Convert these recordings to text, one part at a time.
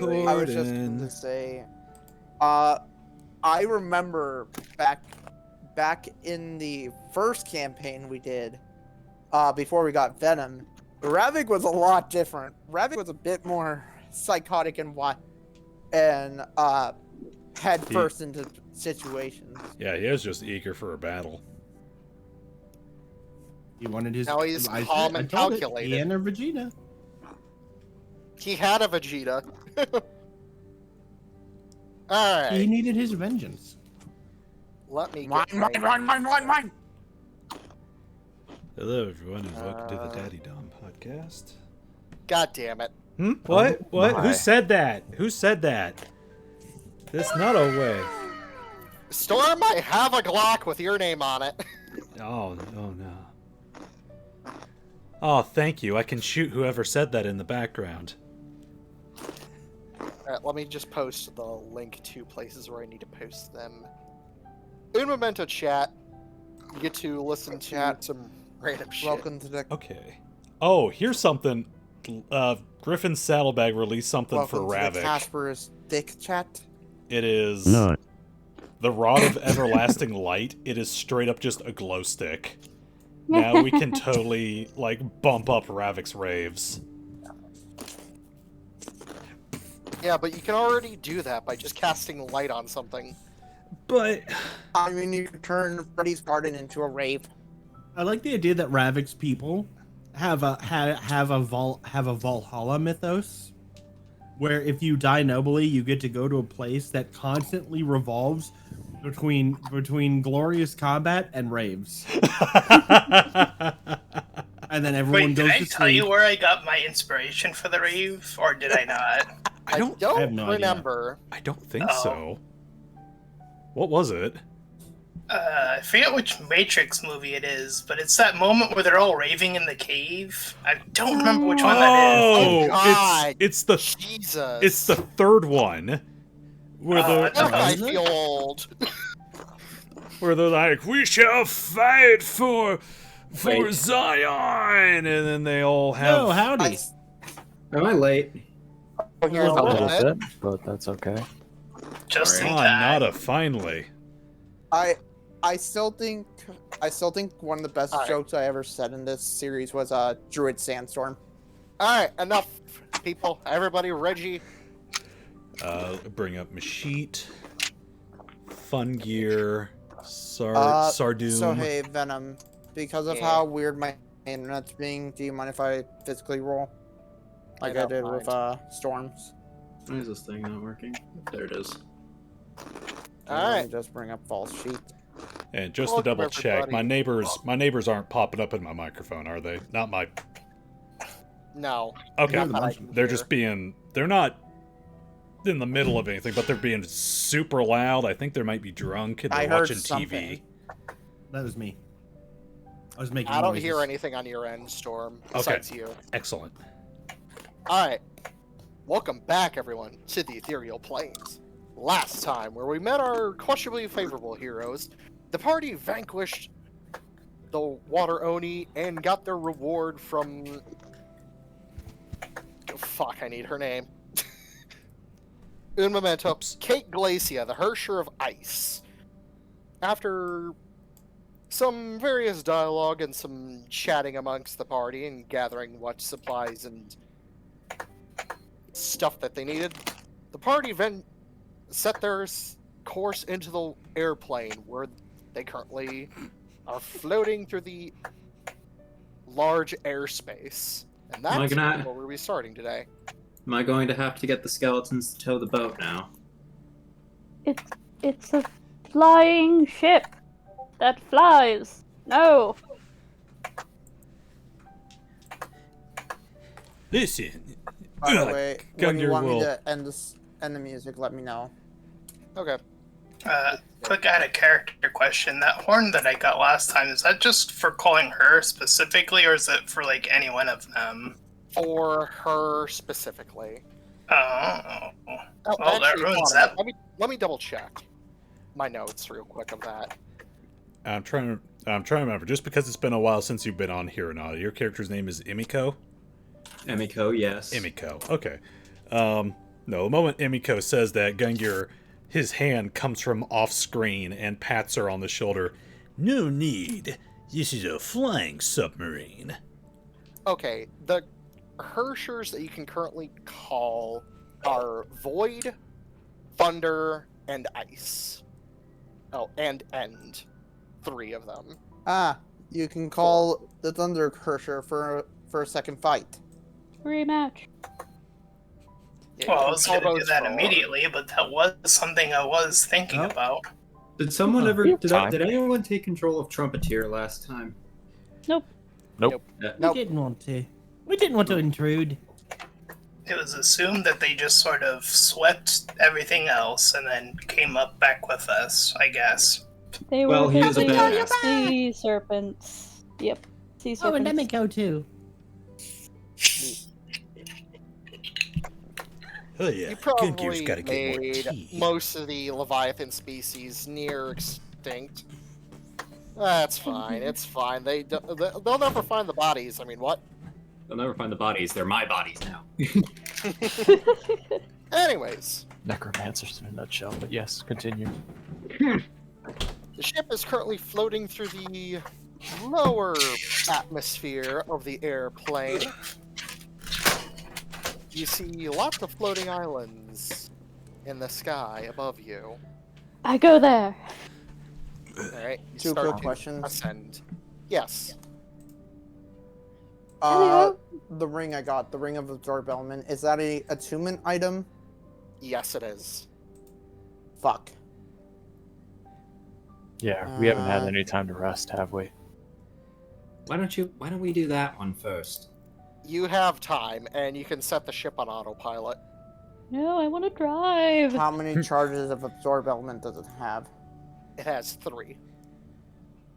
I was just going to say, I remember back in the first campaign we did, before we got Venom, Ravak was a lot different. Ravak was a bit more psychotic and head first into situations. Yeah, he was just eager for a battle. He wanted his. Now he's calm and calculated. He and a Vegeta. He had a Vegeta. Alright. He needed his vengeance. Let me Mine. Hello, everyone, and welcome to the Daddy Dom podcast. God damn it. What? Oh, What? my. Who said that? Who said that? There's not a way. Storm, I have a Glock with your name on it. Oh no. Oh, thank you. I can shoot whoever said that in the background. Alright, let me just post the link to places where I need to post them. Untitled Chat. You get to listen to some random shit. Welcome to the Okay. Oh, here's something. Griffin's Saddlebag released something for welcome to the Ravak. Casper's Dick Chat. It is No. the Rod of Everlasting Light. It is straight up just a glow stick. Now we can totally, like, bump up Ravak's raves. Yeah, but you can already do that by just casting light on something. But I mean, you could turn Freddy's Garden into a rave. I like the idea that Ravak's people have a Valhalla mythos, where if you die nobly, you get to go to a place that constantly revolves between glorious combat and raves, and then everyone Wait, goes did I to tell sleep. you where I got my inspiration for the rave, or did I not? I I have don't no idea. remember. I don't think Oh. so. What was it? I forget which Matrix movie it is, but it's that moment where they're all raving in the cave. I don't remember which one that Oh, God. it's the Jesus. third one where Oh, Now I Is it? feel old. where they're like, "We shall fight for Wait. Zion," and then they all have. No, howdy. Am I late? Oh, here's A the little list. bit. But that's okay. is. Just in Oh, time. Anata, finally. I still think one of the best Alright. jokes I ever said in this series was Druid Sandstorm. Alright, enough, people. Everybody, Reggie. Bring up Mashit, Fun Gear, Sardoom. So hey, Venom, because of Yeah. how weird my internet's being, do you mind if I physically roll? Like I don't did mind. with Storms. Why is this thing not working? There it is. Alright. Just bring up false sheet. And just to Welcome, double check, my everybody. neighbors aren't popping up in my microphone, are they? Not my. No. Okay, Not that I can they're hear. just being. They're not in the middle of anything, but they're being super loud. I think they might be drunk and I they're heard watching TV. something. That was me. I was making. I don't noises. hear anything on your end, Storm, besides you. Excellent. Alright. Welcome back, everyone, to the Ethereal Plains. Last time, where we met our questionably favorable heroes, the party vanquished the Water Oni and got their reward from... Oh, fuck, I need her name. Un momento. Oops. Kate Glacia, the Hersher of Ice. After some various dialogue and some chatting amongst the party and gathering what supplies and stuff that they needed, the party then set their course into the airplane where they currently are floating through the large airspace. And Am I that's gonna- where we'll be starting today. Am I going to have to get the skeletons to tow the boat now? It's a flying ship that flies. No. Listen. By the way, when you Gungir want me will- to end the music, let me know. Okay. Quick out of character question. That horn that I got last time, is that just for calling her specifically, or is it for, like, any one of them? For her specifically. Oh. Oh, Well, that ruins hold on. that. Let me double check my notes real quick of that. I'm trying to remember. Just because it's been a while since you've been on here or not, your character's name is Emiko? Emiko, yes. Emiko. Okay. No, the moment Emiko says that, Gungir, his hand comes from off-screen and pats her on the shoulder. No need. This is a flying submarine. Okay, the Hershers that you can currently call are Void, Thunder, and Ice. Oh, and End. 3 of them. Ah, you can call the Thunder Crusher for a second fight. Rematch. Yeah, Well, you I can was call going to do those that for- immediately, but that was something I was thinking Oh. about. Did someone Huh. ever? You have Did time. anyone take control of Trumpeteer last time? Nope. Nope. We didn't want to. We didn't want to intrude. It was assumed that they just sort of swept everything else and then came up back with us, I guess. They Well, were he is a busy badass. sea serpents. Yep. Sea Oh, and serpents. Emiko too. Oh yeah, You Gungir's probably gotta get more made tea. most of the Leviathan species near extinct. That's fine. It's fine. They'll never find the bodies. I mean, what? They'll never find the bodies. They're my bodies now. Anyways, Necromancers in a nutshell, but yes, continue. the ship is currently floating through the lower atmosphere of the airplane. You see lots of floating islands in the sky above you. I go there. Alright, you Two start quick to questions. ascend. Yes. Hello? The ring I got, the Ring of Absorb Element, is that a attunement item? Yes, it is. Fuck. Yeah, we haven't had Uh, any time to rest, have we? Why don't we do that one first? You have time, and you can set the ship on autopilot. No, I want to drive. How many charges of Absorb Element does it have? It has 3.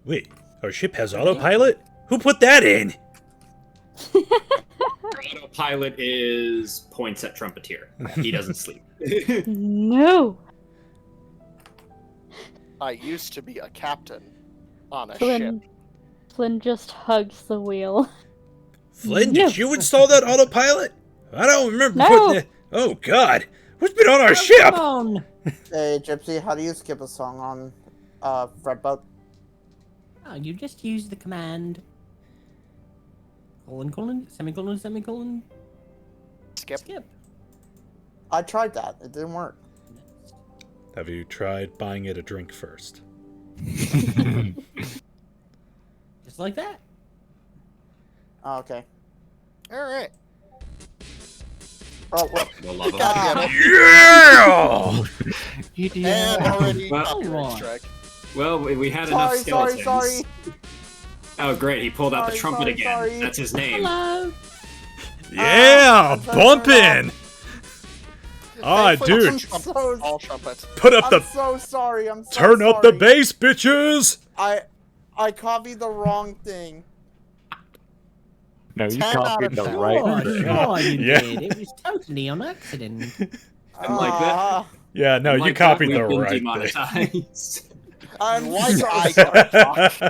Wait, our ship has autopilot? Who put that in? Autopilot is points at Trumpeteer. He doesn't sleep. No. I used to be a captain on a ship. Flynn just hugs the wheel. Flynn, No. did you install that autopilot? I don't remember No. putting it. Oh God, who's been on our ship? Come on. Hey, Gypsy, how do you skip a song on Fredboat? Oh, you just use the command. Colon, semicolon, semicolon, Skip. skip. I tried that. It didn't work. Have you tried buying it a drink first? Just like that. Oh, okay. Alright. Oh, well, The love of God damn it. Yeah! And already Well- copyright strike. Well, we had enough sorry, skeletons. Oh, great! He pulled out the Sorry, trumpet sorry, again. sorry. That's his name. Hello. Yeah, I'm sorry, bumpin'! Ah, Thankfully, dude. it's trumpet, all trumpets. Put up I'm the so sorry. I'm so turn up the sorry. bass, bitches! I copied the wrong thing. No, you 10 out copied of the 10. right Sure, thing. sure you Yeah. did. It was totally on accident. I'm like that. Ah, Yeah, no, you Like copied that, the we've been right thing. demonetized. I'm Like so I sorry. got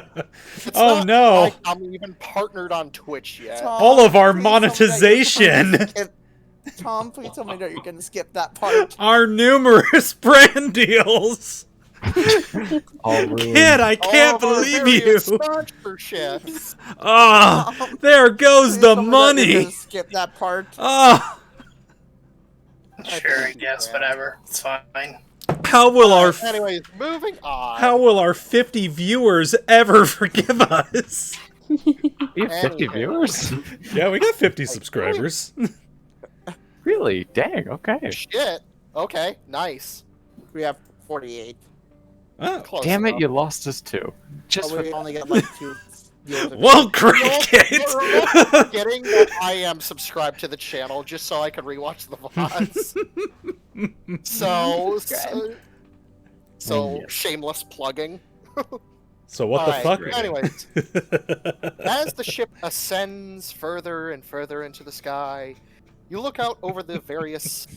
It's Oh, not no. like I'm even partnered on Twitch yet. Tom, All of our please tell me that you're monetization. gonna skip- Tom, please tell me that you're gonna skip that part. Our numerous brand deals. All ruined. Kid, I All can't of our believe various you. sponsorships. Ah, there goes Please the tell me that you're money. gonna skip that part. Ah, Sure, I think guess, you can. whatever. It's fine. how will our Anyways, moving on. how will our 50 viewers ever forgive us? We have 50 Anyway. viewers? Yeah, we got 50 subscribers. Really? Dang, okay. Shit. Okay, nice. We have 48. Oh, Close Damn it, enough. you lost us too. Just But we for only get like 2 viewers. well, cricket. You're also forgetting that I am subscribed to the channel just so I can rewatch the VODs. So Yes. shameless plugging. So what the Alright, fuck? anyways. As the ship ascends further and further into the sky, you look out over the various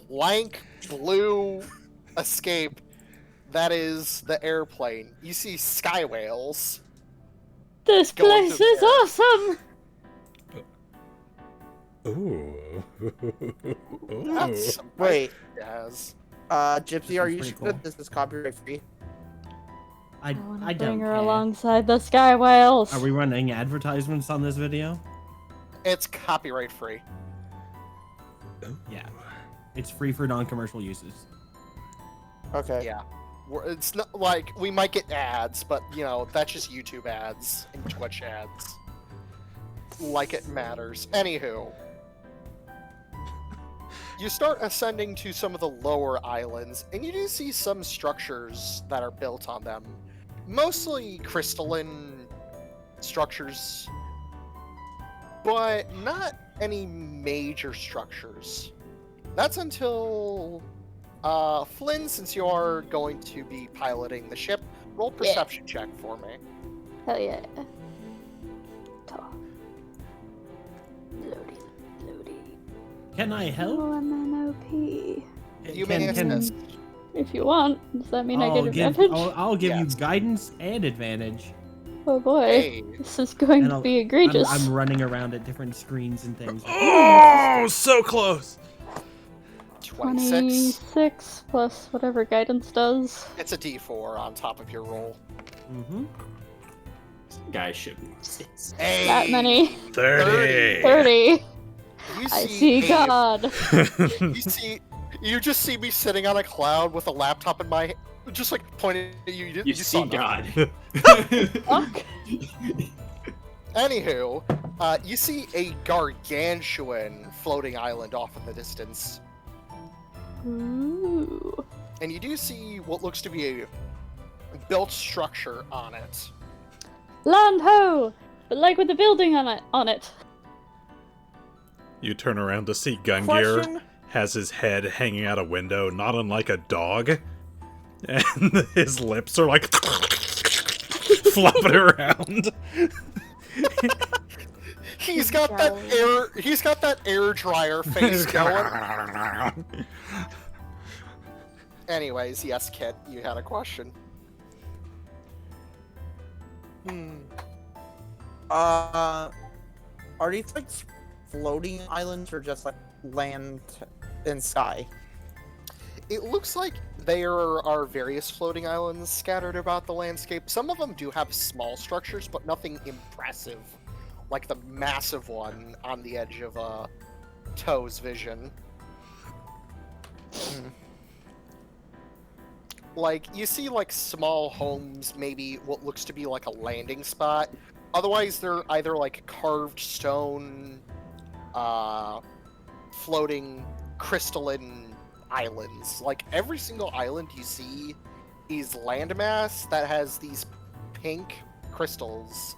blank blue escape that is the airplane. You see sky whales. This Going place to is there. awesome. Ooh. That's some Wait. Yes. Gypsy, are you Pretty sure cool. this is copyright free? I wanna don't bring her care. alongside the sky whales. Are we running advertisements on this video? It's copyright free. Yeah. It's free for non-commercial uses. Okay. Yeah. It's not like we might get ads, but you know, that's just YouTube ads and Twitch ads. Like it matters. Anywho. You start ascending to some of the lower islands, and you do see some structures that are built on them. Mostly crystalline structures, but not any major structures. That's until Flynn, since you are going to be piloting the ship, roll perception check for me. Hell yeah. Talk. Loading. Can I help? Oh, I'm an OP. You may assist. If you want, does that mean I get give, advantage? I'll give you Yes. guidance and advantage. Oh boy, Hey. this is going And to I'll- be egregious. I'm running around at different screens and things. Oh, so close. 26. 26 plus whatever guidance does. It's a D4 on top of your roll. Mm-hmm. Guy should be 6. Hey. That many. 30. 30. You I see a- God. You just see me sitting on a cloud with a laptop in my, just like pointing at you. You saw see nothing. God. Fuck. Anywho, you see a gargantuan floating island off in the distance, Ooh. and you do see what looks to be a built structure on it. Land ho! But like with the building on it. You turn around to see Gungir Question? has his head hanging out a window, not unlike a dog, and his lips are like flopping around. He's got that air. He's got that air dryer face going. Anyways, yes, Kit, you had a question. Are these like floating islands or just like land and sky? It looks like there are various floating islands scattered about the landscape. Some of them do have small structures, but nothing impressive, like the massive one on the edge of Toe's vision. Like, you see, like, small homes, maybe what looks to be like a landing spot. Otherwise, they're either like carved stone, floating crystalline islands. Like, every single island you see is landmass that has these pink crystals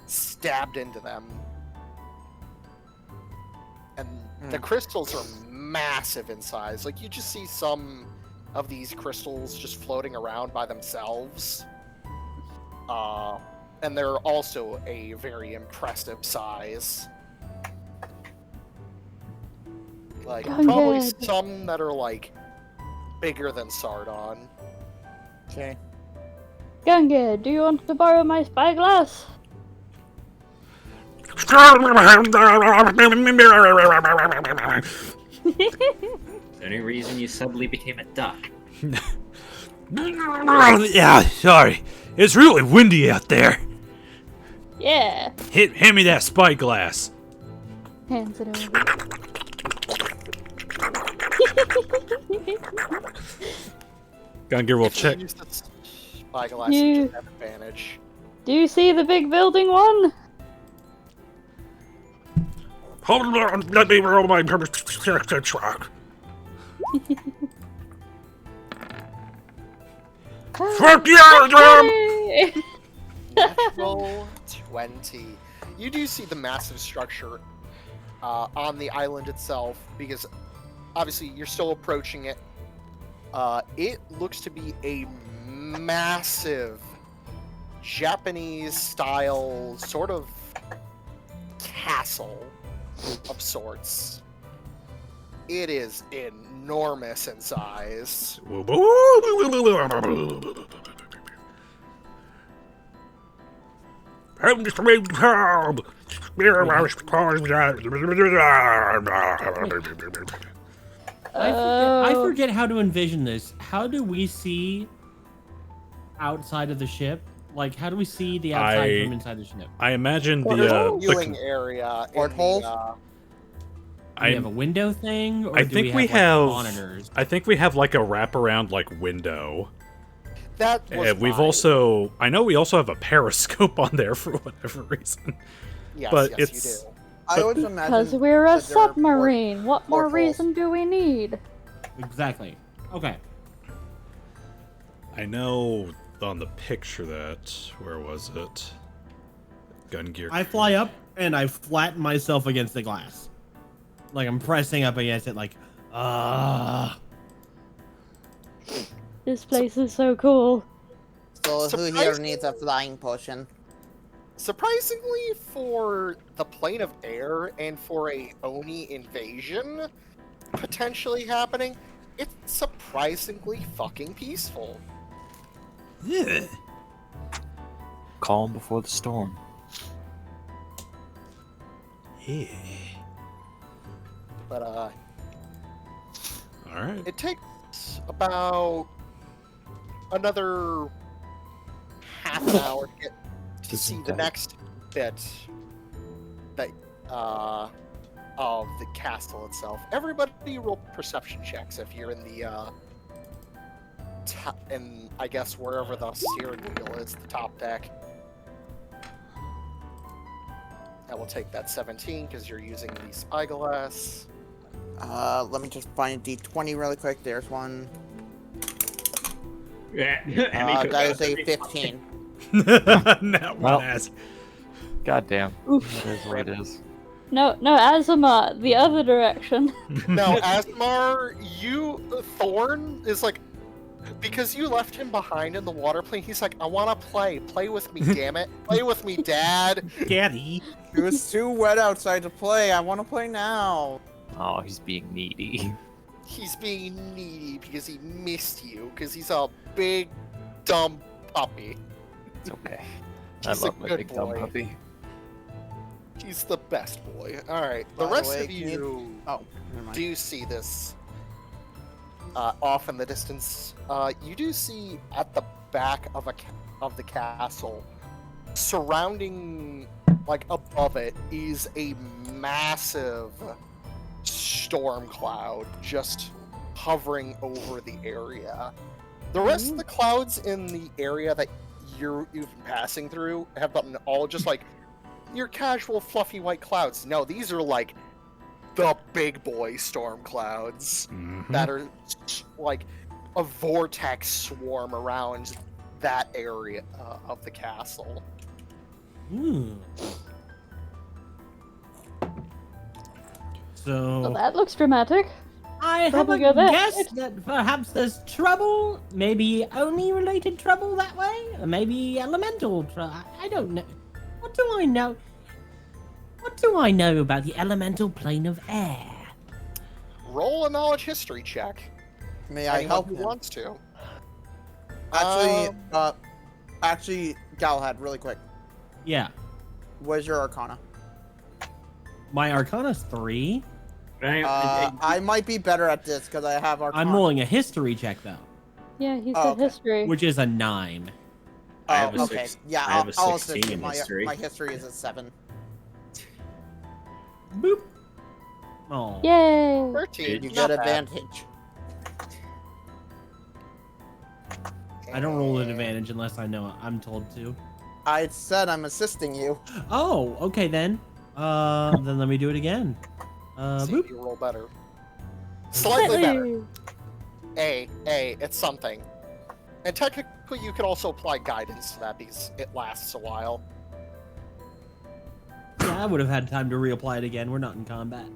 stabbed into them. And the crystals are massive in size. Like, you just see some of these crystals just floating around by themselves. And they're also a very impressive size. Like, Go probably ahead. some that are, like, bigger than Sardon. Okay. Gungir, do you want to borrow my spyglass? Any reason you suddenly became a duck? Yeah, sorry. It's really windy out there. Yeah. Hand me that spyglass. Hands it over. Gungir will If you check. use the spyglass, you just have advantage. Do you see the big building one? Hold on, let me roll my truck. Fuck you, Drum! Hey! Roll 20. You do see the massive structure on the island itself, because obviously you're still approaching it. It looks to be a massive Japanese-style sort of castle of sorts. It is enormous in size. I forget how to envision this. How do we see outside of the ship? Like, how do we see the outside from inside the ship? I imagine There's a the viewing area. Portholes? Do we have a window thing, or I do think we we have, have. like, monitors? I think we have like a wraparound like window. That was And we've mine. also. I know we also have a periscope on there for whatever reason. Yes, but yes, it's- you do. I always imagine Because we're a that there are submarine. What more portholes. reason do we need? Exactly. Okay. I know on the picture that. Where was it? Gungir. I fly up and I flatten myself against the glass. Like I'm pressing up against it, like, This place is so cool. So who here Surprising- needs a flying potion? Surprisingly, for the plane of air and for a Oni invasion potentially happening, it's surprisingly fucking peaceful. Yeah. Calm before the storm. Yeah. But All right. it takes about another half an hour to get to see the next bit that of the castle itself. Everybody roll perception checks if you're in the in I guess wherever the steering wheel is, the top deck. I will take that 17 because you're using the spyglass. Let me just find a d20 really quick. There's one. Yeah. That is a 15. Not Well. one ass. Goddamn. Oof. It is what it is. No, Asemar, the other direction. No, Asemar, Thorn is like, because you left him behind in the water plane, he's like, I want to play. Play with me, damn it. Play with me, Dad. Daddy. It was too wet outside to play. I want to play now. Oh, he's being needy. He's being needy because he missed you, because he's a big, dumb puppy. It's okay. I He's a love my good big dumb boy. puppy. He's the best boy. Alright, the By the rest way, of can you- you Oh, never mind. do see this off in the distance. You do see at the back of the castle, surrounding, like above it, is a massive storm cloud just hovering over the area. The rest of the clouds in the area that you've been passing through have been all just like your casual fluffy white clouds. No, these are like the big boy storm clouds that are like a vortex swarm around that area of the castle. Hmm. Well, So that looks dramatic. I have Probably a go there. guess that perhaps there's trouble, maybe only related trouble that way, or maybe elemental trouble. I don't know. What do I know? What do I know about the elemental plane of air? Roll a knowledge history check. May I Anyone help who him? wants to. Actually, Galahad, really quick. Yeah, What's your Arcana? my Arcana's 3. I might be better at this because I have Arcana. I'm rolling a history check though, Yeah, he Oh, said okay. history. which is a 9. I have a okay. six- Yeah, I have a I'll 16 assist you. in My history. my history is a 7. Boop. Oh. Yay! 13. You not get bad. advantage. I don't roll an advantage unless I know I'm told to. I said I'm assisting you. Oh, okay then. Then let me do it again. See Boop. if you roll better. Slightly better. Hey. It's something. And technically, you could also apply guidance to that because it lasts a while. Yeah, I would have had time to reapply it again. We're not in combat.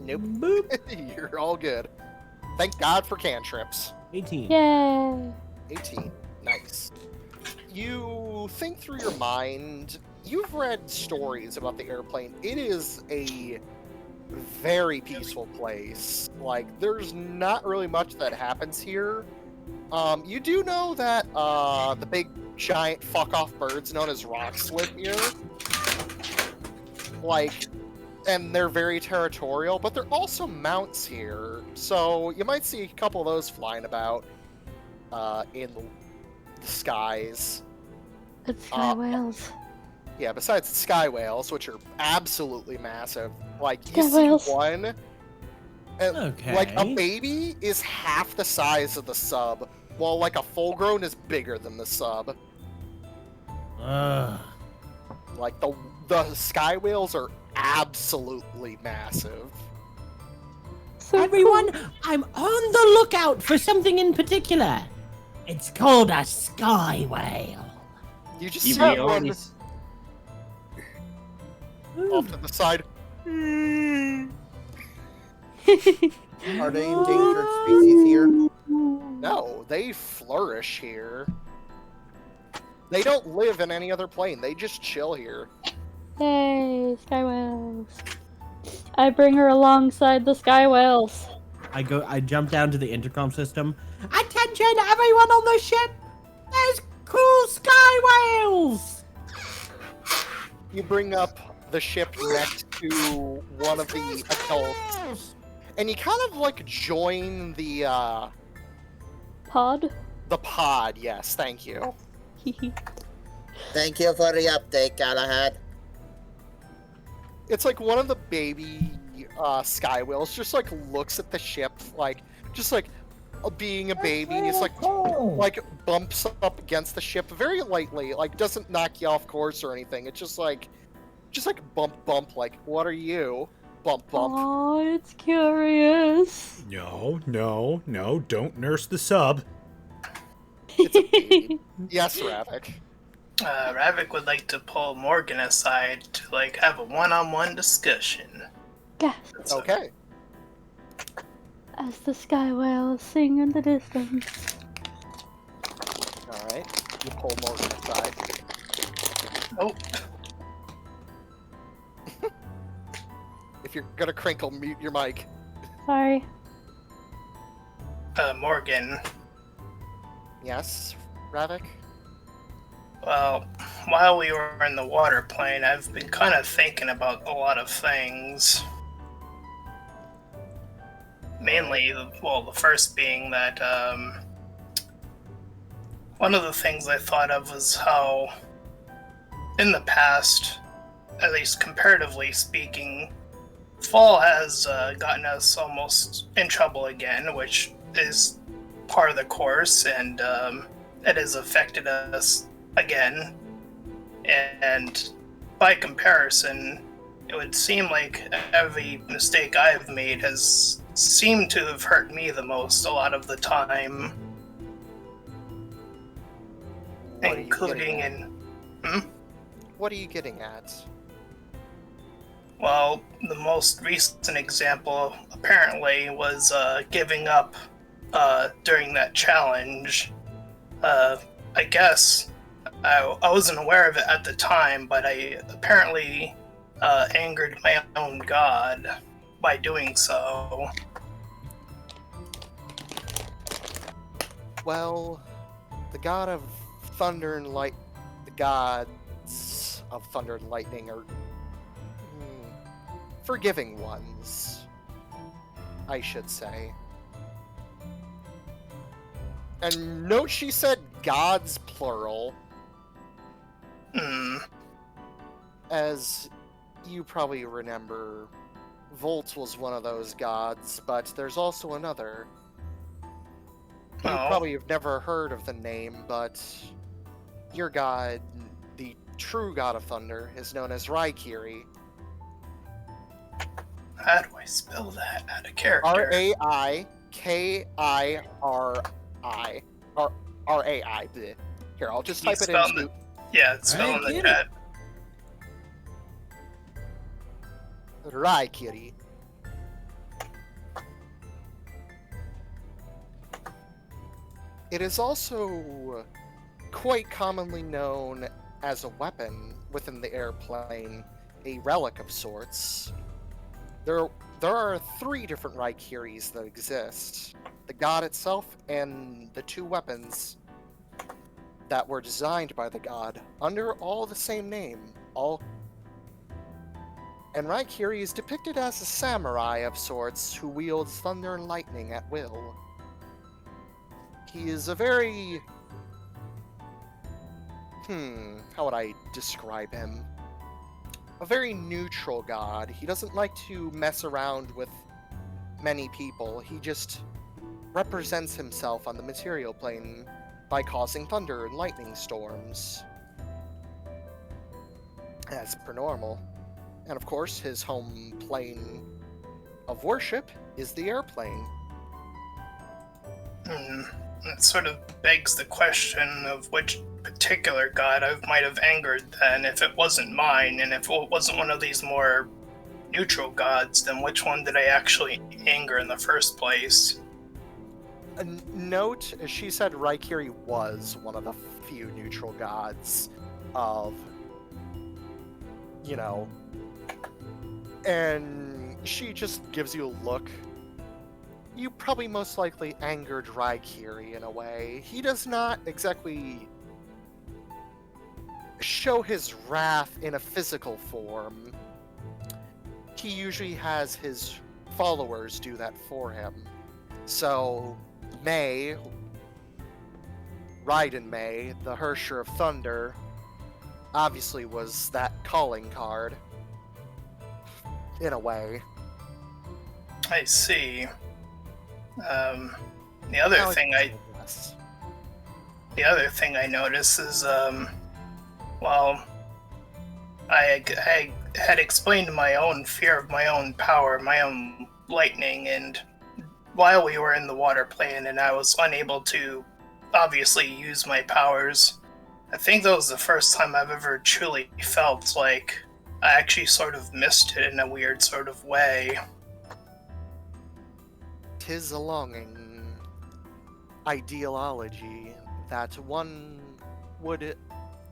Nope. Boop. You're all good. Thank God for cantrips. 18. Yay! 18. Nice. You think through your mind. You've read stories about the airplane. It is a very peaceful place. Like, there's not really much that happens here. You do know that the big giant fuck off birds known as rocks live here. like, and they're very territorial, but they're also mounts here. So you might see a couple of those flying about in the skies. It's sky whales. Yeah, besides the sky whales, which are absolutely massive. Like, Sky you see whales. one, and, Okay. like, a baby is half the size of the sub, while, like, a full-grown is bigger than the sub. Ugh. Like, the sky whales are absolutely massive. So Everyone, cool. I'm on the lookout for something in particular. It's called a sky whale. You just You see already one s- off to the side. Are they endangered species here? No, they flourish here. They don't live in any other plane. They just chill here. Yay, sky whales. I bring her alongside the sky whales. I jump down to the intercom system. Attention, everyone on the ship! There's cool sky whales! You bring up the ship next to one of the adults, and you kind of like join the Pod? pod. Yes, thank you. Thank you for the update, Galahad. It's like one of the baby sky whales just like looks at the ship like just like being a baby. It's like bumps up against the ship very lightly, like doesn't knock you off course or anything. It's just like bump, like, what are you? Bump. Oh, it's curious. No, don't nurse the sub. It's a baby. Yes, Ravak. Ravak would like to pull Morgan aside to like have a one-on-one discussion. Yes, Okay. as the sky whales sing in the distance. Alright. You pull Morgan aside. Oh, If you're gonna crinkle, mute your mic. Sorry. Morgan. Yes, Ravak? Well, while we were in the water plane, I've been kind of thinking about a lot of things. Mainly, well, the first being that, one of the things I thought of was how, in the past, at least comparatively speaking, fall has gotten us almost in trouble again, which is part of the course, and it has affected us again. And by comparison, it would seem like every mistake I've made has seemed to have hurt me the most a lot of the time. What are you Including getting in... What are you getting at? Well, the most recent example apparently was giving up during that challenge. I guess I wasn't aware of it at the time, but I apparently angered my own god by doing so. Well, the god of thunder and light, the gods of thunder and lightning are forgiving ones, I should say. And note she said gods plural, as you probably remember, Volt was one of those gods, but there's also another. You Oh. probably have never heard of the name, but your god, the true god of thunder, is known as Rykiri. How do I spell that out of character? R-A-I-K-I-R-I. R-A-I. bleh. Here, I'll just Can you type it spell into... Yeah, it's spelled in the get chat. Rykiri. It is also quite commonly known as a weapon within the airplane, a relic of sorts. There are 3 different Rykiris that exist. The god itself and the 2 weapons that were designed by the god under all the same name, all And Rykiri is depicted as a samurai of sorts who wields thunder and lightning at will. He is a very... how would I describe him? A very neutral god. He doesn't like to mess around with many people. He just represents himself on the material plane by causing thunder and lightning storms. As per normal. And of course, his home plane of worship is the airplane. That sort of begs the question of which particular god I might have angered then. If it wasn't mine, and if it wasn't one of these more neutral gods, then which one did I actually anger in the first place? Note, she said Rykiri was one of the few neutral gods of, and she just gives you a look. You probably most likely angered Rykiri in a way. He does not exactly show his wrath in a physical form. He usually has his followers do that for him. So, Wright and May, the Hersher of Thunder, obviously was that calling card. In a way. I see. The other thing I noticed is, I had explained my own fear of my own power, my own lightning, and while we were in the water plane and I was unable to obviously use my powers, I think that was the first time I've ever truly felt like I actually sort of missed it in a weird sort of way. 'Tis a longing ideology that one would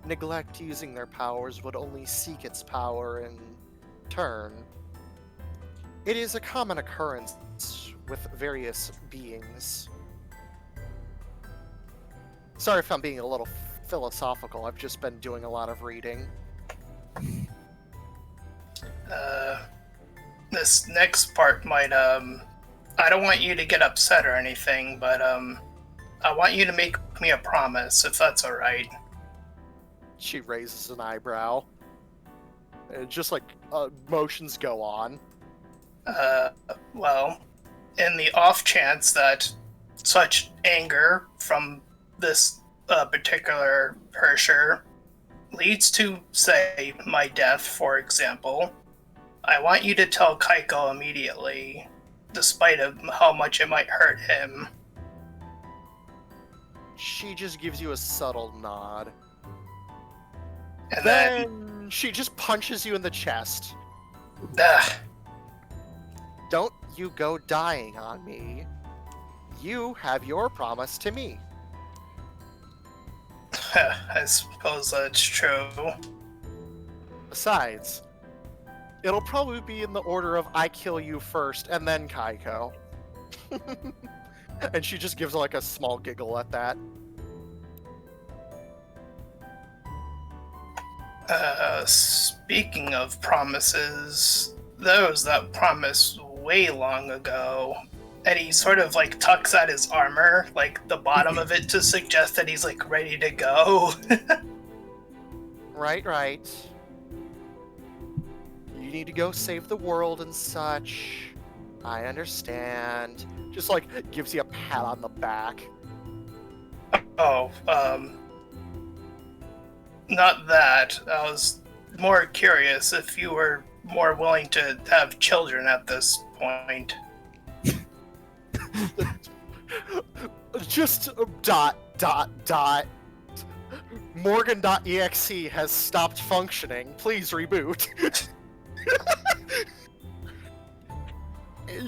neglect using their powers, would only seek its power in turn. It is a common occurrence with various beings. Sorry if I'm being a little philosophical, I've just been doing a lot of reading. This next part might, I don't want you to get upset or anything, but, I want you to make me a promise, if that's alright. She raises an eyebrow. And just motions go on. Well, in the off chance that such anger from this particular Hersher leads to, say, my death, for example, I want you to tell Kaiko immediately, despite of how much it might hurt him. She just gives you a subtle nod. And then she just punches you in the chest. Ugh. Don't you go dying on me. You have your promise to me. I suppose that's true. Besides, it'll probably be in the order of I kill you first and then Kaiko. And she just gives a small giggle at that. Speaking of promises, there was that promise way long ago, and he sort of tucks at his armor, the bottom of it, to suggest that he's ready to go. Right. You need to go save the world and such. I understand. Just gives you a pat on the back. Oh, not that. I was more curious if you were more willing to have children at this point. Just ... Morgan.exe has stopped functioning. Please reboot.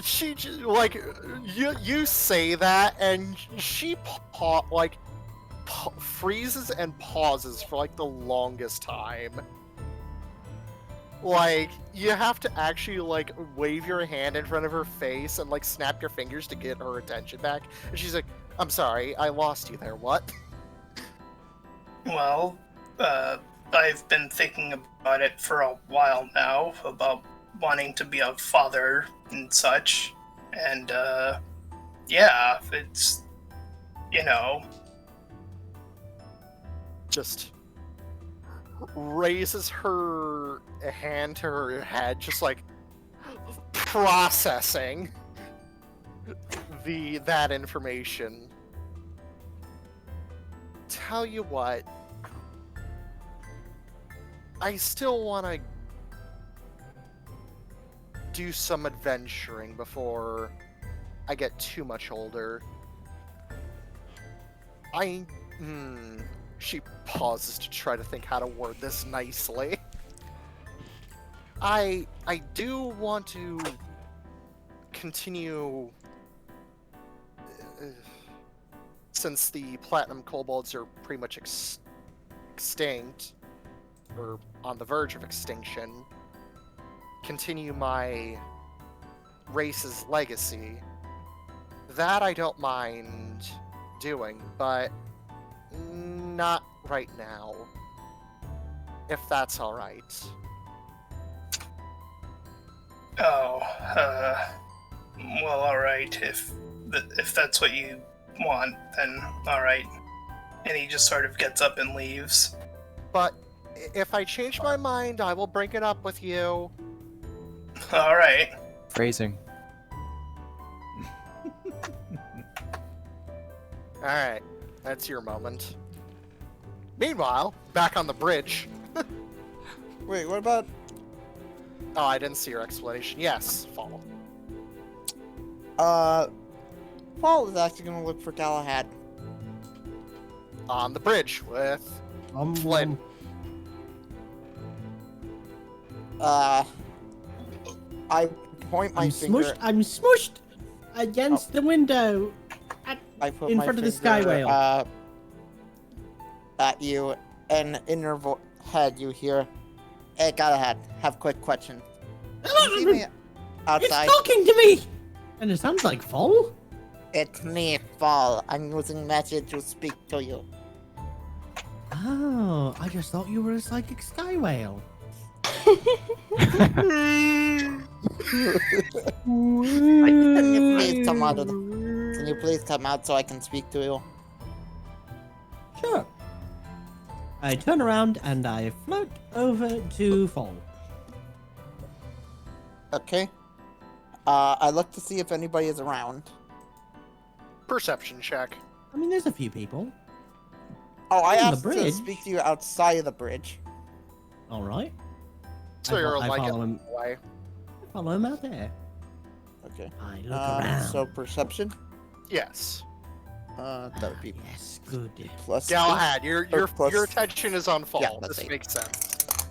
She just, you say that, and she freezes and pauses for the longest time. You have to actually wave your hand in front of her face and snap your fingers to get her attention back. And she's like, "I'm sorry, I lost you there. What?" Well, I've been thinking about it for a while now, about wanting to be a father and such. And, yeah, it's, Just raises her hand to her head, just like processing that information. Tell you what, I still want to do some adventuring before I get too much older. She pauses to try to think how to word this nicely. I do want to continue, since the platinum kobolds are pretty much extinct, or on the verge of extinction, continue my race's legacy. That I don't mind doing, but not right now, if that's alright. Oh, well, alright, if that's what you want, then alright. And he just sort of gets up and leaves. But if I change my mind, I will bring it up with you. Alright. Phrasing. Alright, that's your moment. Meanwhile, back on the bridge. Wait, what about... Oh, I didn't see your explanation. Yes, Fall. Paul is actually going to look for Galahad. On the bridge with Flynn. I point my finger... I'm smushed against the window I put in my front of the finger, sky whale. At you, and in your head you hear, "Hey, Galahad, have a quick question. You see me outside?" It's talking to me! And it sounds like Fall? It's me, Fall. I'm using message to speak to you. Oh, I just thought you were a psychic sky whale. Can you please come out Can you please come out so I can speak to you? Sure. I turn around and I float over to Fall. Okay. I look to see if anybody is around. Perception check. I mean, there's a few people. Oh, I On the asked to bridge? speak to you outside of the bridge. All right. So you're I like follow him. away. I follow him out there. Okay. I look around. So perception. Yes. That would be Yes, good. plus. Galahad, your plus- your attention is on Fall. Yeah, that's this eight. makes sense.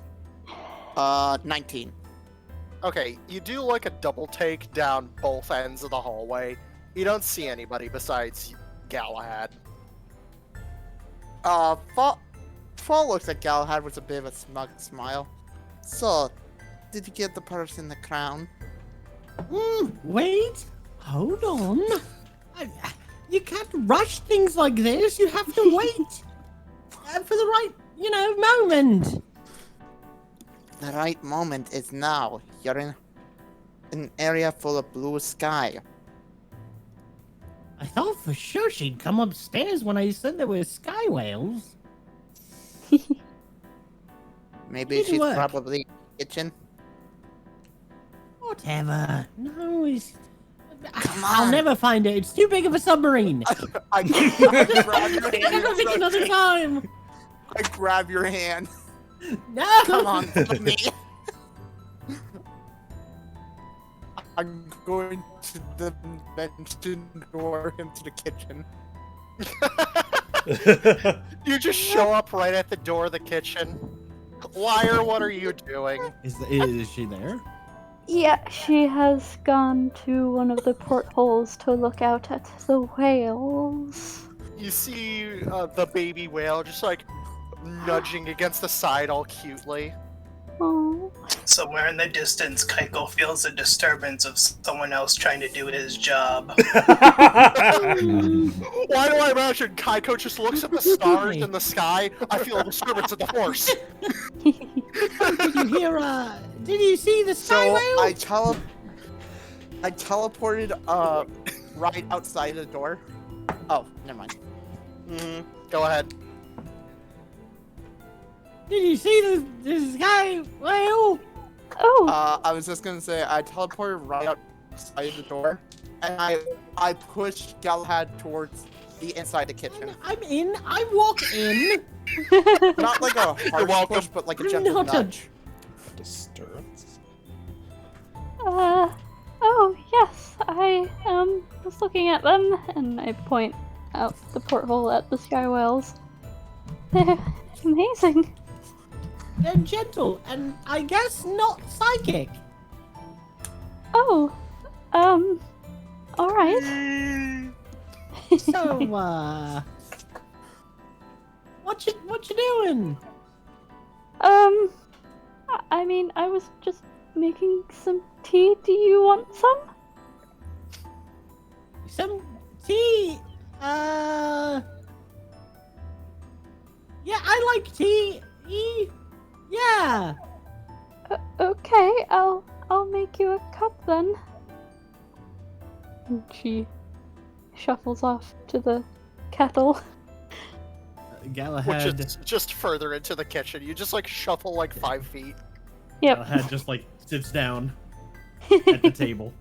19. Okay, you do like a double take down both ends of the hallway. You don't see anybody besides Galahad. Fall looks at Galahad with a bit of a smug smile. So, did you get the person the crown? Wait. Hold on. You can't rush things like this. You have to wait for the right, moment. The right moment is now. You're in an area full of blue sky. I thought for sure she'd come upstairs when I said there were sky whales. Maybe Didn't she's work. probably in the kitchen. Whatever. No, it's... Come I'll on. never find it. It's too big of a submarine. I grab your Never think another hand. time. I grab your hand. No. Come on, follow me. I'm going to the mention door into the kitchen. You just show up right at the door of the kitchen. Liar, what are you doing? Is she there? Yeah, she has gone to one of the portholes to look out at the whales. You see the baby whale just like nudging against the side all cutely. Oh. Somewhere in the distance, Keiko feels a disturbance of someone else trying to do his job. Why do I imagine Kaiko just looks at the stars in the sky? I feel a disturbance of the force. Did you hear Did you see the sky So whale? I teleported right outside the door. Oh, never mind. Go ahead. Did you see the sky whale? Oh, I was just gonna say I teleported right outside the door, and I pushed Galahad towards the inside the kitchen. I'm in. I walk in. Not like a hard welcome. push, but like a gentle Not a- nudge. Disturbance. oh, yes, I, was looking at them, and I point out the porthole at the sky whales. They're amazing. They're gentle and I guess not psychic. Oh, alright. So, what you doing? I mean, I was just making some tea. Do you want some? Some tea? Yeah, I like tea. Yeah. Okay, I'll make you a cup then. And she shuffles off to the kettle. Galahad. Which is just further into the kitchen. You just like shuffle like 5 feet. Yep. Galahad just like sits down at the table.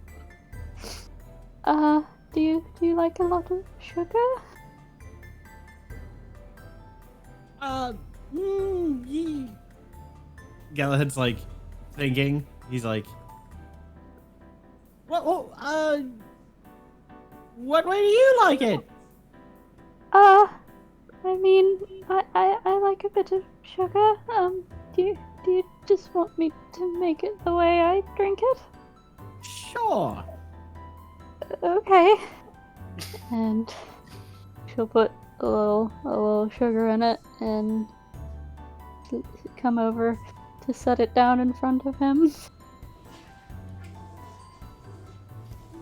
Do you like a lot of sugar? Galahad's like thinking. He's like, what way do you like it? I mean, I like a bit of sugar. Do you just want me to make it the way I drink it? Sure. Okay. And she'll put a little sugar in it and come over to set it down in front of him.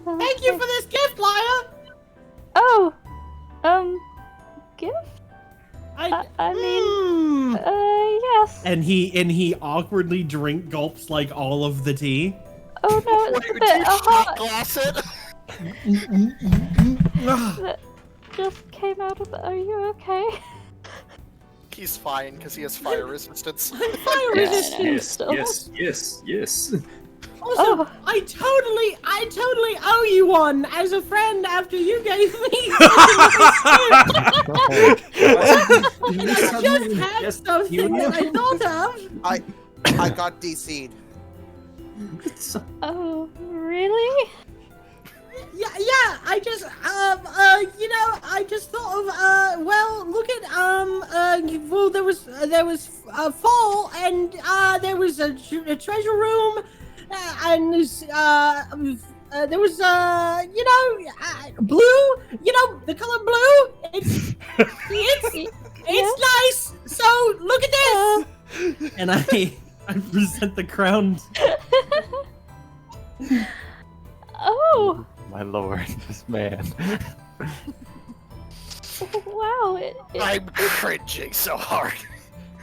Thank you for this gift, Liar. Oh, gift? I mean, yes. And he awkwardly gulps like all of the tea. Oh no, Wait, it's a did bit you hot. shot glass it? That just came out of the... Are you okay? He's fine because he has fire resistance. Fire Yes, resistance. still. yes. Also, Oh. I totally owe you one as a friend after you gave me. I just had something that I thought of. I got DC'd. Oh, really? Yeah. I just, I just thought of, well, look at, well, there was fall, and there was a treasure room, and there was, blue. You know, the color blue. It's nice. So look at this. And I present the crown. Oh, My lord, this man. wow. I'm cringing so hard.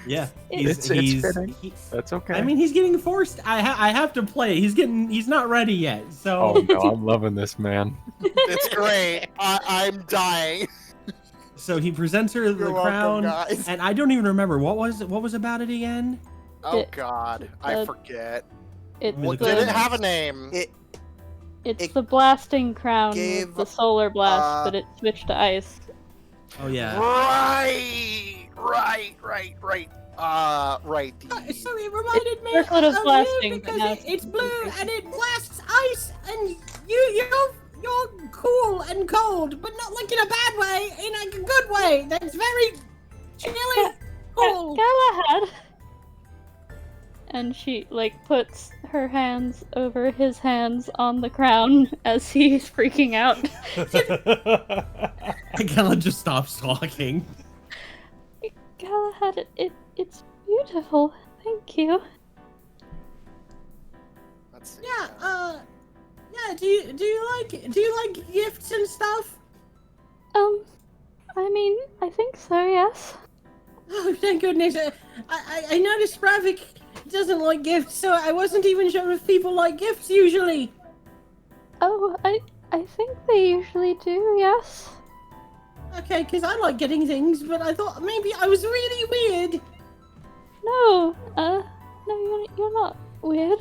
Yeah, It's fitting. That's okay. I mean, he's getting forced. I have to play. He's not ready yet. So. Oh no, I'm loving this man. It's great. I'm dying. So he presents her the You're welcome, crown, guys. and I don't even remember what was about it again. Oh It- god, I forget. It's Well, What the- did it the, have a name? it's it the blasting crown gave, with the solar blast, but uh, it switched to ice. Oh yeah. Right. Right. So it reminded me Circlet of of blasting, you but because now it's blue and it blasts ice, and you're cool and cold, but not like in a bad way, in a good way. That's very chilly. Cool. Galahad! And she, puts her hands over his hands on the crown as he's freaking out. Galahad just stops talking. Galahad, it's beautiful. Thank you. Let's see. Yeah. Do you like gifts and stuff? I mean, I think so, yes. Oh, thank goodness. I noticed, Ravak, doesn't like gifts, so I wasn't even sure if people like gifts usually. Oh, I think they usually do, yes. Okay, because I like getting things, but I thought maybe I was really weird. No, no, you're not weird.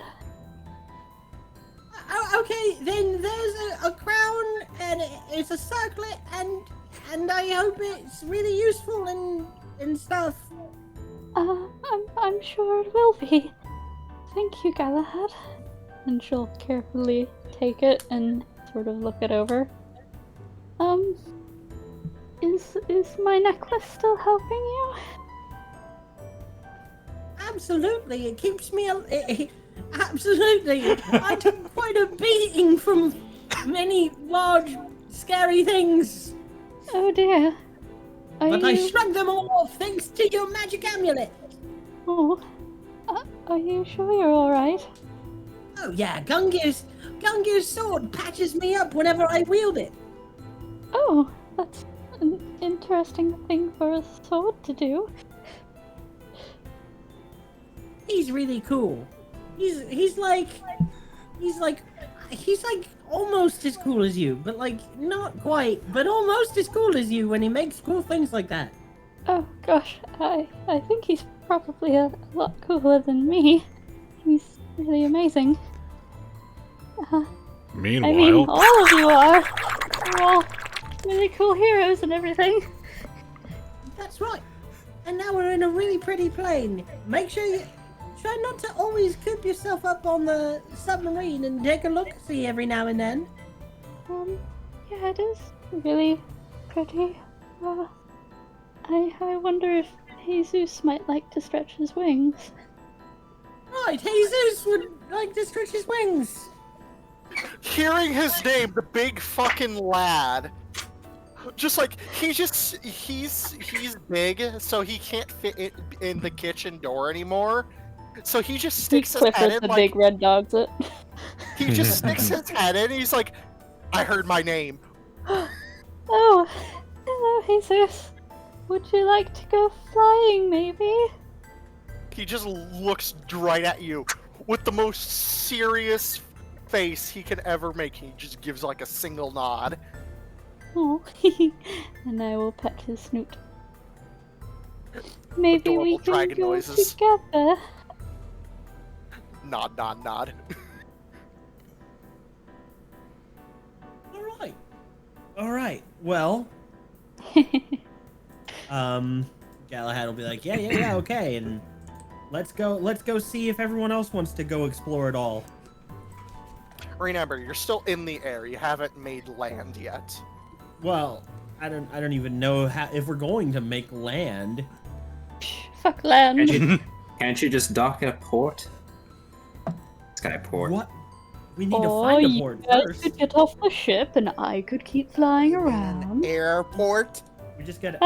Oh, okay, then there's a crown, and it's a circlet, and I hope it's really useful and stuff. I'm sure it will be. Thank you, Galahad. And she'll carefully take it and sort of look it over. Is my necklace still helping you? Absolutely, it keeps me. Absolutely, I took quite a beating from many large, scary things. Oh dear. But I shrugged them all off thanks to your magic amulet. Oh, are you sure you're all right? Oh yeah, Gungir's sword patches me up whenever I wield it. Oh, that's an interesting thing for a sword to do. He's really cool. He's like almost as cool as you, but like not quite, but almost as cool as you when he makes cool things like that. Oh gosh, I think he's probably a lot cooler than me. He's really amazing. Meanwhile, I mean, all of you are. You're all really cool heroes and everything. That's right. And now we're in a really pretty plane. Make sure you try not to always coop yourself up on the submarine and take a look-see every now and then. Yeah, it is really pretty. I wonder if Jesus might like to stretch his wings. Right, Jesus would like to stretch his wings. Hearing his name, the big fucking lad, just like he's big, so he can't fit in the kitchen door anymore. So he just sticks his head in. The like, big red dog's it. He just sticks his head in. And he's like, "I heard my name." Oh, hello, Jesus. Would you like to go flying, maybe? He just looks right at you with the most serious face he can ever make. He just gives like a single nod. Oh, and I will pet his snoot. Maybe Adorable we can dragon go noises. together. Nod, nod, nod. All right. Well, Galahad will be like, yeah, okay, and let's go see if everyone else wants to go explore it all. Remember, you're still in the air. You haven't made land yet. Well, I don't even know if we're going to make land. Fuck land. Can't you just dock at a port? Skyport. What? We need to find a port you guys first. could get off the ship and I could keep flying around. Airport. We just get. Here,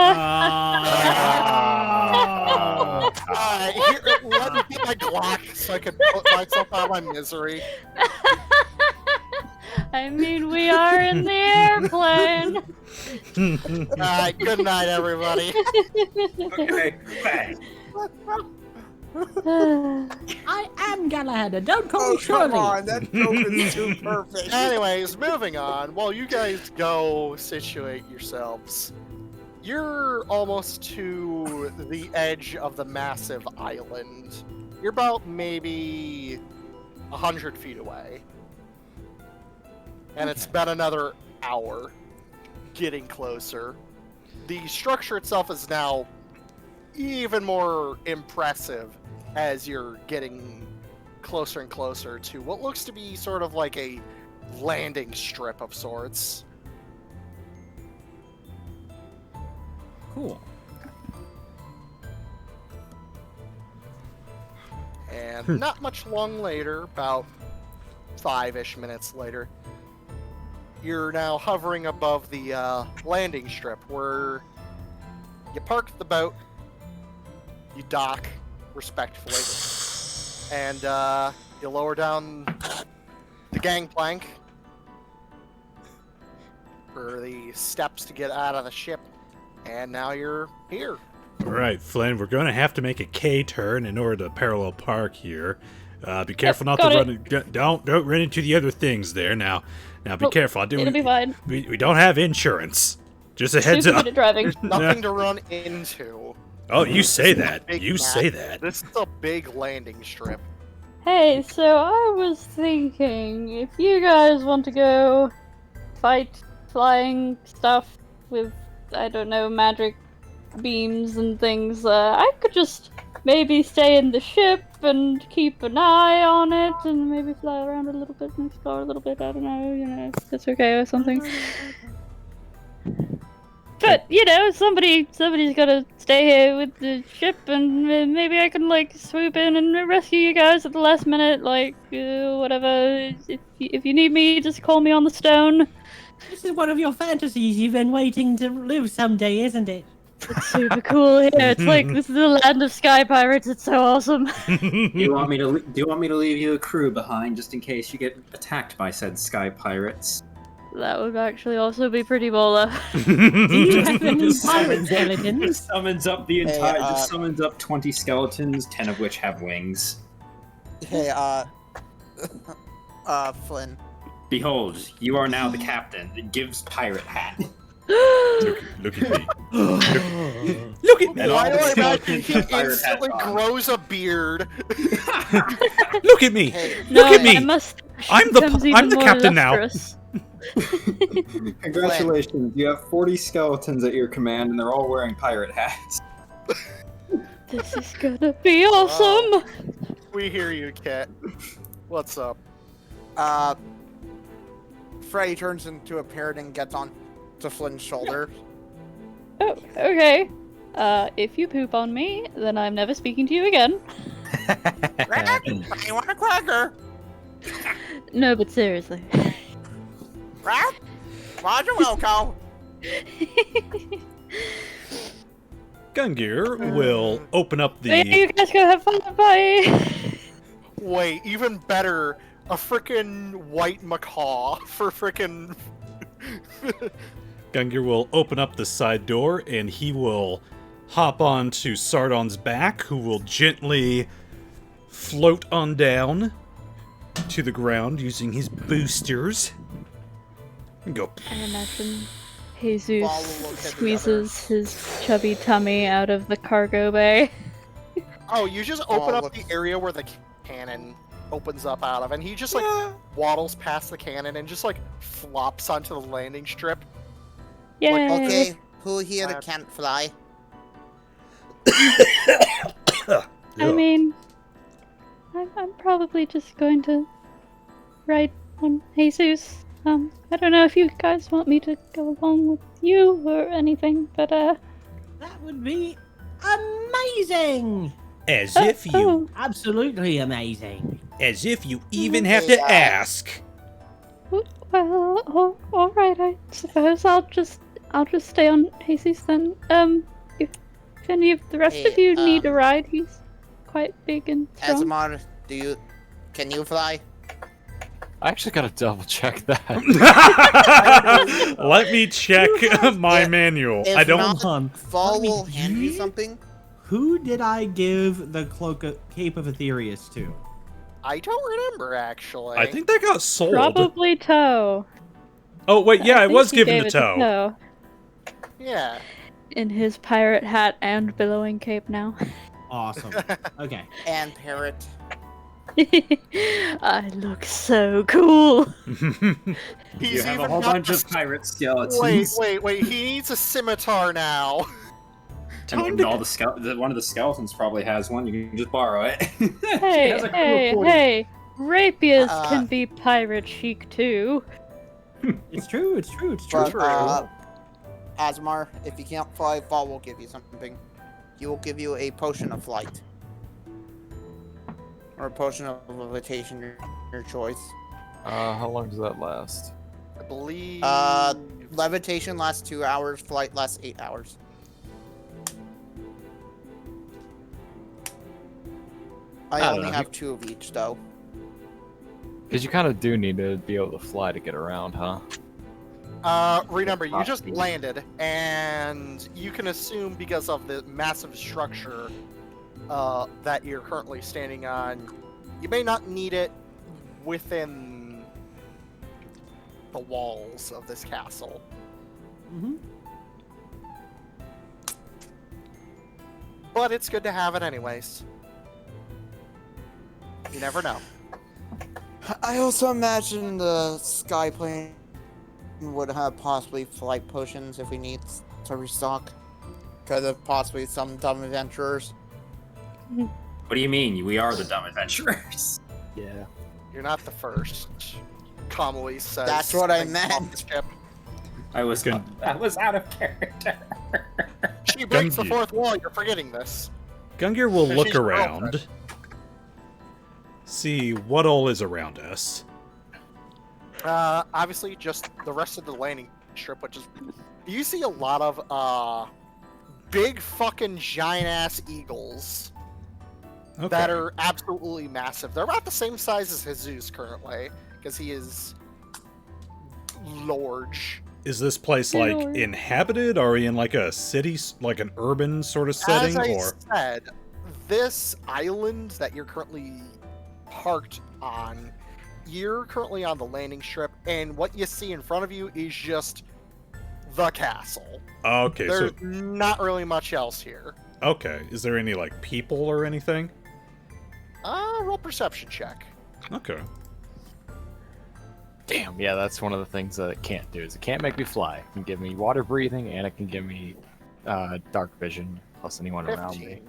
let me get my Glock so I can put myself out of my misery. I mean, we are in the airplane. Alright, good night, everybody. Okay, bye. I am Galahad. Don't call me Shirley. Come on, that joke is too perfect. Anyways, moving on. While you guys go situate yourselves, you're almost to the edge of the massive island. You're about maybe 100 feet away. And it's been another hour getting closer. The structure itself is now even more impressive as you're getting closer and closer to what looks to be sort of like a landing strip of sorts. Cool. And not much long later, about 5-ish minutes later, you're now hovering above the landing strip where you park the boat, you dock respectfully, and you lower down the gangplank for the steps to get out of the ship, and now you're here. Alright, Flynn, we're going to have to make a K-turn in order to parallel park here. Be careful not to run... Don't run into the other things there. Now be careful. It'll be fine. We don't have insurance. Just a heads up. Super good at driving. There's nothing to run into. Oh, you say that. Big You map. say that. This is a big landing strip. Hey, so I was thinking, if you guys want to go fight flying stuff with, I don't know, magic beams and things, I could just maybe stay in the ship and keep an eye on it and maybe fly around a little bit and explore a little bit, I don't know, if that's okay or something. But, somebody's gotta stay here with the ship, and maybe I can, swoop in and rescue you guys at the last minute, whatever. If you need me, just call me on the stone. This is one of your fantasies you've been waiting to live someday, isn't it? It's super cool here. It's like, this is the land of sky pirates. It's so awesome. Do you want me to leave you a crew behind just in case you get attacked by said sky pirates? That would actually also be pretty baller. Do you have any pirate skeletons? Summons up the entire. Just summons up 20 skeletons, 10 of which have wings. Hey, Flynn. Behold, you are now the captain. It gives pirate hat. Look at me. Look at me. And all Why do the I imagine skeletons he have pirate hats instantly on. grows a beard? Look at me. Hey, Look at me. I'm the captain now. Congratulations, you have 40 skeletons at your command, and they're all wearing pirate hats. This is gonna be awesome. We hear you, Cat. What's up? Freddy turns into a parrot and gets on to Flynn's shoulder. Oh, okay. If you poop on me, then I'm never speaking to you again. You want a cracker? No, but seriously. Right? Roger Wilco. Gungir will open up Hey, the... you guys go have fun. Bye. Wait, even better, a frickin' white macaw for frickin'... Gungir will open up the side door, and he will hop onto Sardon's back, who will gently float on down to the ground using his boosters. And go. I imagine Jesus Ball will look at the squeezes his chubby tummy out of the cargo bay. Oh, you just open Oh, up look. the area where the cannon opens up out of, and he just, waddles past the cannon and just, flops onto the landing strip. Yay! Okay, who here that can't fly? I mean, I'm probably just going to ride on Jesus. I don't know if you guys want me to go along with you or anything, but That would be amazing! As if you... Absolutely amazing. As if you even have to ask. Well, all right, I suppose I'll just stay on Jesus then. If any of the rest of you need a ride, he's quite big and strong. Asemar, can you fly? I actually gotta double check that. Let me check my manual. If I don't... not, Hold on. Fall Let me will hand you see. something. Who did I give the Cape of Aetherius to? I don't remember, actually. I think that got sold. Probably Toe. Oh, wait, yeah, I think was he given gave the it to toe. Toe. Yeah. In his pirate hat and billowing cape now. Awesome. Okay. And parrot. I look so cool. He's You have a even whole got bunch of pirate skeletons. Wait, he needs a scimitar now. And all the one of the skeletons probably has one. You can just borrow it. Hey, rapiers can be pirate chic too. It's true. But, Asemar, if you can't fly, Fall will give you something. He will give you a potion of flight. Or a potion of levitation, your choice. How long does that last? I believe... Levitation lasts 2 hours, flight lasts 8 hours. I don't only know. have 2 of each, though. Because you kind of do need to be able to fly to get around, huh? Remember, you just landed, and you can assume because of the massive structure that you're currently standing on, you may not need it within the walls of this castle. Mm-hmm. But it's good to have it anyways. You never know. I also imagine the sky plane would have possibly flight potions if we need to restock. Because of possibly some dumb adventurers. What do you mean? We are the dumb adventurers. Yeah. You're not the first. Kamui says. That's what I off meant. the ship. I was out of character. She breaks the Gungir. fourth wall. You're forgetting this. Gungir will So look she's your around, girlfriend. see what all is around us. Obviously, just the rest of the landing strip, which is you see a lot of big fucking giant ass eagles Okay. that are absolutely massive. They're about the same size as Jesus currently, because he is large. Is this place like Lord. inhabited? Are we in like a city, like an urban sort of setting, As I or said, this island that you're currently parked on, you're currently on the landing strip, and what you see in front of you is just the castle. okay? There's So not really much else here. okay, is there any like people or anything? Roll perception check. Okay. Damn, yeah, that's one of the things that it can't do. Is it can't make me fly. It can give me water breathing, and it can give me dark vision, plus anyone around me.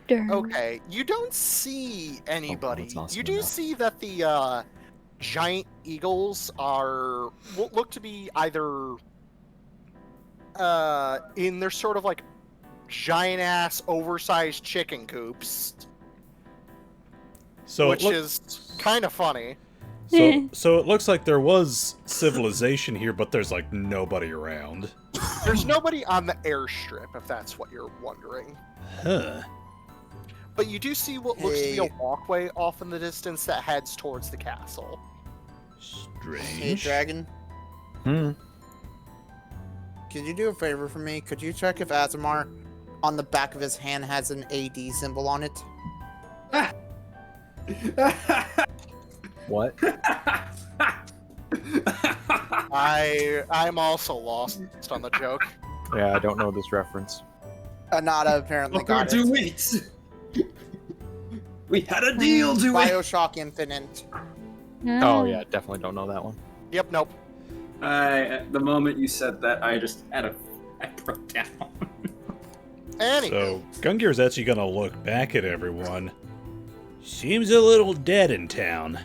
15. Darn. Okay, you don't see anybody. that's awesome You do enough. see that the giant eagles are look to be either in their sort of like giant ass oversized chicken coops, So which it look- is kind of funny. so it looks like there was civilization here, but there's like nobody around. There's nobody on the airstrip, if that's what you're wondering. Huh. But you do see what looks to be a Hey. walkway off in the distance that heads towards the castle. Strange. Hey, Dragon, Hmm. could you do a favor for me? Could you check if Asemar on the back of his hand has an AD symbol on it? What? I'm also lost on the joke. Yeah, I don't know this reference. Anata apparently Welcome got to it. weeks. We had a deal, do we? Bioshock Infinite. Oh yeah, definitely don't know that one. Yep, nope. At the moment you said that, I broke down. Anywho, So Gungir's actually gonna look back at everyone. Seems a little dead in town.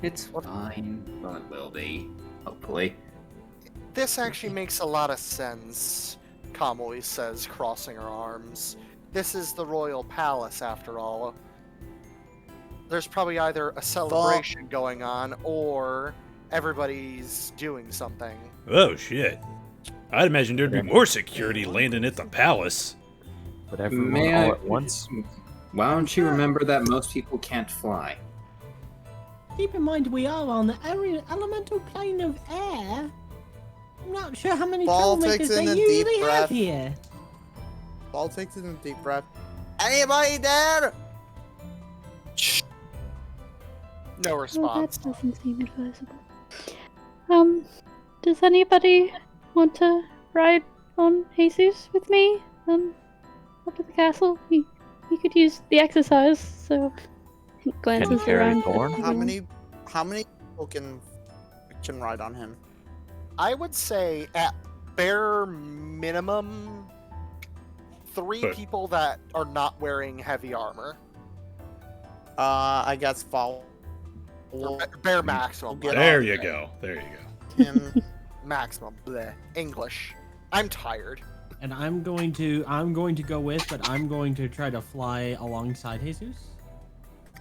It's fine. Well, it will be. Hopefully. this actually makes a lot of sense, Kamui says, crossing her arms. This is the royal palace, after all. There's probably either a celebration going on, or everybody's doing something. Oh shit. I'd imagine there'd be more security landing at the palace. But everyone May all I- at once. Why don't you remember that most people can't fly? Keep in mind we are on the elemental plane of air. I'm not sure how many Ball troublemakers takes they in a deep usually have breath. here. Ball takes in a deep breath. Anybody there? No Well, response. that doesn't seem advisable. Does anybody want to ride on Jesus with me? Up to the castle? He could use the exercise, so he glances carry around. Thorn? How many people can ride on him? I would say, at bare minimum, 3 But- people that are not wearing heavy armor. I guess follow Or bare maximum. Get There on you there. go. There you go. him. Maximum. Bleh. English. I'm tired. And I'm going to go with, but I'm going to try to fly alongside Jesus.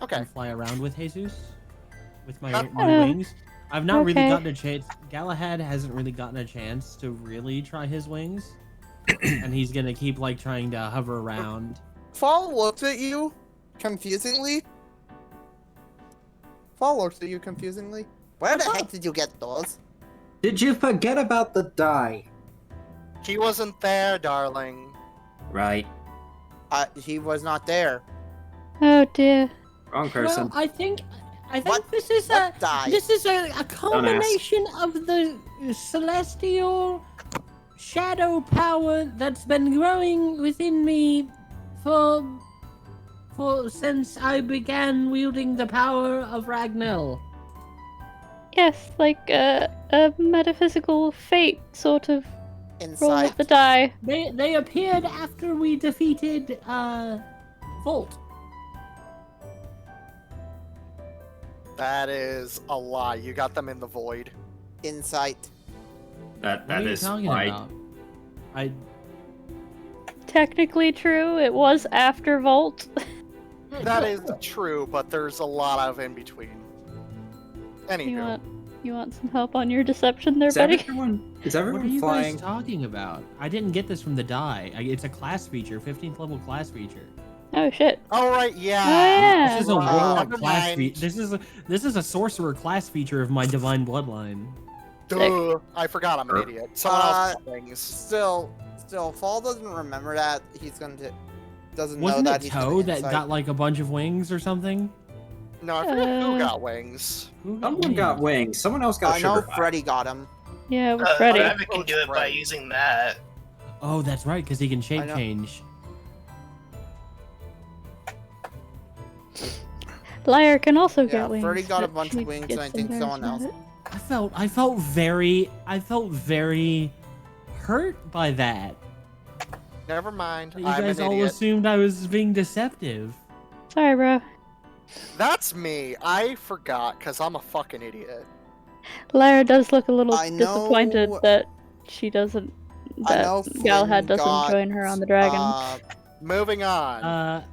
Okay. And fly around with Jesus. With my Oh. wings. I've not really Okay. gotten a chance. Galahad hasn't really gotten a chance to really try his wings. And he's gonna keep like trying to hover around. Fall looks at you confusingly. Fall looks at you confusingly. Where the heck did you get those? Did you forget about the die? He wasn't there, darling. Right. He was not there. Oh dear. Wrong person. Well, I think What- this is what die? a combination of the celestial shadow power that's been growing within me for since I began wielding the power of Ragnell. Yes, like a metaphysical fate sort of roll Inside. with the die. They appeared after we defeated Volt. That is a lie. You got them in the void. Insight. That What are you is talking right. about? I Technically true, it was after Volt. That is true, but there's a lot of in between. Anywho. You want some help on your deception there, Is buddy? everyone What are you flying? guys talking about? I didn't get this from the die. It's a class feature, 15th level class feature. Oh shit. All right, yeah. Oh, yeah. This is a Right. warlock Never class mind. feature. This is a sorcerer class feature of my divine bloodline. Duh. I forgot I'm an idiot. Someone else got wings. Still, Fall doesn't remember that. He's going to... Doesn't Wasn't know that it he's Toe gonna that insight. got like a bunch of wings or something? No, I forget who got wings. Who got Someone got wings. Someone else got I a know sugar high. Freddy got him. Yeah, with Freddy. Ravak can do it by Right. using that. Oh, that's right, because he can I shape know. change. Liar can also Yeah, get wings. Freddy got a but bunch of she wings, gets and I think embarrassed someone else. about it. I felt very hurt by that. Never mind. You I'm guys an all idiot. assumed I was being deceptive. Sorry, bro. That's me. I forgot because I'm a fucking idiot. Lyra does look a little I disappointed know- that she doesn't. I That know Galahad Flynn doesn't got, join her on the dragon. Moving on.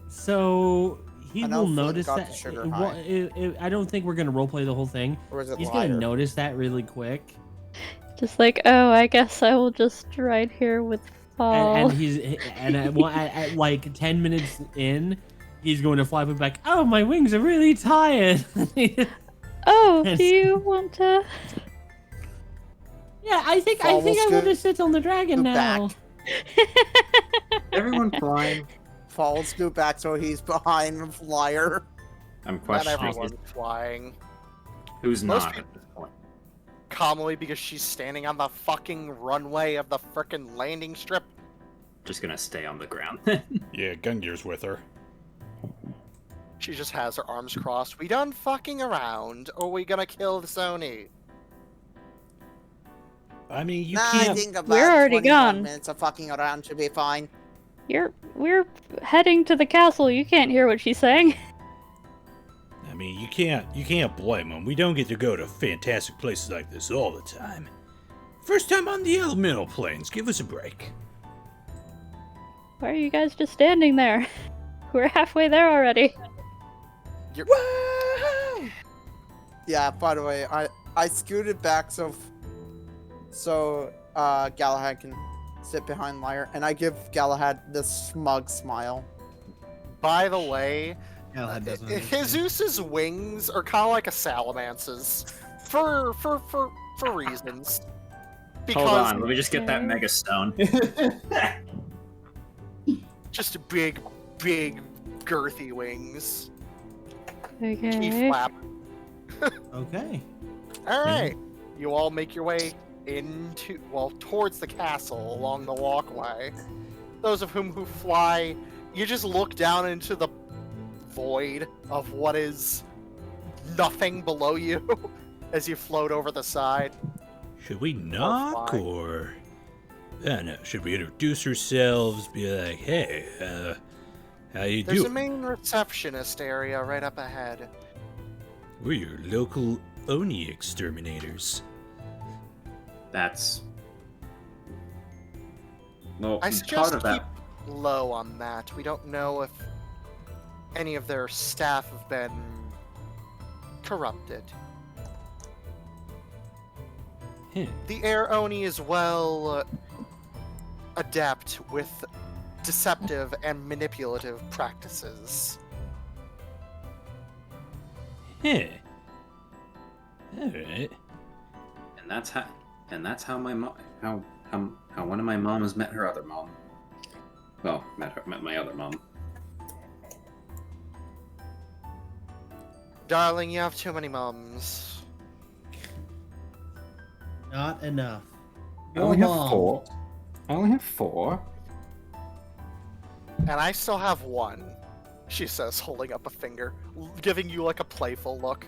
So he I know will Flynn notice got that. the sugar well, high. I don't think we're gonna roleplay the whole thing. Or is it He's Liar? gonna notice that really quick, Just like, oh, I guess I will just ride here with Fall. and he's at like 10 minutes in, he's going to fly back. Oh, my wings are really tired. Oh, Yes. do you want to? Yeah, I think Fall I will want to scoot sit on the dragon now. back. Everyone flying. Fall will scoot back so he's behind Liar. I'm Not questioning everyone's flying. who's Most not people- at this point. Calmly because she's standing on the fucking runway of the frickin' landing strip. Just gonna stay on the ground. Yeah, Gungir's with her. She just has her arms crossed. We done fucking around, or we gonna kill the Sony? I mean, you Nah, I can't. think about We're already 21 gone. minutes of fucking around should be fine. We're heading to the castle. You can't hear what she's saying. I mean, you can't blame them. We don't get to go to fantastic places like this all the time. First time on the elemental planes. Give us a break. Why are you guys just standing there? We're halfway there already. Yeah, by the way, I scooted back so Galahad can sit behind Liar, and I give Galahad this smug smile. By the way, Galahad doesn't understand. Jesus's wings are kind of like a salamance's for reasons. Hold on, let me just get that Okay. mega stone. Just big, girthy wings. Key Okay. flap. Okay. All right, you all make your way towards the castle along the walkway. Those of whom who fly, you just look down into the void of what is nothing below you as you float over the side. Should we knock fine. or? I don't know. Should we introduce ourselves? Be like, hey, how you There's a doing? main receptionist area right up ahead. We're your local Oni exterminators. That's. Well, I part suggest of keep that. low on that. We don't know if any of their staff have been corrupted. Huh. The Air Oni is well adept with deceptive and manipulative practices. Huh. Alright. And that's how my mom, how one of my moms met her other mom. Well, met my other mom. Darling, you have too many mums. Not enough. I only have Mom. 4. I only have 4. And I still have 1, she says, holding up a finger, giving you like a playful look.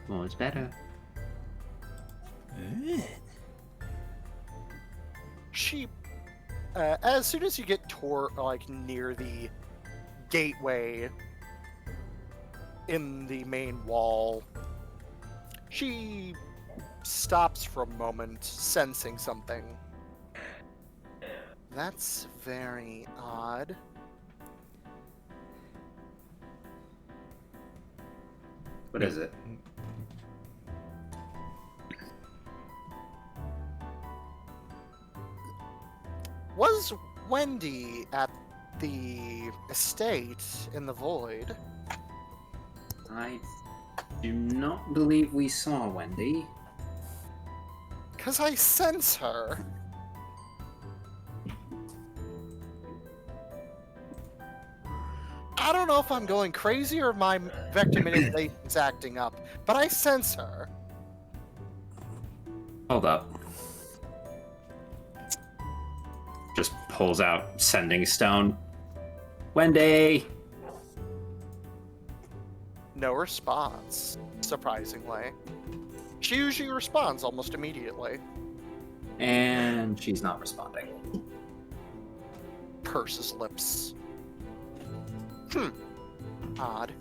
Well, it's better. She, as soon as you get near the gateway in the main wall, she stops for a moment, sensing something. That's very odd. What is it? Was Wendy at the estate in the void? I do not believe we saw Wendy. 'Cause I sense her. I don't know if I'm going crazy or my vector manipulation's acting up, but I sense her. Hold up. Just pulls out sending stone. Wendy! No response, surprisingly. She usually responds almost immediately. And she's not responding. Purses lips. Odd.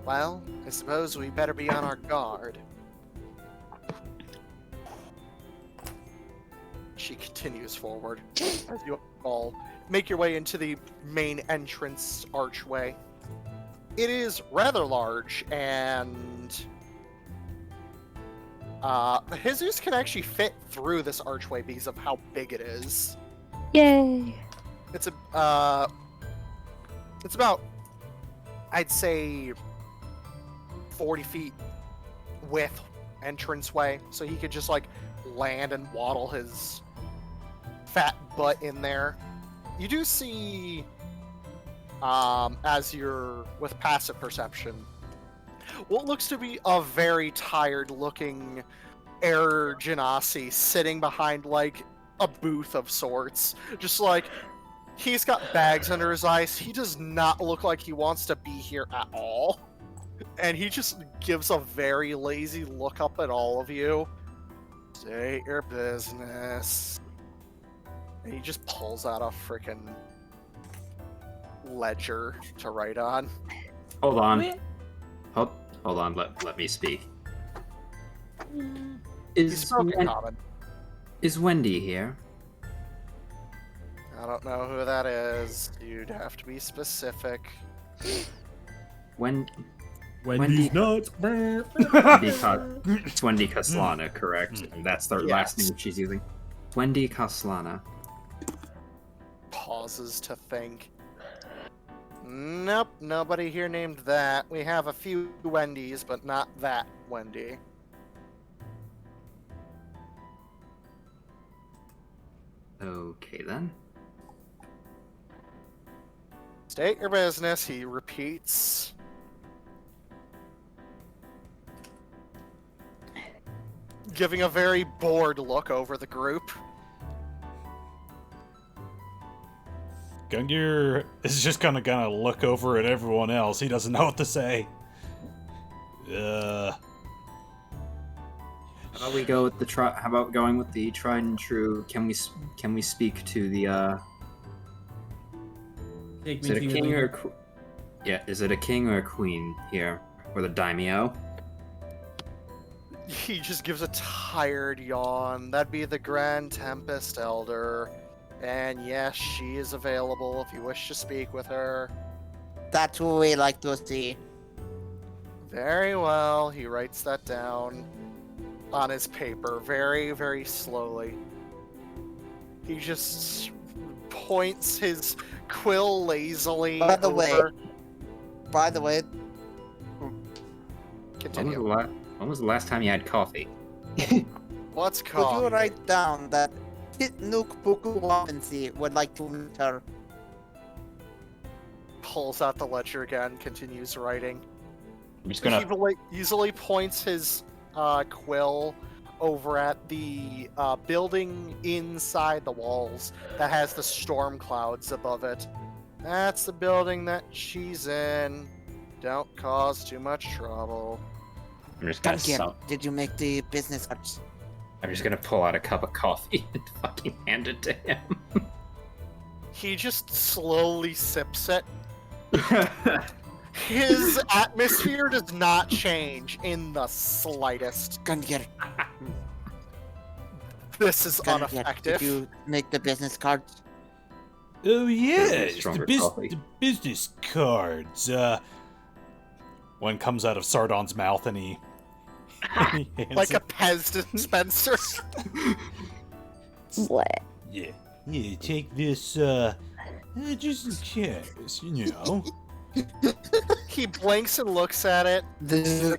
Well, I suppose we better be on our guard. She continues forward as you all make your way into the main entrance archway. It is rather large, and Jesus can actually fit through this archway because of how big it is. Yay! It's about, I'd say, 40 feet width entranceway, so he could just like land and waddle his fat butt in there. You do see, as you're with passive perception, what looks to be a very tired-looking Air Genasi sitting behind like a booth of sorts. Just like, he's got bags under his eyes. He does not look like he wants to be here at all. And he just gives a very lazy look up at all of you. State your business. And he just pulls out a freaking ledger to write on. Hold on. Hold on, let me speak. He's spoken common. Is Wendy here? I don't know who that is. You'd have to be specific. Wendy's nuts. It's Wendy Kaslana, correct? And that's the last name she's using. Wendy Kaslana. Pauses to think. Nope, nobody here named that. We have a few Wendys, but not that Wendy. Okay then. State your business, he repeats. Giving a very bored look over the group. Gungir is just gonna look over at everyone else. He doesn't know what to say. How about we go with how about going with the tried and true? Can we speak to the Is it a king or is it a king or a queen here, or the daimyo? He just gives a tired yawn. That'd be the Grand Tempest Elder. And yes, she is available if you wish to speak with her. That's what we like to see. Very well. He writes that down on his paper very, very slowly. He just points his quill lazily By the way, over. Continue. When was the last time you had coffee? What's could called? you write down that Titnuk Buku Wapensi would like to enter? Pulls out the ledger again, continues writing. I'm just He gonna. easily points his quill over at the building inside the walls that has the storm clouds above it. That's the building that she's in. Don't cause too much trouble. I'm just gonna Gungir, did you make the business cards? I'm just gonna pull out a cup of coffee and fucking hand it to him. He just slowly sips it. His atmosphere does not change in the slightest. Gungir, This is Gungir, ineffective. did you make the business cards? Oh yeah, it's Stronger the coffee. business cards. One comes out of Sardon's mouth and he hands Like a it. Pez dispenser. What? Yeah, take this, just in case, you know. He blinks and looks at it, The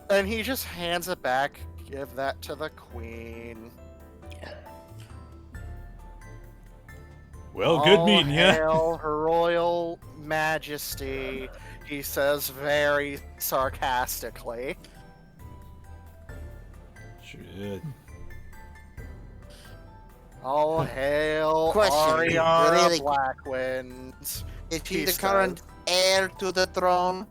and he just hands it back. Give that to the queen. Well, good All meeting ya. hail her royal majesty, he says very sarcastically. Shit. All hail Question, Ariana really- Blackwind. is he He the current heir to the throne?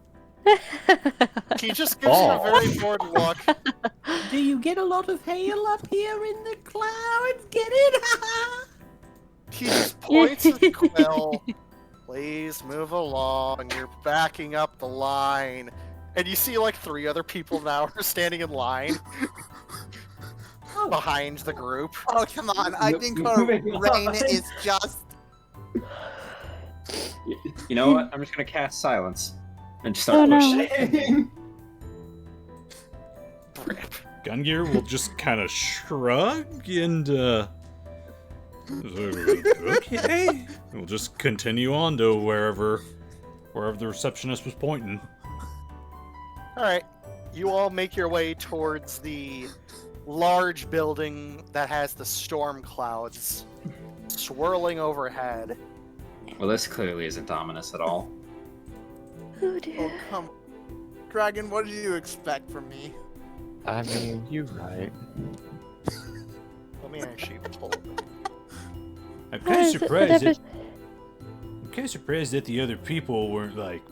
He just gives you a very bored look. Do you get a lot of hail up here in the clouds? Get it? He just points his quill. Please move along. You're backing up the line. And you see like 3 other people now are standing in line behind the group. Oh, come on. I think her reign is just... You know what? I'm just gonna cast silence and just start Oh, no. pushing. Gungir will just kind of shrug and, okay. We'll just continue on to wherever the receptionist was pointing. Alright. You all make your way towards the large building that has the storm clouds swirling overhead. Well, this clearly isn't ominous at all. Oh Oh, dear. come... Dragon, what did you expect from me? I mean, you're right. Let me actually pull. I'm Why kind of is it surprised. whatever- I'm kind of surprised that the other people weren't like,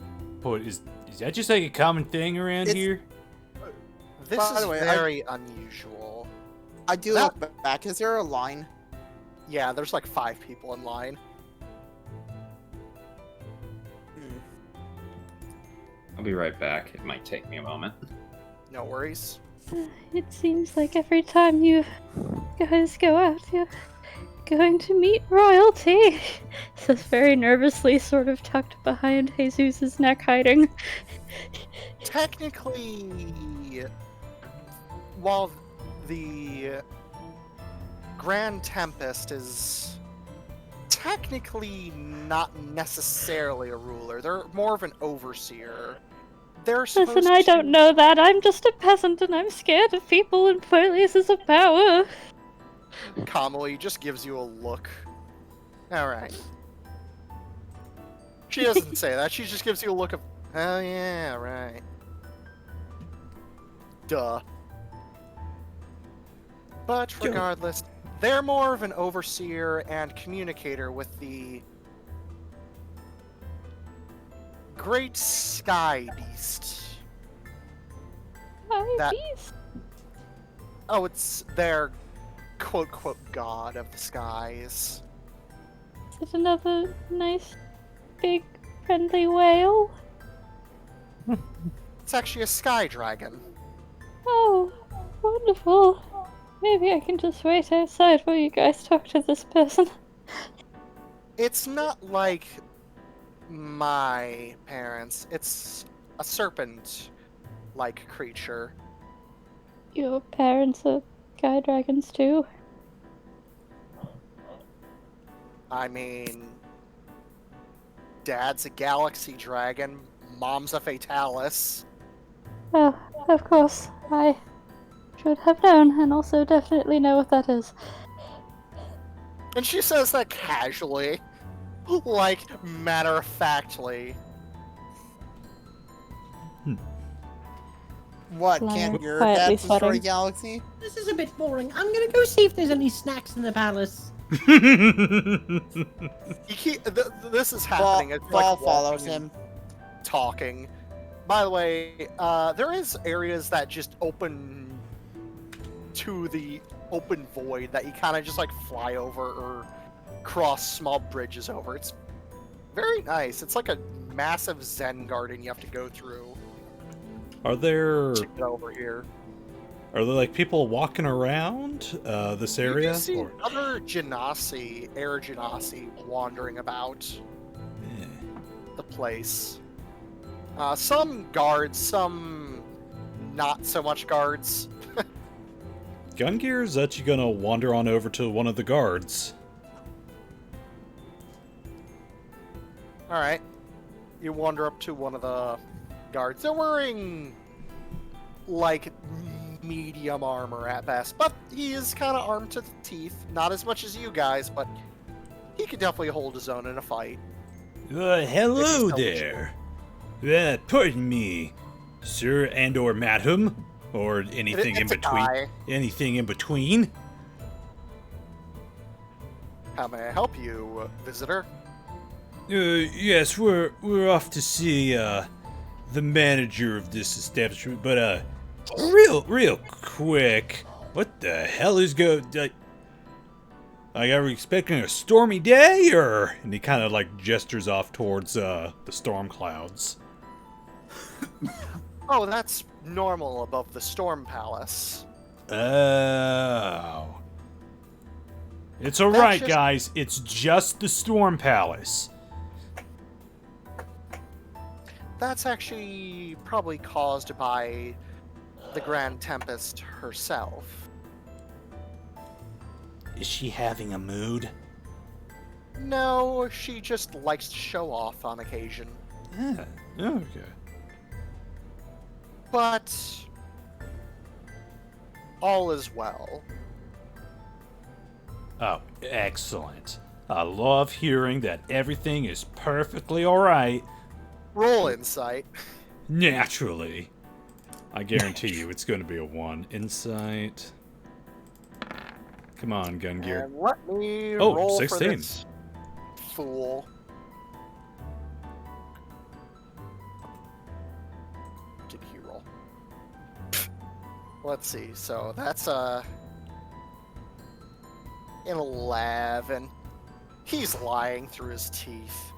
is that just like a common thing around It's- here? This By is the way, very unusual. I do That- look back. Is there a line? Yeah, there's like 5 people in line. Hmm. I'll be right back. It might take me a moment. No worries. It seems like every time you guys go out, you're going to meet royalty. Says very nervously, sort of tucked behind Jesus' neck, hiding. Technically, while the Grand Tempest is technically not necessarily a ruler, they're more of an overseer. They're supposed Listen, I to... don't know that. I'm just a peasant and I'm scared of people in places of power. Kamui just gives you a look. Alright. She doesn't say that, she just gives you a look of, oh yeah, right. Duh. But regardless, they're more of an overseer and communicator with the Great Sky Beast. Hi, That- beast. Oh, it's their quote-quote god of the skies. Is it another nice, big, friendly whale? It's actually a sky dragon. Oh, wonderful. Maybe I can just wait outside while you guys talk to this person. It's not like my parents. It's a serpent-like creature. Your parents are sky dragons too? I mean, Dad's a galaxy dragon, Mom's a fatalis. Oh, of course. I should have known, and also definitely know what that is. And she says that casually, like matter-of-factly. What, Liar. can't your Quietly dad destroy sweating. galaxy? This is a bit boring. I'm gonna go see if there's any snacks in the palace. This is happening. It's like Fall follows walking and him. talking. By the way, there is areas that just open to the open void that you kind of just like fly over or cross small bridges over. It's very nice. It's like a massive Zen garden you have to go through Are there to get over here. like people walking around this area? You do see Or- other genasi, air genasi, wandering about Yeah. the place. Some guards, some not so much guards. Gungir, is that you gonna wander on over to one of the guards? All right, you wander up to one of the guards. They're wearing like medium armor at best, but he is kind of armed to the teeth. Not as much as you guys, but he could definitely hold his own in a fight. Hello If he's there. Pardon me, sir and/or madam, or anything in It's a between. guy. Anything in between. How may I help you, visitor? Yes, we're off to see the manager of this establishment, but real quick, what the hell is like, are we expecting a stormy day, or? And he kind of like gestures off towards the storm clouds. Oh, that's normal above the Storm Palace. Oh. It's all That's right, just- guys. It's just the storm palace. That's actually probably caused by the Grand Tempest herself. Is she having a mood? No, she just likes to show off on occasion. Yeah. Okay. But all is well. Oh, excellent. I love hearing that everything is perfectly alright. Roll insight. Naturally. I guarantee you it's going to be a 1. Insight. Come on, Gungir. And let me Oh, roll 16. for this fool. Did he roll? Let's see. So that's an 11. He's lying through his teeth.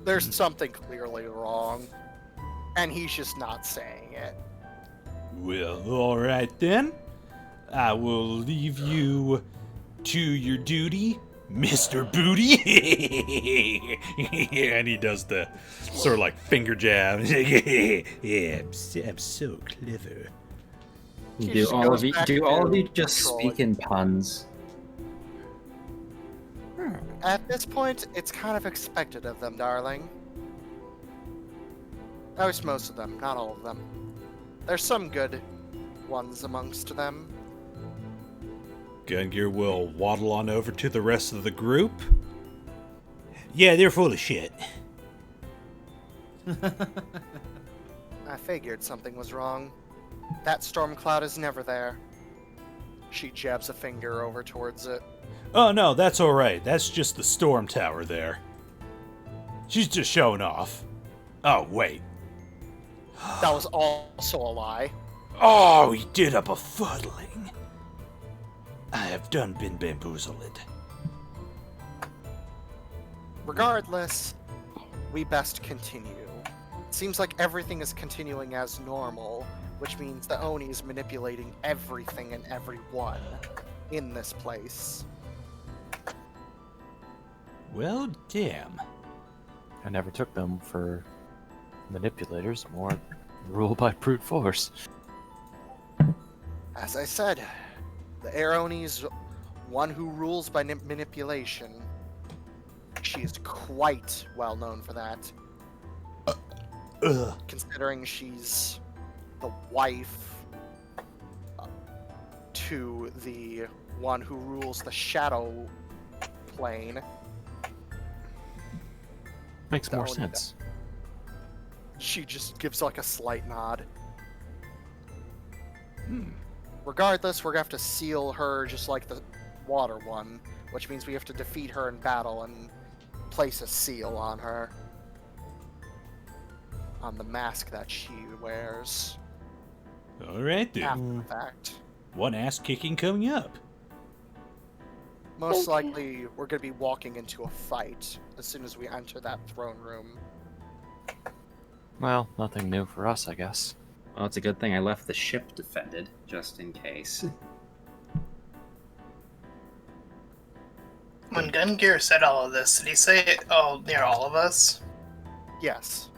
There's something clearly wrong, and he's just not saying it. Well, alright then. I will leave you to your duty, Mr. Booty. And he does the sort of like finger jab. Yeah, I'm so clever. He Do just all goes of you back do all of to you just controlling. speak in puns? At this point, it's kind of expected of them, darling. At least most of them, not all of them. There's some good ones amongst them. Gungir will waddle on over to the rest of the group. Yeah, they're full of shit. I figured something was wrong. That storm cloud is never there. She jabs a finger over towards it. Oh no, that's alright. That's just the storm tower there. She's just showing off. Oh, wait. That was also a lie. Oh, he did a befuddling. I have done been bamboozled. Regardless, we best continue. It seems like everything is continuing as normal, which means the Oni is manipulating everything and everyone in this place. Well, damn. I never took them for manipulators, more rule by brute force. As I said, The Aaroni's one who rules by manipulation. She is quite well known for that. Considering she's the wife to the one who rules the shadow plane. Makes more Don't- sense. She just gives like a slight nod. Regardless, we're gonna have to seal her just like the water one, which means we have to defeat her in battle and place a seal on her. On the mask that she wears. Alright then. After the fact. One ass kicking coming up. Most Okay. likely, we're gonna be walking into a fight as soon as we enter that throne room. Well, nothing new for us, I guess. Well, it's a good thing I left the ship defended, just in case. When Gungir said all of this, did he say it all near all of us? Yes.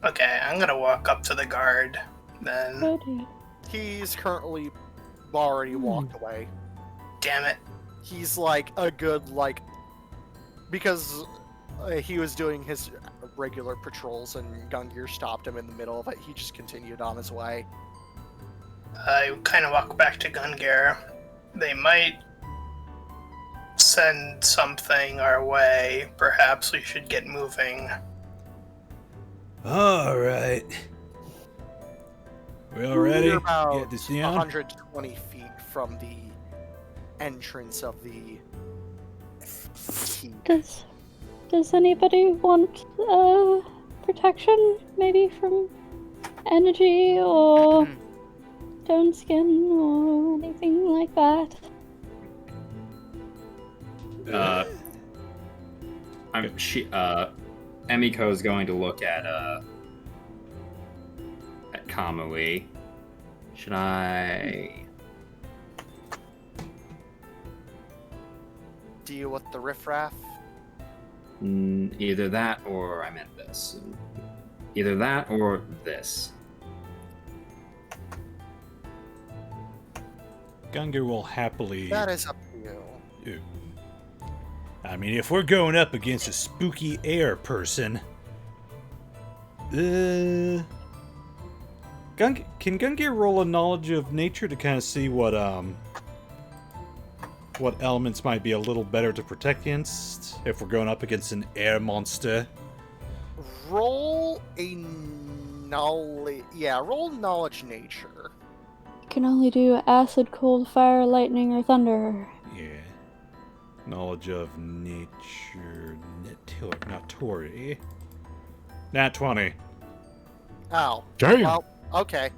Okay, I'm gonna walk up to the guard then. Ready. He's currently already walked away. Damn it. He's like a good, like, because he was doing his regular patrols and Gungir stopped him in the middle of it. He just continued on his way. I kind of walk back to Gungir. They might send something our way. Perhaps we should get moving. Alright. We all ready? We're about Get this down? 120 feet from the entrance of the keep. Does anybody want protection, maybe from energy or stone skin or anything like that? Emiko's going to look at Kamui. Should I Deal with the riffraff? either that or I meant this. Either that or this. Gungir will happily... That is up to you. I mean, if we're going up against a spooky air person... can Gungir roll a knowledge of nature to kind of see what elements might be a little better to protect against if we're going up against an air monster? Roll a knowledge. Yeah, roll knowledge nature. You can only do acid, cold, fire, lightning, or thunder. Yeah. Knowledge of nature... Natori. Nat 20. Oh. Damn. Well, okay.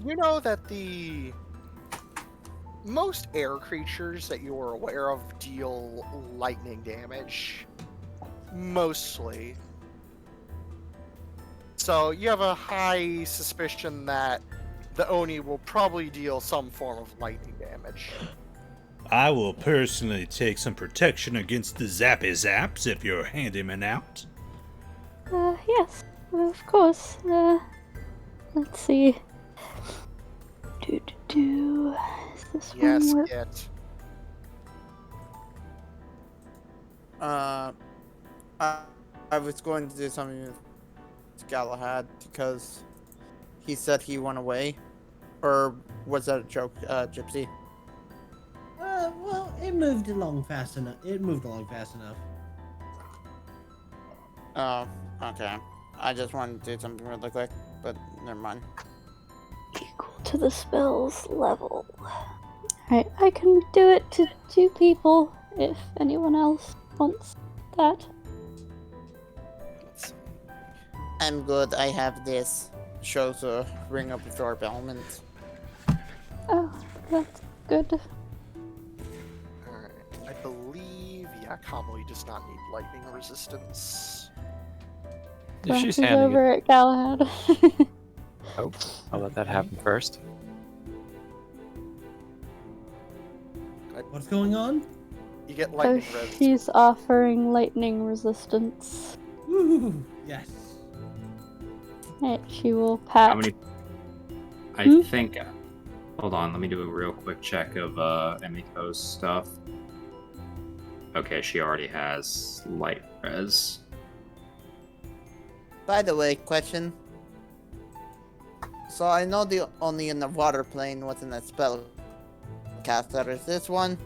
You know that the most air creatures that you are aware of deal lightning damage. Mostly. So you have a high suspicion that the Oni will probably deal some form of lightning damage. I will personally take some protection against the Zappy Zaps if you're handing them out. Yes, of course. Let's see. Is this Yes, one work? it. I was going to do something with Galahad because he said he went away. Or was that a joke, Gipsy? Well, it moved along fast enough. Oh, okay. I just wanted to do something really quick, but never mind. Equal to the spell's level. Alright, I can do it to 2 people if anyone else wants that. Let's see. I'm good, I have this. Shows a ring of absorb element. Oh, that's good. Alright. I believe, yeah, Kamui does not need lightning resistance. If she's Glasses handing over at Galahad. Oh, I'll let that happen first. What's going on? You get Oh, lightning resistance. she's offering lightning resistance. Woo! Yes. Right, she will pat. how many? I Hmm? think Hold on, let me do a real quick check of Emiko's stuff. Okay, she already has light res. By the way, question. So I know the only in the water plane wasn't a spell caster. Is this one?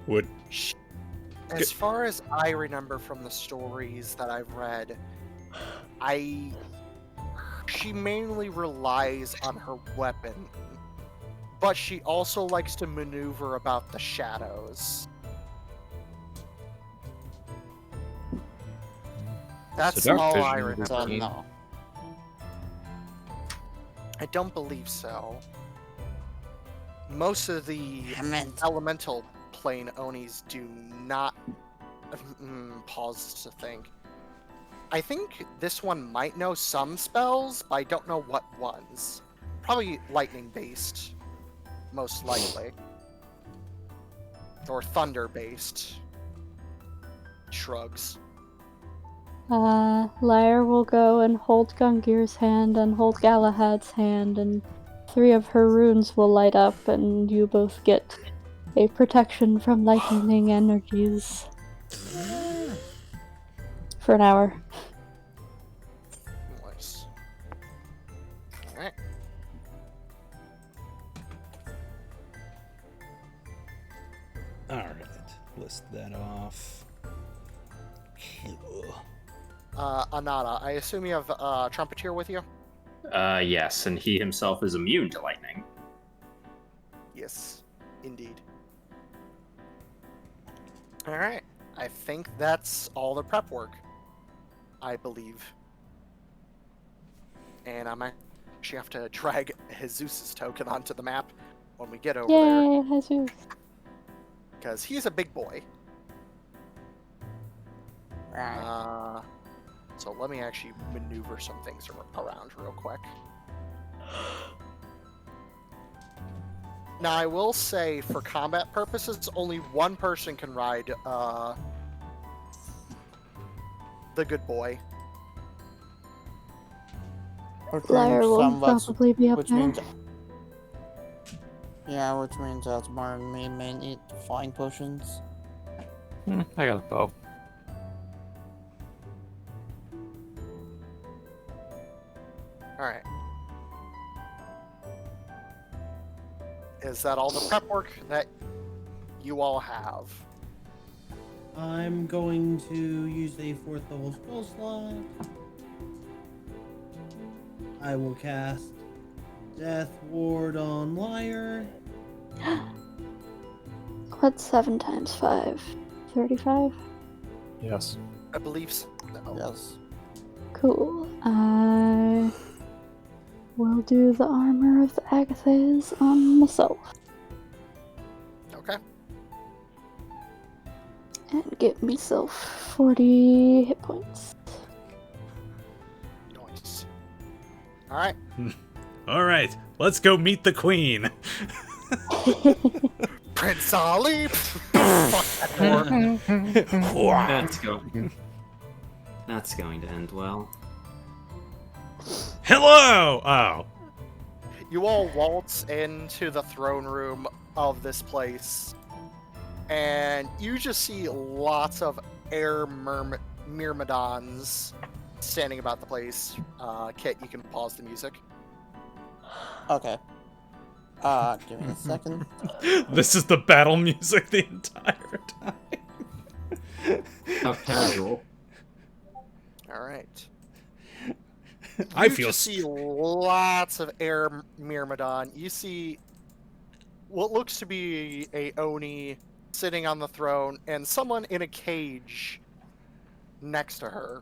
Would As far as I remember from the stories that I've read, she mainly relies on her weapon, but she also likes to maneuver about the shadows. That's dark all vision I would remember. So be- no. I don't believe so. Most of the Damn it. elemental plane Onis do not. Pause to think. I think this one might know some spells, but I don't know what ones. Probably lightning based, most likely. Or thunder based. Shrugs. Lyre will go and hold Gungir's hand and hold Galahad's hand, and 3 of her runes will light up, and you both get a protection from lightning energies for an hour. Nice. Alright. Alright, list that off. Anata, I assume you have Trumpeteer with you? Yes, and he himself is immune to lightning. Yes, indeed. Alright. I think that's all the prep work. I believe. And I might actually have to drag Jesus' token onto the map when we get over there. Yay, Jesus. Because he's a big boy. Right. So let me actually maneuver some things around real quick. Now I will say, for combat purposes, only one person can ride the good boy. Which Lyre means will some of us- probably be up which there. means, yeah, which means Asemar and me may need to find potions. I got a bow. Alright. Is that all the prep work that you all have? I'm going to use a 4th level spell slot. I will cast Death Ward on Lyre. What's 7 times 5? 35? Yes. I believe so. Yes. Cool. I will do the armor of the Agathas on myself. Okay. And get myself 40 hit points. Nice. Alright. Alright, let's go meet the queen. Prince Ali! Fuck that door. That's going to end well. Hello! Oh. You all waltz into the throne room of this place, and you just see lots of air myrmidons standing about the place. Kit, you can pause the music. Okay. Give me a second. This is the battle music the entire time. How casual. Alright. I You feel just see lots of air myrmidon. You see what looks to be a Oni sitting on the throne, and someone in a cage next to her.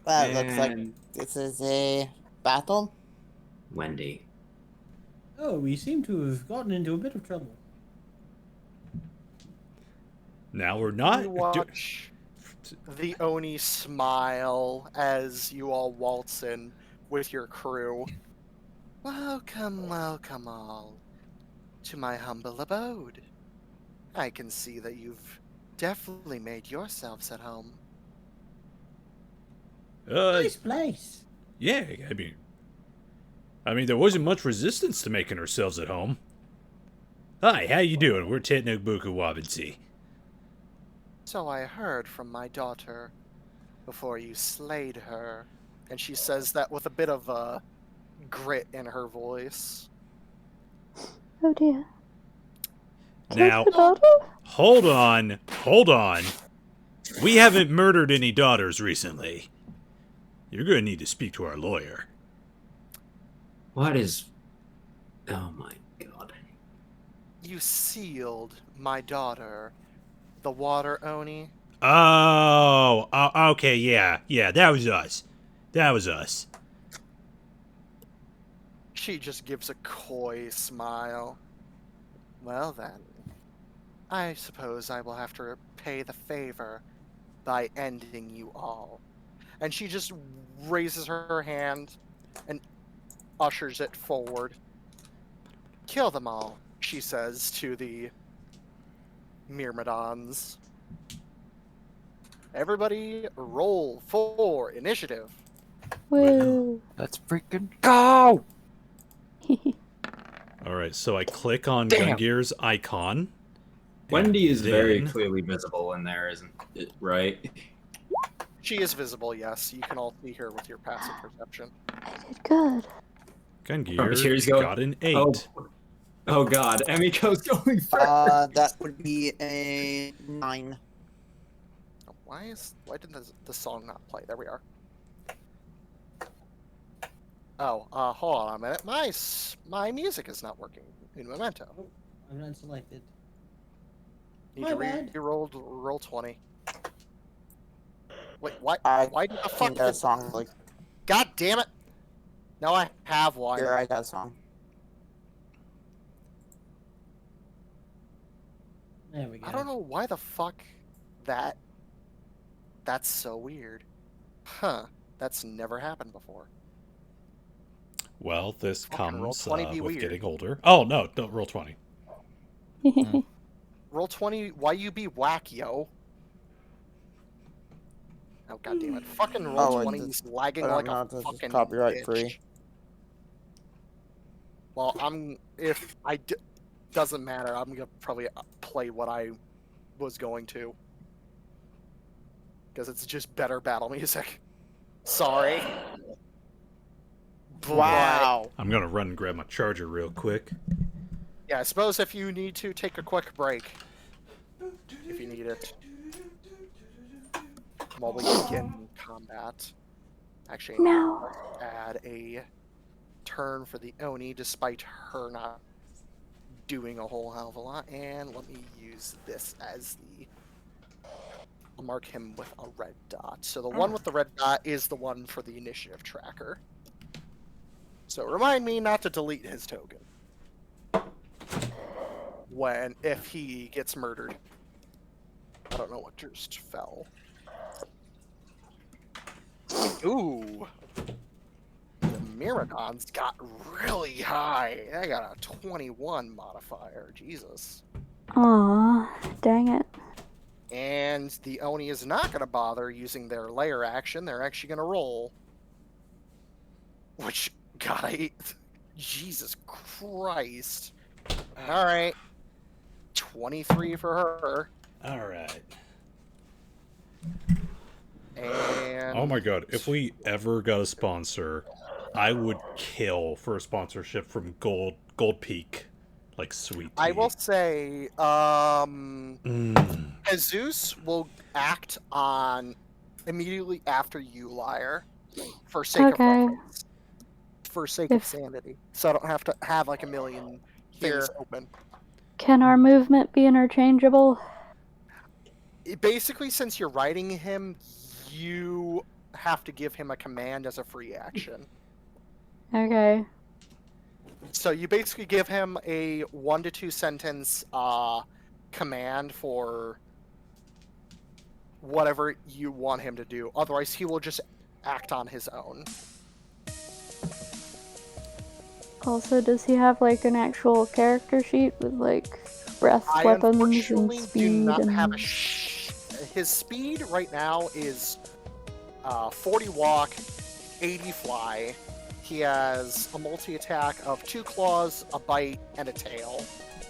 Well, it looks like And this is a battle. Wendy. Oh, we seem to have gotten into a bit of trouble. Now we're not. You watch the Oni smile as you all waltz in with your crew. Welcome, welcome all to my humble abode. I can see that you've definitely made yourselves at home. Nice place. Yeah, I mean, I mean, there wasn't much resistance to making ourselves at home. Hi, how you doing? We're Tetnok Buku Wabinsi. So I heard from my daughter before you slayed her. And she says that with a bit of grit in her voice. Oh dear. Now, Killed the daughter? hold on. We haven't murdered any daughters recently. You're going to need to speak to our lawyer. What is... Oh my god. You sealed my daughter, the water Oni. Oh, okay, yeah, that was us. She just gives a coy smile. Well then, I suppose I will have to repay the favor by ending you all. And she just raises her hand and ushers it forward. Kill them all, she says to the Myrmidons. Everybody roll for initiative. Woo. Let's freaking go! Alright, so I click on Damn. Gungir's icon. Wendy is very then- clearly visible in there, isn't it? Right? She is visible, yes. You can all see her with your passive perception. I did good. Trumpeteer's Gungir going- got an 8. Oh god, Emiko's going first. That would be a 9. Why did the song not play? There we are. Oh, hold on a minute. My music is not working in Memento. Oh, I'm not selected. Need My to bad. roll 20. Wait, why? I Why did the fuck? think that song like God damn it! Now I have one. here. I got a song. There we go. I don't know why the fuck that's so weird. Huh? That's never happened before. Well, this Fucking roll comes 20 be with weird. getting older. Oh, no, don't roll 20. Roll 20. Why you be whack, yo? Oh god damn it! Fucking roll Oh, 20 and is lagging I don't like know a if this is fucking copyright bitch. free. Well, doesn't matter. I'm gonna probably play what I was going to. Because it's just better battle music. Sorry. But, Wow. I'm going to run and grab my charger real quick. yeah, I suppose if you need to, take a quick break. If you need it. While we begin combat. Actually, No. let's add a turn for the Oni, despite her not doing a whole hell of a lot. And let me use this as the... I'll mark him with a red dot. So the one with the red dot is the one for the initiative tracker. So remind me not to delete his token. If he gets murdered. I don't know what just fell. Ooh. The Myrmidons got really high. They got a 21 modifier. Jesus. Aw, dang it. And the Oni is not going to bother using their lair action. They're actually going to roll. Which, God, Jesus Christ. Alright. 23 for her. Alright. And... Oh my god, if we ever got a sponsor, I would kill for a sponsorship from Gold Peak. Like sweet tea. I will say, Jesus will act on immediately after you, Liar, for sake of reference. For sake of sanity. So I don't have to have like a million things open. Can our movement be interchangeable? Basically, since you're writing him, you have to give him a command as a free action. Okay. So you basically give him a 1 to 2 sentence command for whatever you want him to do. Otherwise, he will just act on his own. Also, does he have like an actual character sheet with like breath I weapons and unfortunately speed? do not and... have a his speed right now is 40 walk, 80 fly, he has a multi-attack of 2 claws, a bite, and a tail.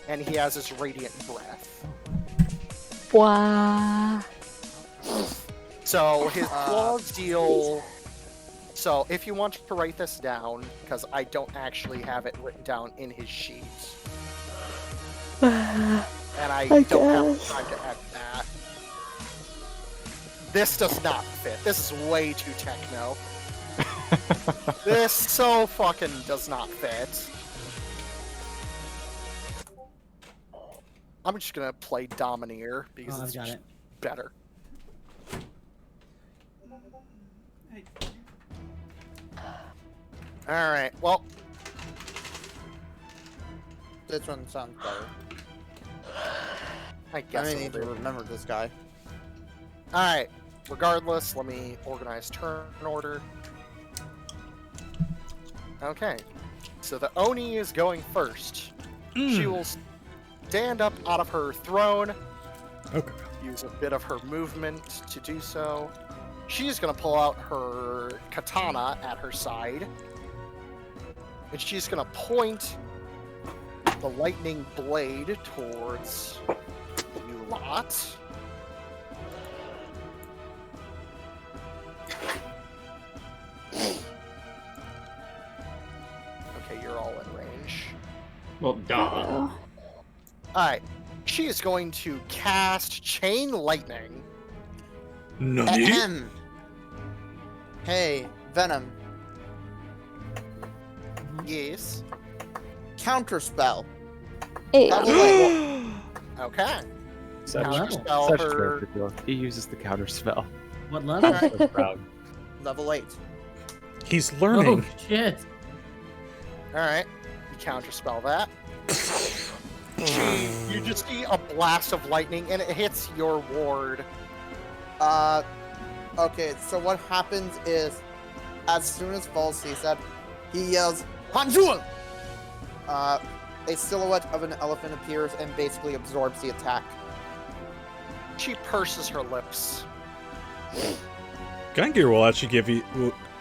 And he has his Radiant Breath. Wow. So his claws deal... So if you want to write this down, because I don't actually have it written down in his sheet. And I don't have time to add that. This does not fit. This is way too techno. This so fucking does not fit. I'm just gonna play Domineer because it's just better. Alright, well. This one sounds better. I guess I need to remember this guy. Alright, regardless, let me organize turn order. Okay, so the Oni is going first. She will stand up out of her throne. Okay. Use a bit of her movement to do so. She's going to pull out her katana at her side. And she's going to point the lightning blade towards you lot. Okay, you're all in range. Well, duh. Alright, she is going to cast Chain Lightning. Nani? Ahem. Hey, Venom. Yes. Counterspell. Hey. Okay. Such, Counterspell such her. character growth. He uses the counter spell. What level? I'm so proud. Level 8. He's learning. Oh shit! Alright, you counterspell that. You just see a blast of lightning and it hits your ward. Okay, so what happens is, as soon as Fall sees that, he yells, Hanjul! A silhouette of an elephant appears and basically absorbs the attack. She purses her lips. Gungir will actually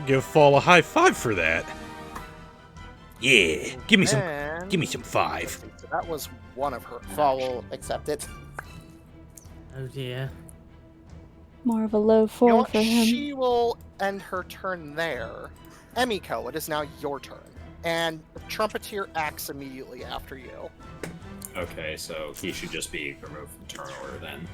give Fall a high five for that. Yeah, give me some And 5. so that was one of her Fall actions. will accept it. Oh dear. More of a low You know 4 what? for him. She will end her turn there. Emiko, it is now your turn. And Trumpeteer acts immediately after you. Okay, so he should just be removed from turn order then.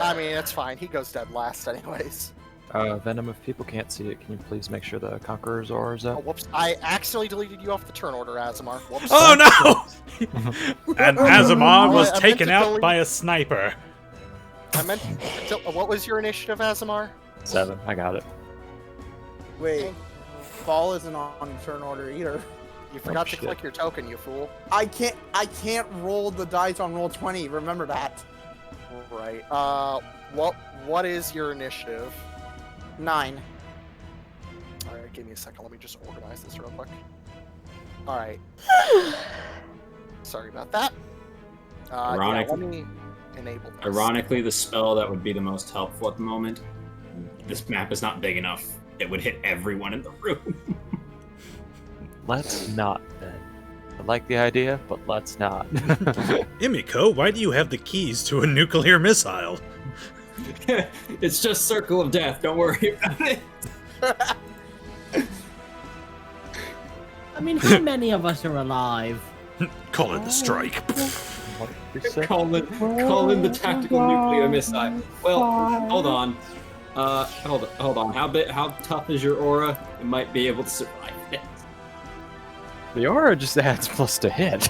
I mean, it's fine. He goes dead last anyways. Venom, if people can't see it, can you please make sure the Conqueror's aura is Oh, up? whoops. I accidentally deleted you off the turn order, Asemar. Whoops. Oh no! And Asemar was I meant taken to out delete- by a sniper. I meant to, what was your initiative, Asemar? 7, I got it. Wait, Fall isn't on turn order either. You forgot to shit. click your token, you fool. I can't roll the dice on roll 20, remember that. Right. What is your initiative? 9. Alright, give me a second. Let me just organize this real quick. Alright. Sorry about that. Yeah, Ironic- let me enable this. Ironically, the spell that would be the most helpful at the moment, this map is not big enough. It would hit everyone in the room. Let's not, then. I like the idea, but let's not. Emiko, why do you have the keys to a nuclear missile? It's just Circle of Death. Don't worry about it. I mean, how many of us are alive? Call it the strike. What did you say? Call in the tactical nuclear missile. Well, hold on. Hold on. How tough is your aura? It might be able to survive it. The aura just adds plus to hit.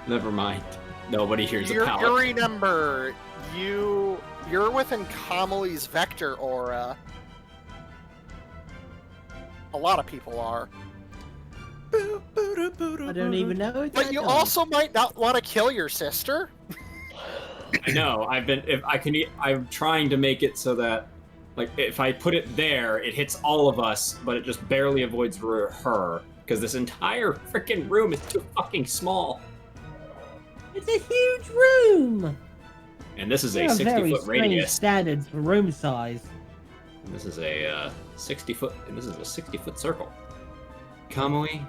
Never mind. Nobody hears a You pallet. remember, you're within Kamali's vector aura. A lot of people are. I don't even know. If But I you don't. also might not want to kill your sister. I know. I'm trying to make it so that, like, if I put it there, it hits all of us, but it just barely avoids her, because this entire freaking room is too fucking small. It's a huge room. And this is a There are very 60-foot strange radius. standards for room size. This is a 60-foot. This is a 60-foot circle. Kamui,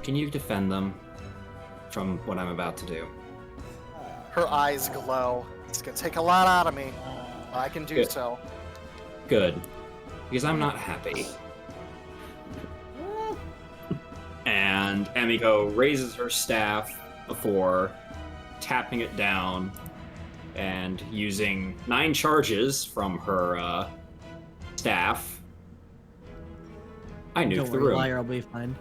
can you defend them from what I'm about to do? Her eyes glow. It's gonna take a lot out of me. But I can do Good. so. Good, because I'm not happy. And Emiko raises her staff before tapping it down and using 9 charges from her staff. I nuke Don't the worry, room. liar, I'll be fine.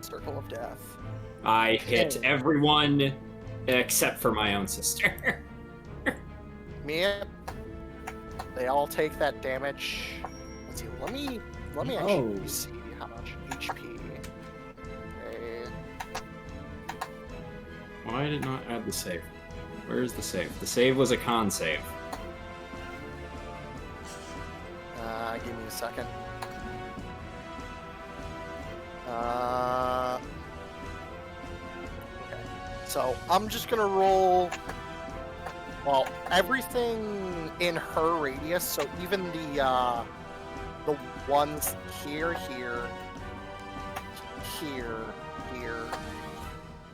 Circle of death. I hit everyone except for my own sister. Me. They all take that damage. Let's see. Let me actually Oh. see how much HP. Okay. Why did not add the save? Where is the save? The save was a con save. Give me a second. Okay. So I'm just gonna roll. Well, everything in her radius. So even the ones here.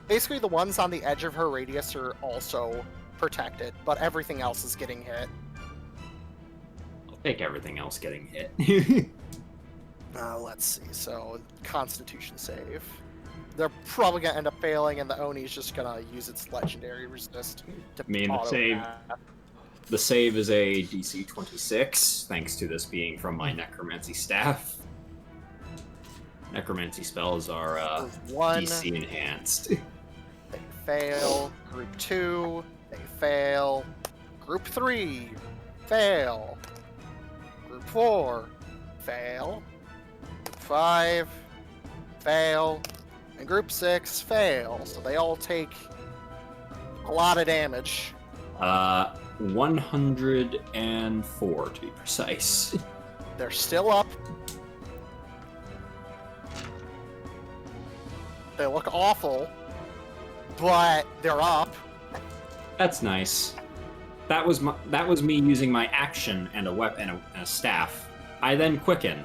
Basically, the ones on the edge of her radius are also protected, but everything else is getting hit. I'll take everything else getting hit. Let's see. So, Constitution save. They're probably gonna end up failing, and the Oni's just gonna use its legendary resist to I mean, the auto save- attack. The save is a DC 26, thanks to this being from my necromancy staff. Necromancy spells are Group 1, DC enhanced. they fail. Group 2, they fail. Group 3, fail. Group 4, fail. Group 5, fail. And Group 6, fail. So they all take a lot of damage. 104 to be precise. They're still up. They look awful, but they're up. That's nice. That was me using my action and a weapon and a staff. I then quicken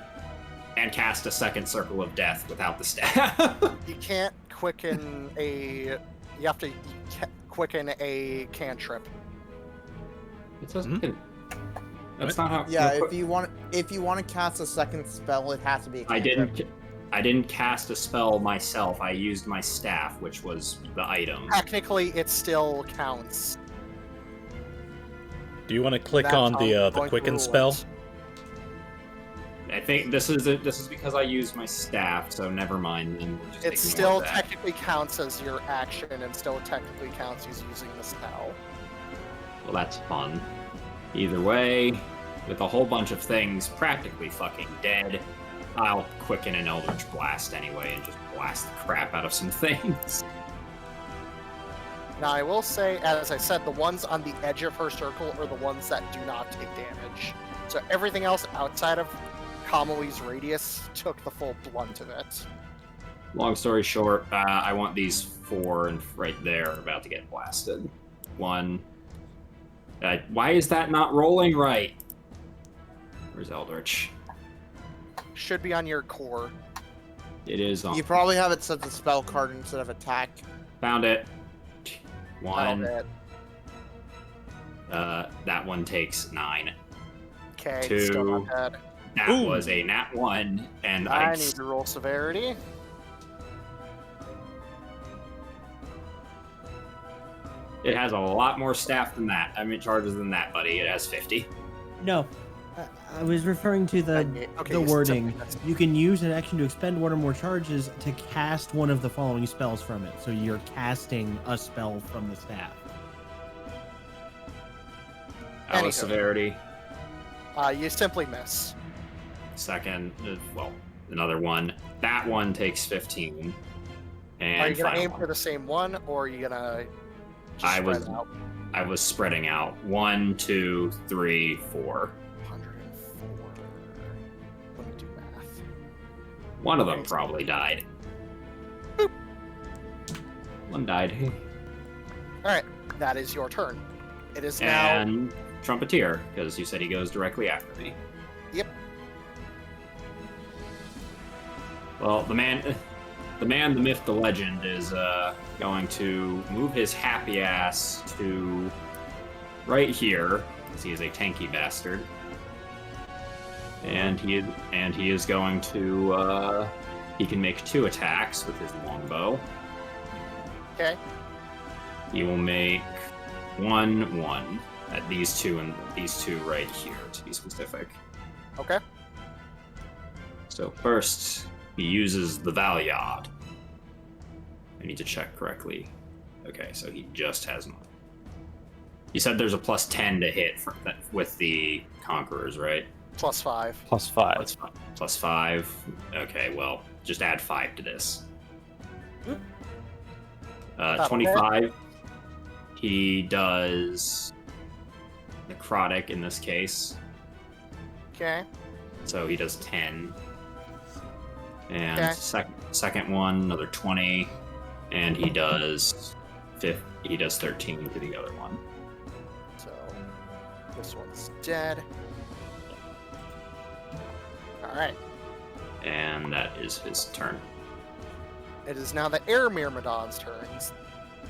and cast a second circle of death without the staff. You can't quicken a. You have to quicken a cantrip. It says that's not how. Yeah, no, if you want to cast a second spell, it has to be a cantrip. I didn't cast a spell myself. I used my staff, which was the item. Technically, it still counts. Do you want to click That's on how the going quicken through spell? was. I think this is because I used my staff, so never mind. Then we'll just It ignore still that. technically counts as your action, and still technically counts as using the spell. Well, that's fun. Either way, with a whole bunch of things practically fucking dead, I'll quicken an Eldritch Blast anyway and just blast the crap out of some things. Now, I will say, as I said, the ones on the edge of her circle are the ones that do not take damage. So everything else outside of Kamui's radius took the full blunt of it. Long story short, I want these 4 and right there about to get blasted. 1. Why is that not rolling right? Where's Eldritch? Should be on your core. It is on. You probably have it set to spell card instead of attack. Found it. That'll 1. hit. That one takes 9. Okay, 2. still not dead. That Ooh. was a nat 1, and I I need to roll severity. It has a lot more staff than that. I mean, charges than that, buddy. It has 50. No, I was referring to the Okay, the you wording. said- You can use an action to expend one or more charges to cast one of the following spells from it. So you're casting a spell from the staff. That was Anywho. severity. You simply miss. Second, well, another one. That one takes 15. And Are you gonna final aim one. for the same one, or are you gonna just I spread was- it out? I was spreading out. 1, 2, 3, 4. 104. Let me do math. One of them probably died. One died. All right, that is your turn. It is now. And Trumpeteer, because you said he goes directly after me. Yep. Well, the man, the myth, the legend is going to move his happy ass to right here, because he is a tanky bastard. And he is going to he can make 2 attacks with his longbow. Okay. He will make 1/1 at these two and these two right here, to be specific. Okay. So first, he uses the Valiard. I need to check correctly. Okay, so he just has one. You said there's a +10 to hit with the Conquerors, right? +5. +5. +5. Okay, well, just add 5 to this. 25. He does necrotic in this case. Okay. So he does 10. And Okay. second one, another 20. And he does 13 to the other one. So this one's dead. Alright. And that is his turn. It is now the Air Myrmidon's turns.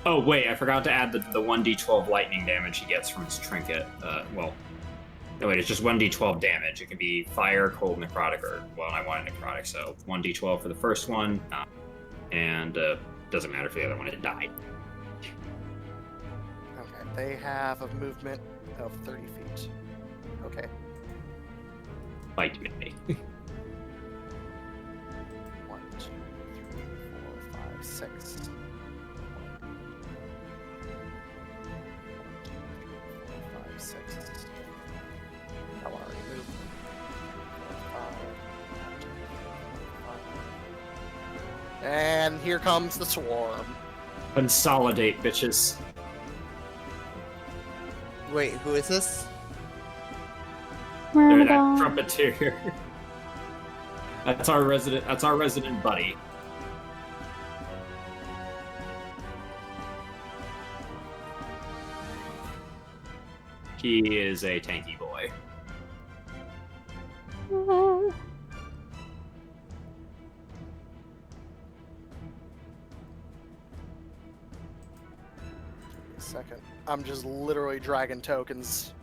Oh, wait, I forgot to add the 1d12 lightning damage he gets from his trinket. No, wait, it's just 1d12 damage. It can be fire, cold, necrotic, or, well, I wanted necrotic, so 1d12 for the first one, and doesn't matter for the other one, it died. Okay, they have a movement of 30 feet. Okay. Bite me. 1, 2, 3, 4, 5, 6. 5, 6. I'll already move. 5. And here comes the swarm. Consolidate, bitches. Wait, who is this? They're that Myrmidon. Trumpeteer. That's our resident buddy. He is a tanky boy. Second. I'm just literally dragging tokens.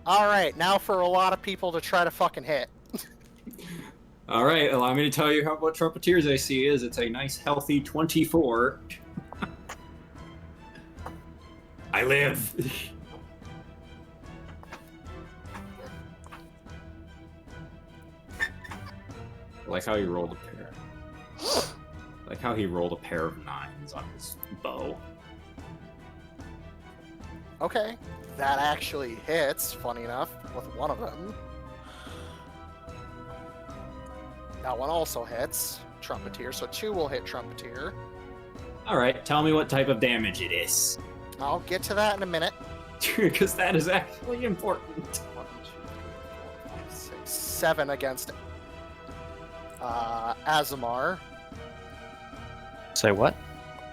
Alright, now for a lot of people to try to fucking hit. All right, allow me to tell you what Trumpeteer's AC is. It's a nice, healthy 24. I live. Like how he rolled a pair. Like how he rolled a pair of 9s on his bow. Okay, that actually hits, funny enough, with one of them. That one also hits Trumpeteer, so 2 will hit Trumpeteer. All right, tell me what type of damage it is, I'll get to that in a minute. because that is actually important. 1, 2, 3, 4, 5, 6, 7 against Asemar. Say what?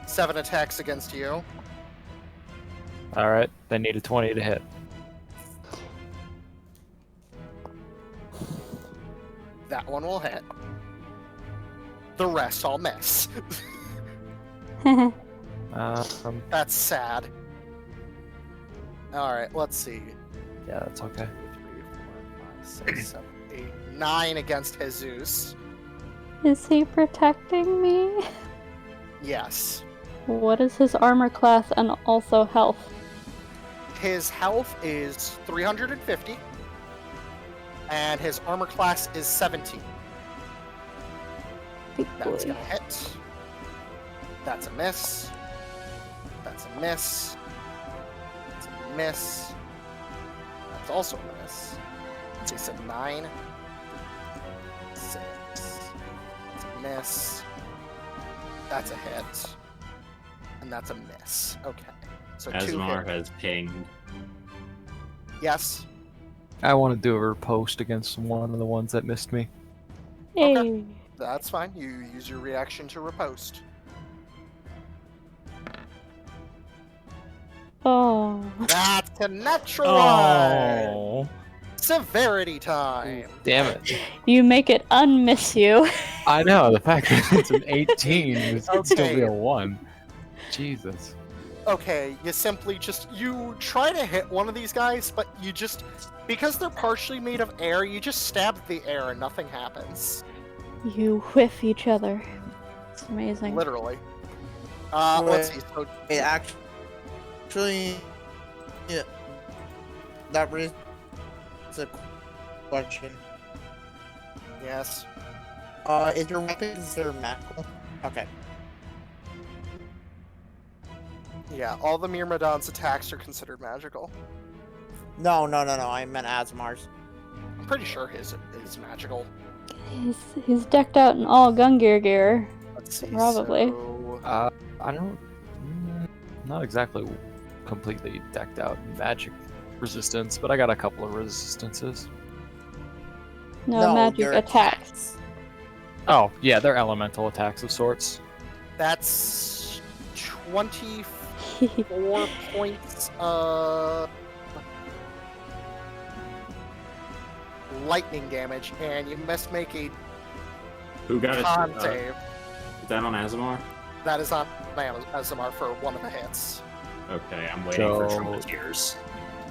7 attacks against you. Alright, they need a 20 to hit. That one will hit. The rest I'll miss. That's sad. Alright, let's see. Yeah, that's okay. 3, 4, 5, 6, 7, 8, 9 against Jesus. Is he protecting me? Yes. What is his armor class and also health? His health is 350, and his armor class is 17. Big That's boy. gonna hit. That's a miss. That's a miss. That's a miss. That's also a miss. So he said 9. 6. That's a miss. That's a hit. And that's a miss. Okay. So 2 Asemar hit. has pinged. Yes. I want to do a riposte against one of the ones that missed me. Hey. That's fine. You use your reaction to riposte. Oh. That's a natural one. Oh. Severity time. Damn it. You make it unmiss you. I know, the fact that it's an 18 it could still be Okay. a 1. Jesus. Okay, you try to hit one of these guys, but you just, because they're partially made of air, you just stab the air and nothing happens. You whiff each other. It's amazing. Literally. Let's see. So, It actually, yeah, that raises a question. yes. Is your weapon considered magical? Okay. Yeah, all the Myrmidon's attacks are considered magical. No. I meant Asemar's. I'm pretty sure his is magical. He's decked out in all Gungir gear. Let's see. Probably. So, I don't... Not exactly completely decked out in magic resistance, but I got a couple of resistances. No, magic they're attacks. Oh, yeah, they're elemental attacks of sorts. that's 24 points of lightning damage, and you must make a Who got con it? save. Is that on Asemar? That is on Asemar for one of the hits. Okay, I'm waiting for So- Trumpeteers.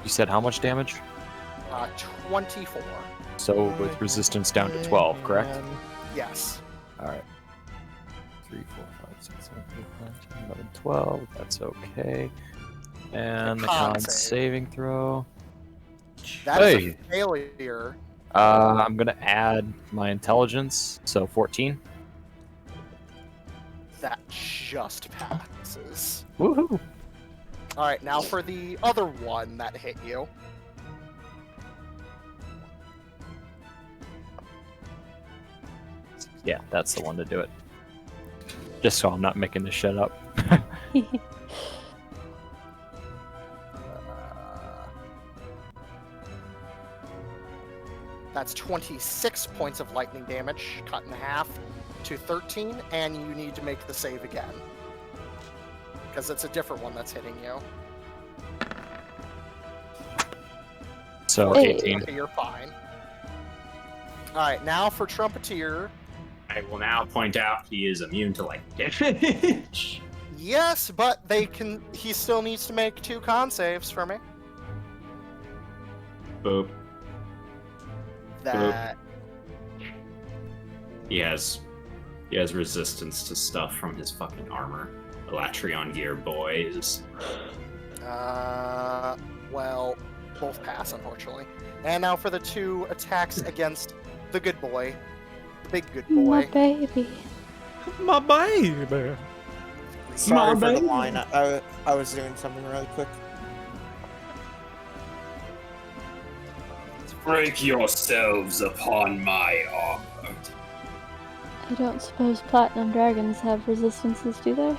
You said how much damage? 24. So with resistance down to 12, correct? Yes. Alright. 3, 4, 5, 6, 7, 8, 9, 10, 11, 12. That's okay. And the con con save. saving throw. That is Hey. a failure. I'm gonna add my intelligence, so 14. That just passes. Woohoo! Alright, now for the other one that hit you. Yeah, that's the one to do it. Just so I'm not making this shit up. That's 26 points of lightning damage, cut in half to 13, and you need to make the save again. Because it's a different one that's hitting you. So Hey. 18. Okay, you're fine. Alright, now for Trumpeteer. I will now point out he is immune to lightning damage. Yes, but he still needs to make 2 con saves for me. Boop. That He has resistance to stuff from his fucking armor. Elatrion gear boys. well, both pass, unfortunately. And now for the 2 attacks against the good boy. The big good My boy. baby. My baby. Sorry for the baby. line. I was doing something really quick. Break yourselves upon my armor. I don't suppose platinum dragons have resistances, do they?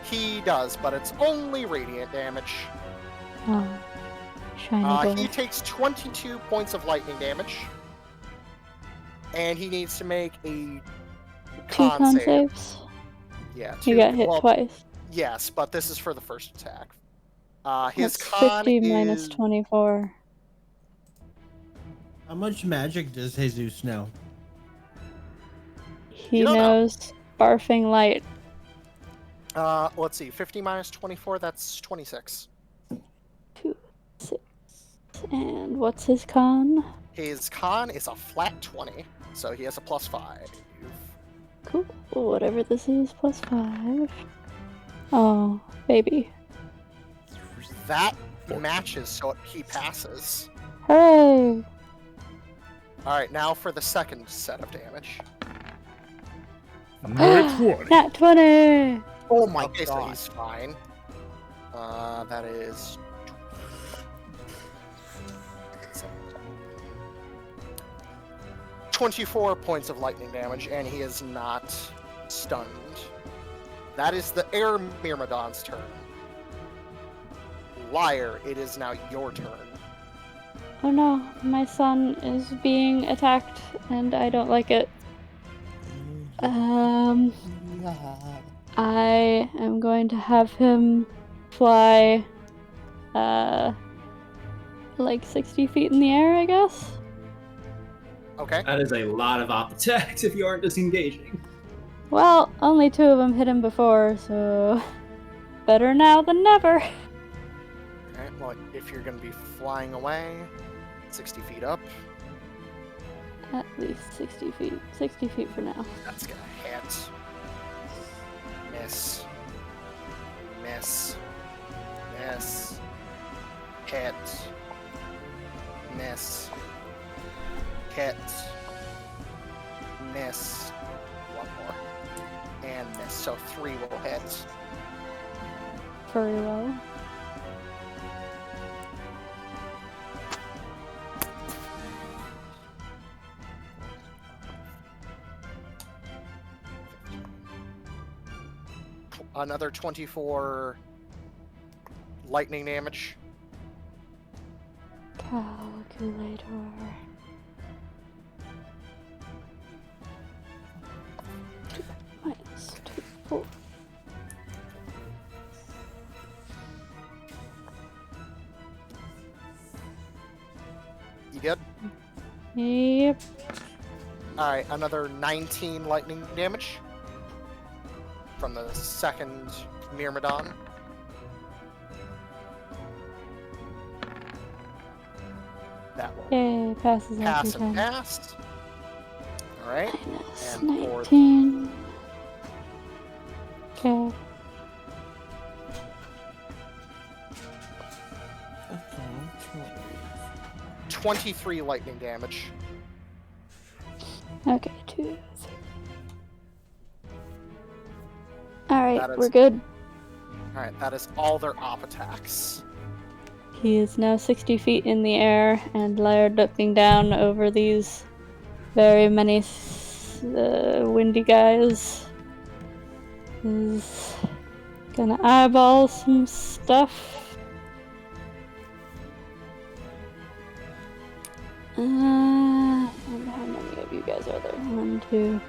He does, but it's only radiant damage. Oh. Shiny He boy. takes 22 points of lightning damage. And he needs to make a 2 con con save. saves. Yeah, He 2. got hit well, twice. Yes, but this is for the first attack. His That's con 50 is... minus 24. How much magic does Jesus know? He You don't know. knows barfing light. let's see, 50 minus 24, that's 26. 2, 6. And what's his con? His con is a flat 20, so he has a +5. Cool. Whatever this is, +5. Oh, baby. That matches, so he passes. Hooray! Alright, now for the second set of damage. Nat 20. Nat 20! Oh my Okay, so god. he's fine. That is... 24 points of lightning damage, and he is not stunned. That is the Air Myrmidon's turn. Liar, it is now your turn. Oh no, my son is being attacked and I don't like it. I am going to have him fly like 60 feet in the air, I guess. Okay. That is a lot of op attacks if you aren't disengaging. Well, only 2 of them hit him before, so better now than never. Okay. Well, if you're gonna be flying away, 60 feet up, At least 60 feet. 60 feet for now. that's gonna hit. Miss. Miss. Miss. Hit. Miss. Hit. Miss. One more. And miss. So 3 will hit. Very well. Another 24 lightning damage. Calculator. Minus 2, 4. You good? Yep. Alright, another 19 lightning damage from the second Myrmidon. That will Yay, passes every pass and time. pass. Alright. Minus And for 19. Okay. 23 lightning damage. Okay, 2, 3. Alright, That is- we're good. Alright, that is all their op attacks. He is now 60 feet in the air, and Lyre looking down over these very many windy guys is gonna eyeball some stuff. And how many of you guys are there? 1, 2,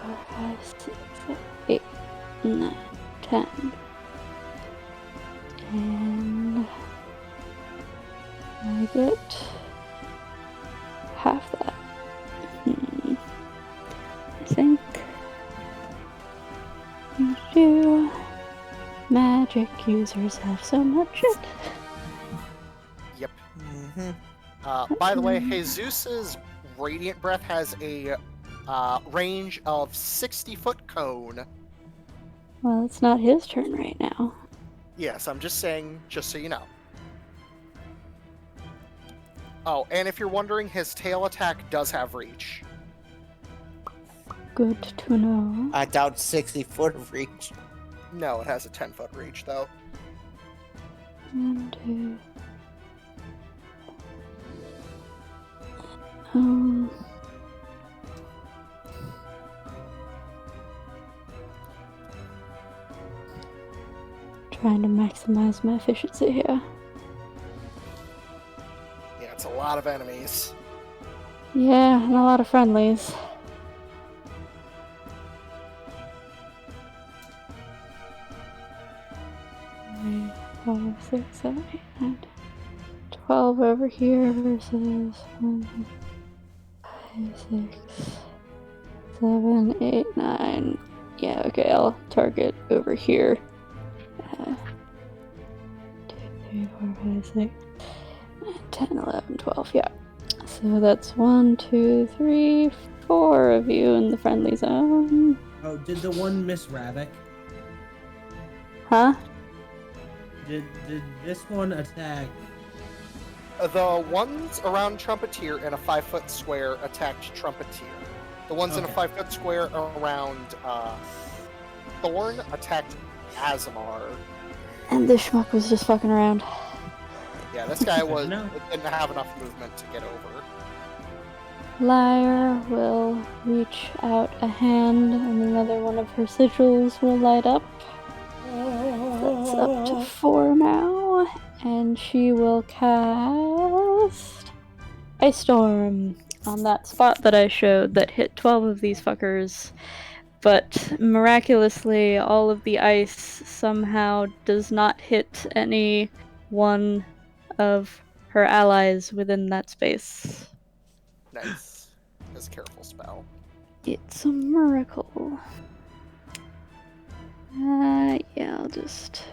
4, 5, 6, 7, 8, 9, 10. And I get half that. I think. Do magic users have so much it? Yep. Mm-hmm. By the way, Jesus' Radiant Breath has a range of 60-foot cone. Well, it's not his turn right now. Yes, I'm just saying, just so you know. Oh, and if you're wondering, his tail attack does have reach. Good to know. I doubt 60 foot of reach. No, it has a 10-foot reach, though. 1, 2. Trying to maximize my efficiency here. Yeah, it's a lot of enemies. Yeah, and a lot of friendlies. Three, 4, 6, 7, 8, 9, 12 over here versus 1, 5, 6, 7, 8, 9. Yeah, okay, I'll target over here. 2, 3, 4, 5, 6, 9, 10, 11, 12, yeah. So that's 1, 2, 3, 4 of you in the friendly zone. Oh, did the one miss Ravak? Huh? Did this one attack? The ones around Trumpeteer in a 5-foot square attacked Trumpeteer. The ones in a Okay. 5-foot square around Thorn attacked Asemar. And this schmuck was just fucking around. Yeah, this guy No. didn't have enough movement to get over. Lyre will reach out a hand, and another one of her sigils will light up. That's up to 4 now, and she will cast Ice Storm on that spot that I showed that hit 12 of these fuckers. But miraculously, all of the ice somehow does not hit any one of her allies within that space. Nice. That's a careful spell. It's a miracle. Yeah, I'll just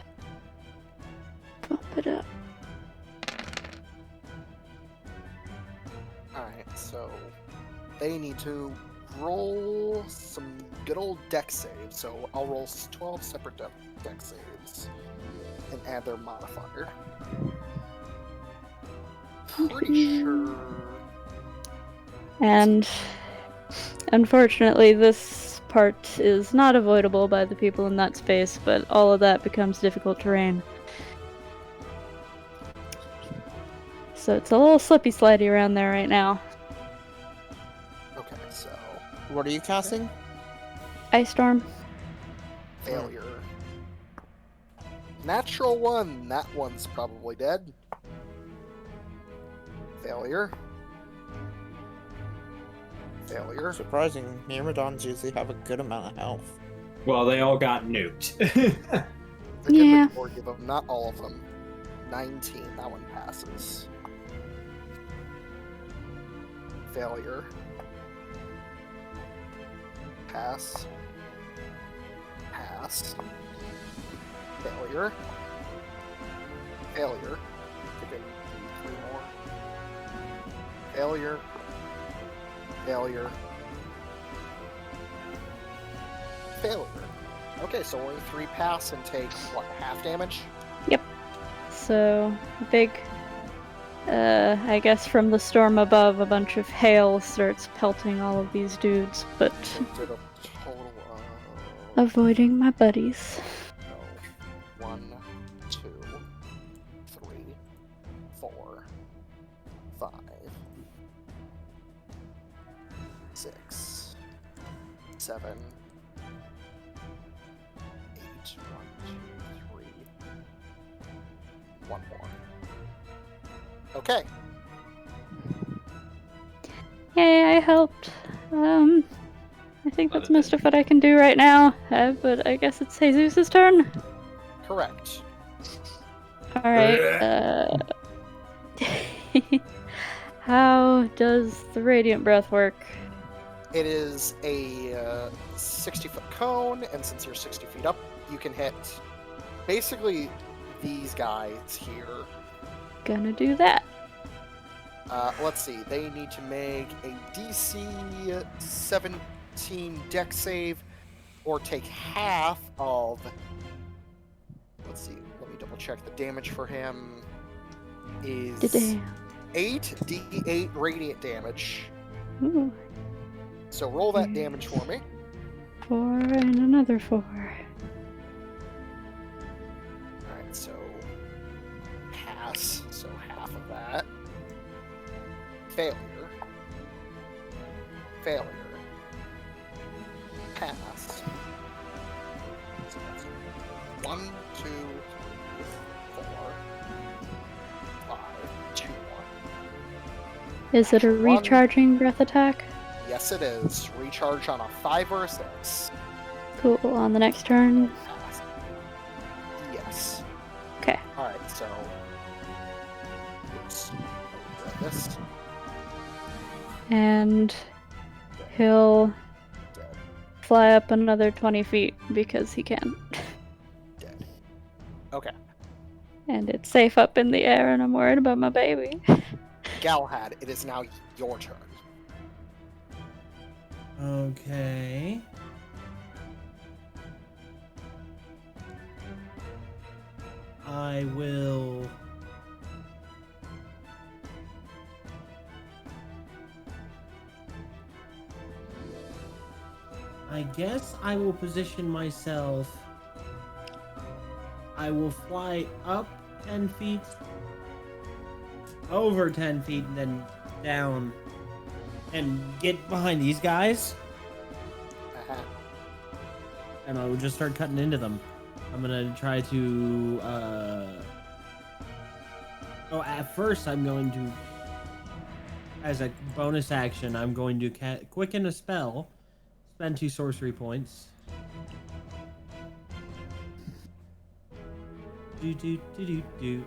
bump it up. Alright, so they need to roll some good old dex saves. So I'll roll 12 separate dex saves and add their modifier. Pretty sure. And unfortunately, this part is not avoidable by the people in that space, but all of that becomes difficult terrain. So it's a little slippy slidey around there right now. Okay, so What are you casting? Ice Storm. failure. Natural one. That one's probably dead. Failure. Failure. Surprising, Myrmidons usually have a good amount of health. Well, they all got nuked. The good Yeah. majority of them, not all of them. 19. That one passes. Failure. Pass. Pass. Failure. Failure. Okay, 3 more. Failure. Failure. Failure. Okay, so only 3 pass and take, what, half damage? So, big, I guess from the storm above, a bunch of hail starts pelting all of these dudes, but So the total of... avoiding my buddies. 1, 2, 3, 4, 5, 6, 7, 8, 1, 2, 3, 1 more. Okay. Yay, I helped. I think that's most of what I can do right now, but I guess it's Jesus' turn. Correct. Alright, how does the Radiant Breath work? It is a 60-foot cone, and since you're 60 feet up, you can hit basically these guys here. Gonna do that. Let's see, they need to make a DC 17 dex save or take half of... Let's see, let me double check. The damage for him is Da-damn. 8d8 radiant damage. Ooh, So roll that damage for me. 4 and another 4. Alright, so pass, so half of that. Failure. Failure. Pass. So that's 1, 2, 3, 4, 5, 2 more. Is it a One. recharging breath attack? Yes, it is. Recharge on a 5 or a 6. Cool, on the next turn. Pass. Yes. Okay. Alright, so. Oops. Grab this. And he'll Dead. fly up another 20 feet because he can. Dead. Okay. And it's safe up in the air and I'm worried about my baby. Galahad, it is now your turn. Okay. I will. I guess I will position myself. I will fly up 10 feet, over 10 feet, and then down and get behind these guys. Uh-huh. And I will just start cutting into them. I'm gonna try to. Oh, at first I'm going to, as a bonus action, I'm going to quicken a spell, spend 2 sorcery points. Do.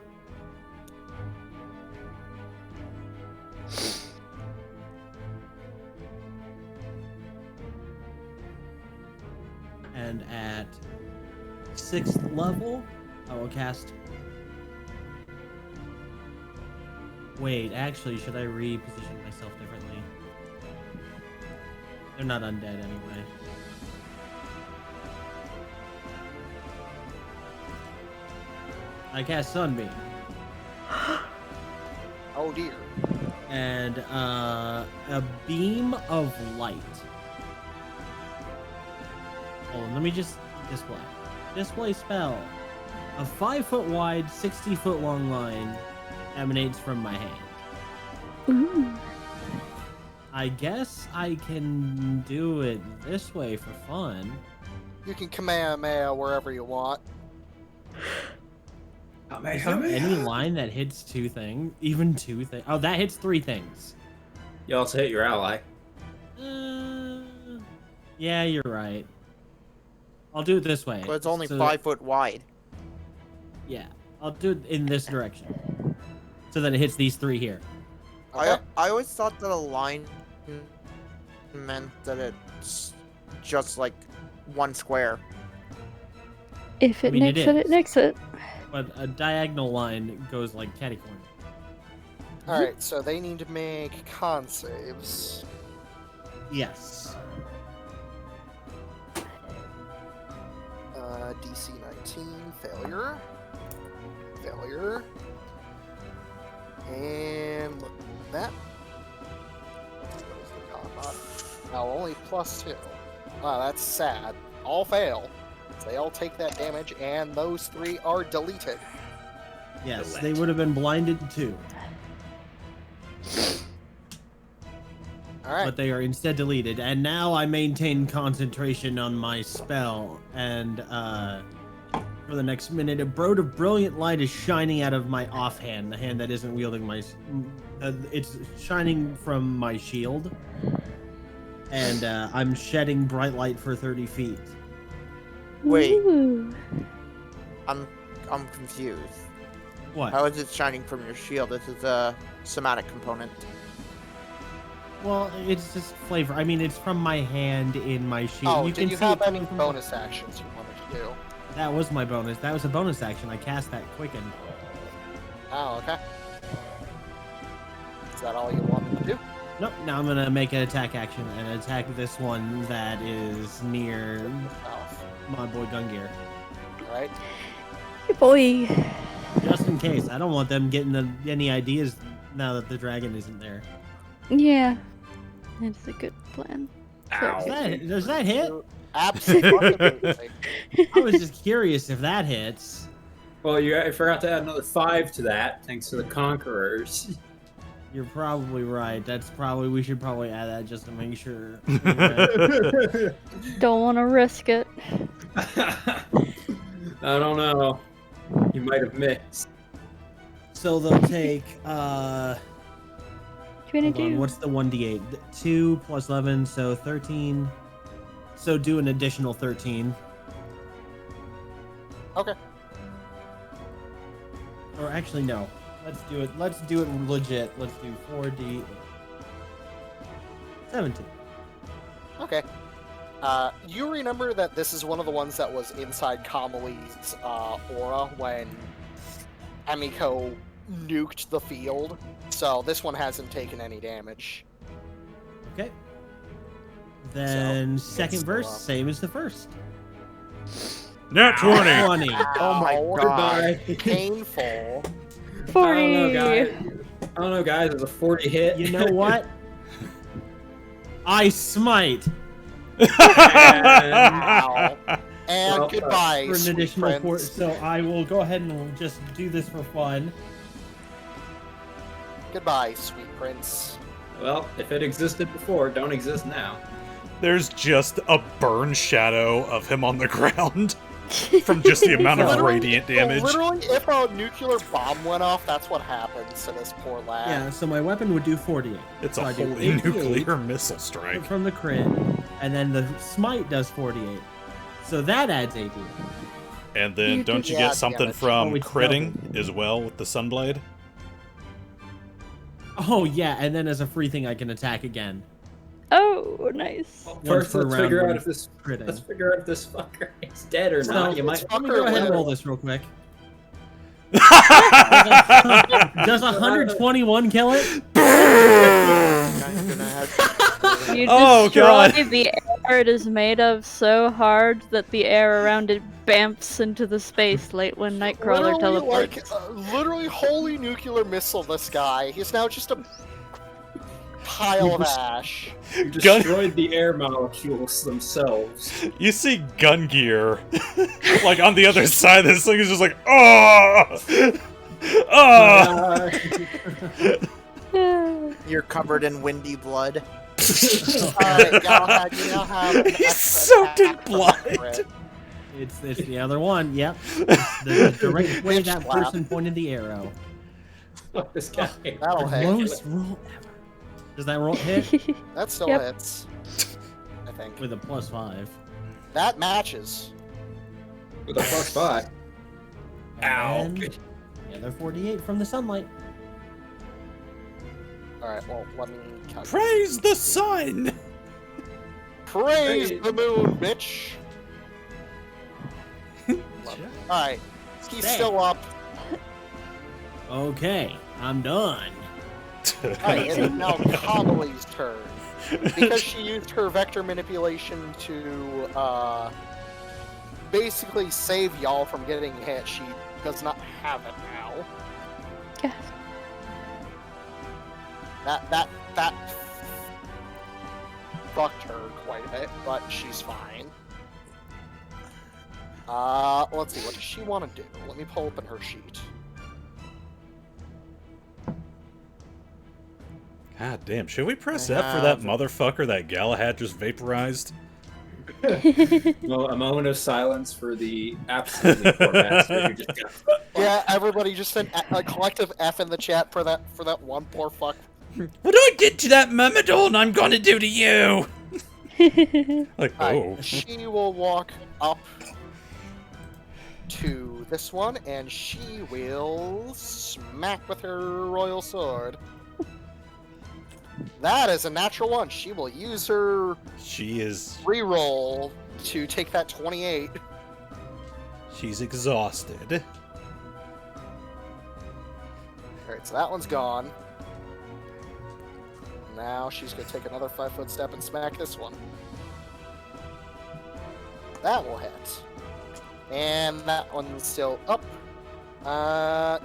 and at 6th level, I will cast. Wait, actually, should I reposition myself differently? They're not undead anyway. I cast Sunbeam. Oh dear. And a beam of light. Hold on, let me just display. Display spell. A 5-foot wide, 60-foot long line emanates from my hand. Ooh. I guess I can do it this way for fun. You can Kamehameha wherever you want. Is there any line that hits 2 things? Even 2 things? Oh, that hits 3 things. You also hit your ally. Yeah, you're right. I'll do it this way. But it's only So- 5 foot wide. Yeah, I'll do it in this direction. So that it hits these 3 here. Okay. I always thought that a line meant that it's just like 1 square. If it mean, it nicks it, is. it nicks it. But a diagonal line goes like catty corner. Alright, so they need to make con saves. Yes. DC 19, failure. Failure. And look at that. What is the con mod? Now only +2. Wow, that's sad. All fail. They all take that damage, and those 3 are deleted. Yes, they would have been blinded too. Alright. But they are instead deleted. And now I maintain concentration on my spell. And for the next minute, a brood of brilliant light is shining out of my offhand, the hand that isn't wielding my. It's shining from my shield. And I'm shedding bright light for 30 feet. Wait. Ooh. I'm confused. What? How is it shining from your shield? This is a somatic component. Well, it's just flavor. I mean, it's from my hand in my shield. Oh, you did can you see have it any coming from- bonus actions you wanted to do? That was my bonus. That was a bonus action. I cast that quicken. Oh, okay. Is that all you wanted to do? Nope. Now I'm gonna make an attack action and attack this one that is near Oh, my boy Gungir. alright. Hey, boy. Just in case. I don't want them getting any ideas now that the dragon isn't there. Yeah. That's a good plan. Ow. Does that hit? Absolutely. I was just curious if that hits. Well, I forgot to add another 5 to that, thanks to the Conquerors. You're probably right. We should probably add that just to make sure. Don't want to risk it. I don't know. You might have missed. So they'll take hold on, 22. what's the 1d8? 2 plus 11, so 13. So do an additional 13. Okay. Or actually, no. Let's do it. Let's do it legit. Let's do 4d. 17. Okay. You remember that this is one of the ones that was inside Kamali's aura when Emiko nuked the field. So this one hasn't taken any damage. Okay. Then it's second still verse, up. same as the first. Nat 20! 20. Oh my Ow. god. Painful. 40. I don't know, guys. It's a 40 hit. You know what? I smite Ow. And Well, goodbye, for an sweet additional prince. 4. So I will go ahead and just do this for fun. Goodbye, sweet prince. Well, if it existed before, it don't exist now. There's just a burn shadow of him on the ground from just the amount of Literally- radiant damage. Literally, if a nuclear bomb went off, that's what happens to this poor lad. Yeah, so my weapon would do 48. It's So a I do holy 88 nuclear missile strike. from the crit, and then the smite does 48. So that adds 88. And then don't you Yeah, get something damage. from Oh, it's critting as well with the Sunblade? Oh yeah, and then as a free thing I can attack again. Oh, nice. Well, One first, per let's round figure out when if this critting. let's figure out if this fucker is dead or So, not. You might. let me fucker go ahead and winner. roll this real quick. Does 121 kill it? You Oh, destroy God. the air it is made of so hard that the air around it bamps into the space late when Nightcrawler teleports. Literally holy nuclear missile this guy. He's now just a pile of ash. You destroyed the air molecules themselves. You see Gungir, like on the other side of this thing is just like, oh, oh. You're covered in windy blood. Alright, Galahad, you now have an He's extra soaked in attack from blood. that crit. It's the other one. Yep. It's the direct way that slap. person pointed the arrow. Fuck this guy. That'll hit. Lowest roll ever. Does that roll hit That still Yep. hits. I think. with a +5? That matches. With a +5. Ow. And the other 48 from the sunlight. Alright, well, let me calculate. Praise the sun. Praise the moon, bitch! Alright, he's still up. Okay, I'm done. Alright, it is now Kamali's turn. Because she used her vector manipulation to, basically save y'all from getting hit, she does not have it now. Yeah. That fucked her quite a bit, but she's fine. Let's see, what does she want to do? Let me pull open her sheet. God damn, should we press F for that motherfucker that Galahad just vaporized? Well, a moment of silence for the absolutely poor bastard who just got. Yeah, everybody just sent a collective F in the chat for that one poor fuck. What do I did to that Myrmidon, I'm gonna do to you! Like, oh. She will walk up to this one, and she will smack with her royal sword. That is a natural one. She will use her She is... reroll to take that 28. She's exhausted. Alright, so that one's gone. Now she's going to take another 5-foot step and smack this one. That will hit. And that one's still up.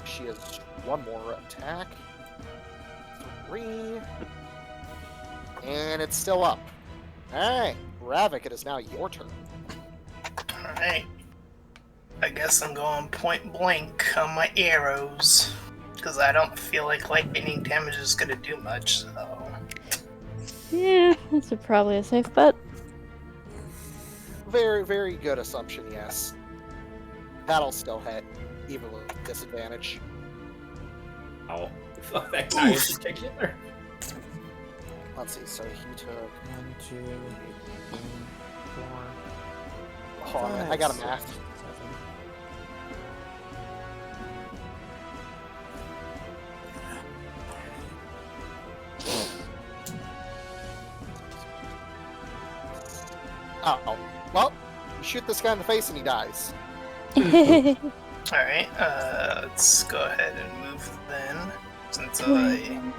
She has one more attack. 3. And it's still up. Alright, Ravak, it is now your turn. Alright. I guess I'm going point blank on my arrows. Because I don't feel like lightning damage is going to do much, so... Yeah, that's probably a safe bet. Very, very good assumption, yes. That'll still hit, even with disadvantage. Oh, fuck that guy in particular. Let's see, so he took... 1, 2, 3, 4, Hold on a minute, I got a math. 7. Oh, well, you shoot this guy in the face and he dies. Alright, let's go ahead and move then. Since I...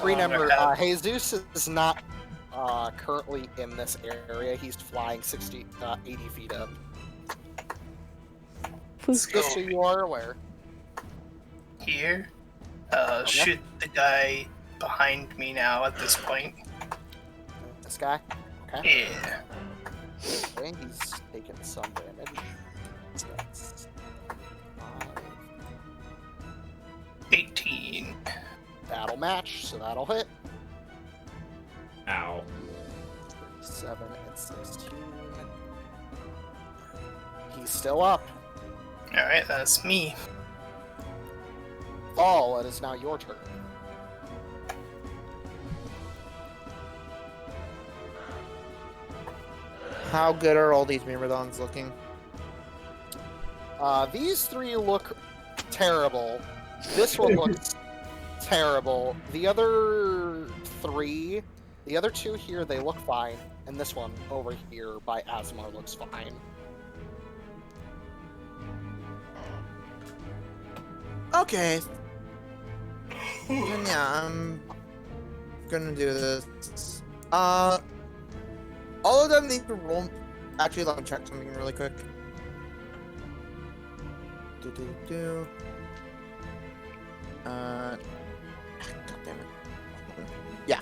Remember, Jesus is not currently in this area. He's flying 80 feet up. Let's go Just so you are aware. here. Shoot the guy behind me now at this point. This guy? Okay. Yeah. Okay, he's taken some damage. That's 5. 18. That'll match, so that'll hit. Ow. 7 and 16. He's still up. Alright, that's me. Fall, it is now your turn. How good are all these Myrmidons looking? These 3 look terrible. This one looks terrible. The other 3 The other two here, they look fine, and this one over here by Asemar looks fine. Okay. Then yeah, I'm gonna do this. All of them need to roll. Actually, let me check something really quick. God damn it. Yeah.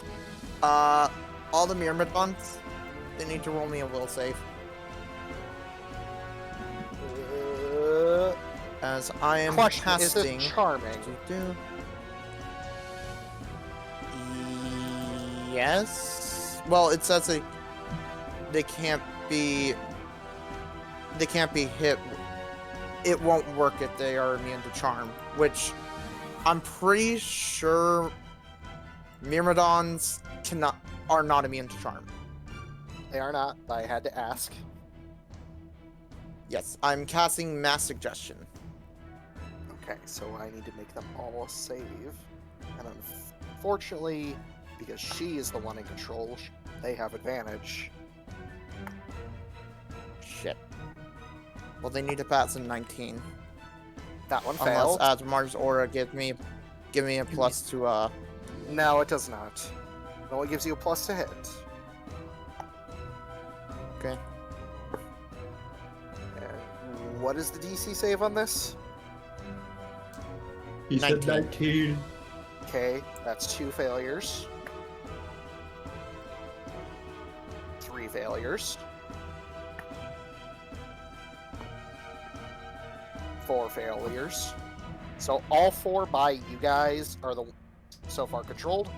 All the Myrmidons, they need to roll me a will save. As I am Question, casting. is it charming? Yes. Well, it says they can't be hit. It won't work if they are immune to charm, which I'm pretty sure Myrmidons are not immune to charm. They are not, but I had to ask. Yes, I'm casting Mass Suggestion. Okay, so I need to make them all save. And unfortunately, because she is the one in control, they have advantage. Shit. Well, they need to pass a 19. That one Unless failed. Asemar's aura give me a plus to No, it does not. It only gives you a plus to hit. Okay. And what is the DC save on this? He said 19. Okay, that's 2 failures. 3 failures. 4 failures. So all 4 by you guys are the so far controlled.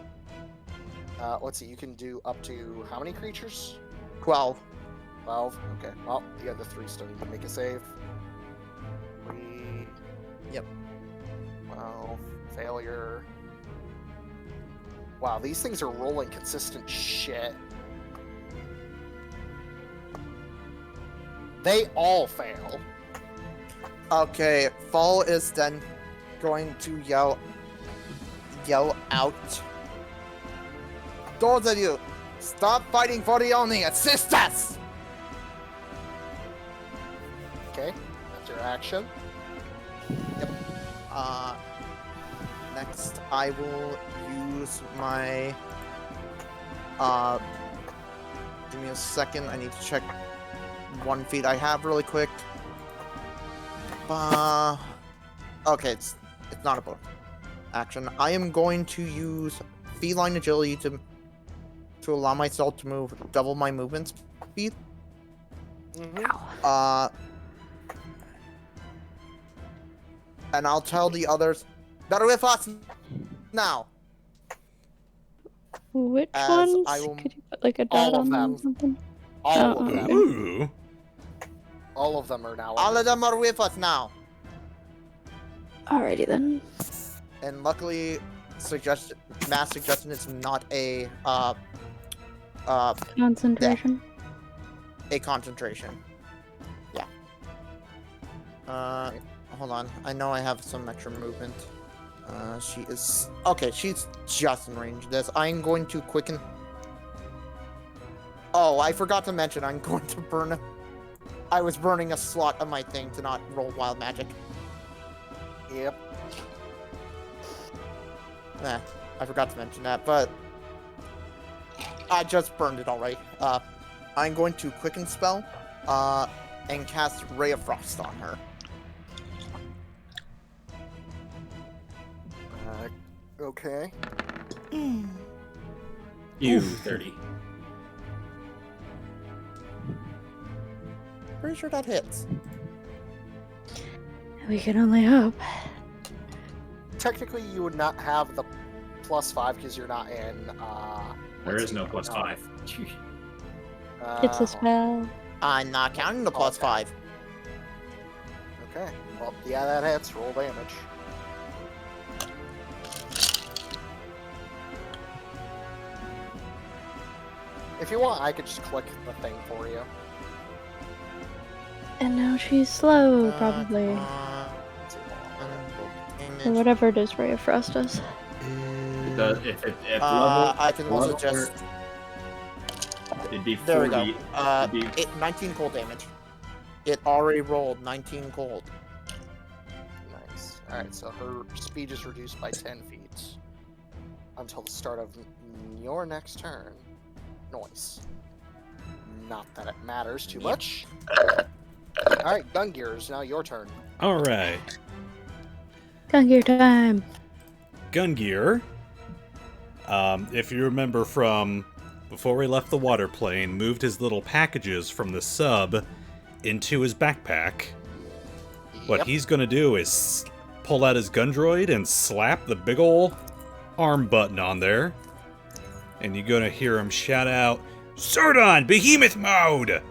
Let's see, you can do up to how many creatures? 12. 12. Okay. Well, the other 3 still need to make a save. 3. Yep. 12. Failure. Wow, these things are rolling consistent shit. They all fail. Okay, Fall is then going to yell out. Those of you, stop fighting for the only, assist us! Okay, that's your action. Yep. Next I will use my give me a second, I need to check one feat I have really quick. Okay, it's not a bonus action. I am going to use feline agility to allow myself to move double my movement speed. And I'll tell the others, better with us now. Which As ones? I will- Could you put like a All dot of on them them. or something? All Oh, of them. okay. Ooh. All of them are now. All of them are with us now. Alrighty then. And luckily, mass suggestion is not a Concentration. concentration. Yeah. Hold on. I know I have some extra movement. She is okay. She's just in range of this. I'm going to quicken. Oh, I forgot to mention. I'm going to burn. I was burning a slot of my thing to not roll wild magic. Yep. I forgot to mention that, but I just burned it alright. I'm going to quicken spell, and cast Ray of Frost on her. Okay. You 30. Pretty sure that hits. We can only hope. Technically, you would not have the +5 because you're not in. There is no +5. It's a spell. I'm not counting the +5. Okay. Well, yeah, that hits. Roll damage. If you want, I could just click the thing for you. And now she's slow, probably. Or whatever it is Ray of Frost does. If I can also level just It'd be 40. There we go. It'd be 19 cold damage. It already rolled 19 cold. Nice. Alright, so her speed is reduced by 10 feet until the start of your next turn. Noise. Not that it matters too much. Alright, Gungir, is now your turn. Alright. Gungir time. Gungir. If you remember from before we left the water plane, moved his little packages from the sub into his backpack. What Yep. he's gonna do is pull out his gun droid and slap the big ol' arm button on there. And you're gonna hear him shout out, "Sardon, behemoth mode!" And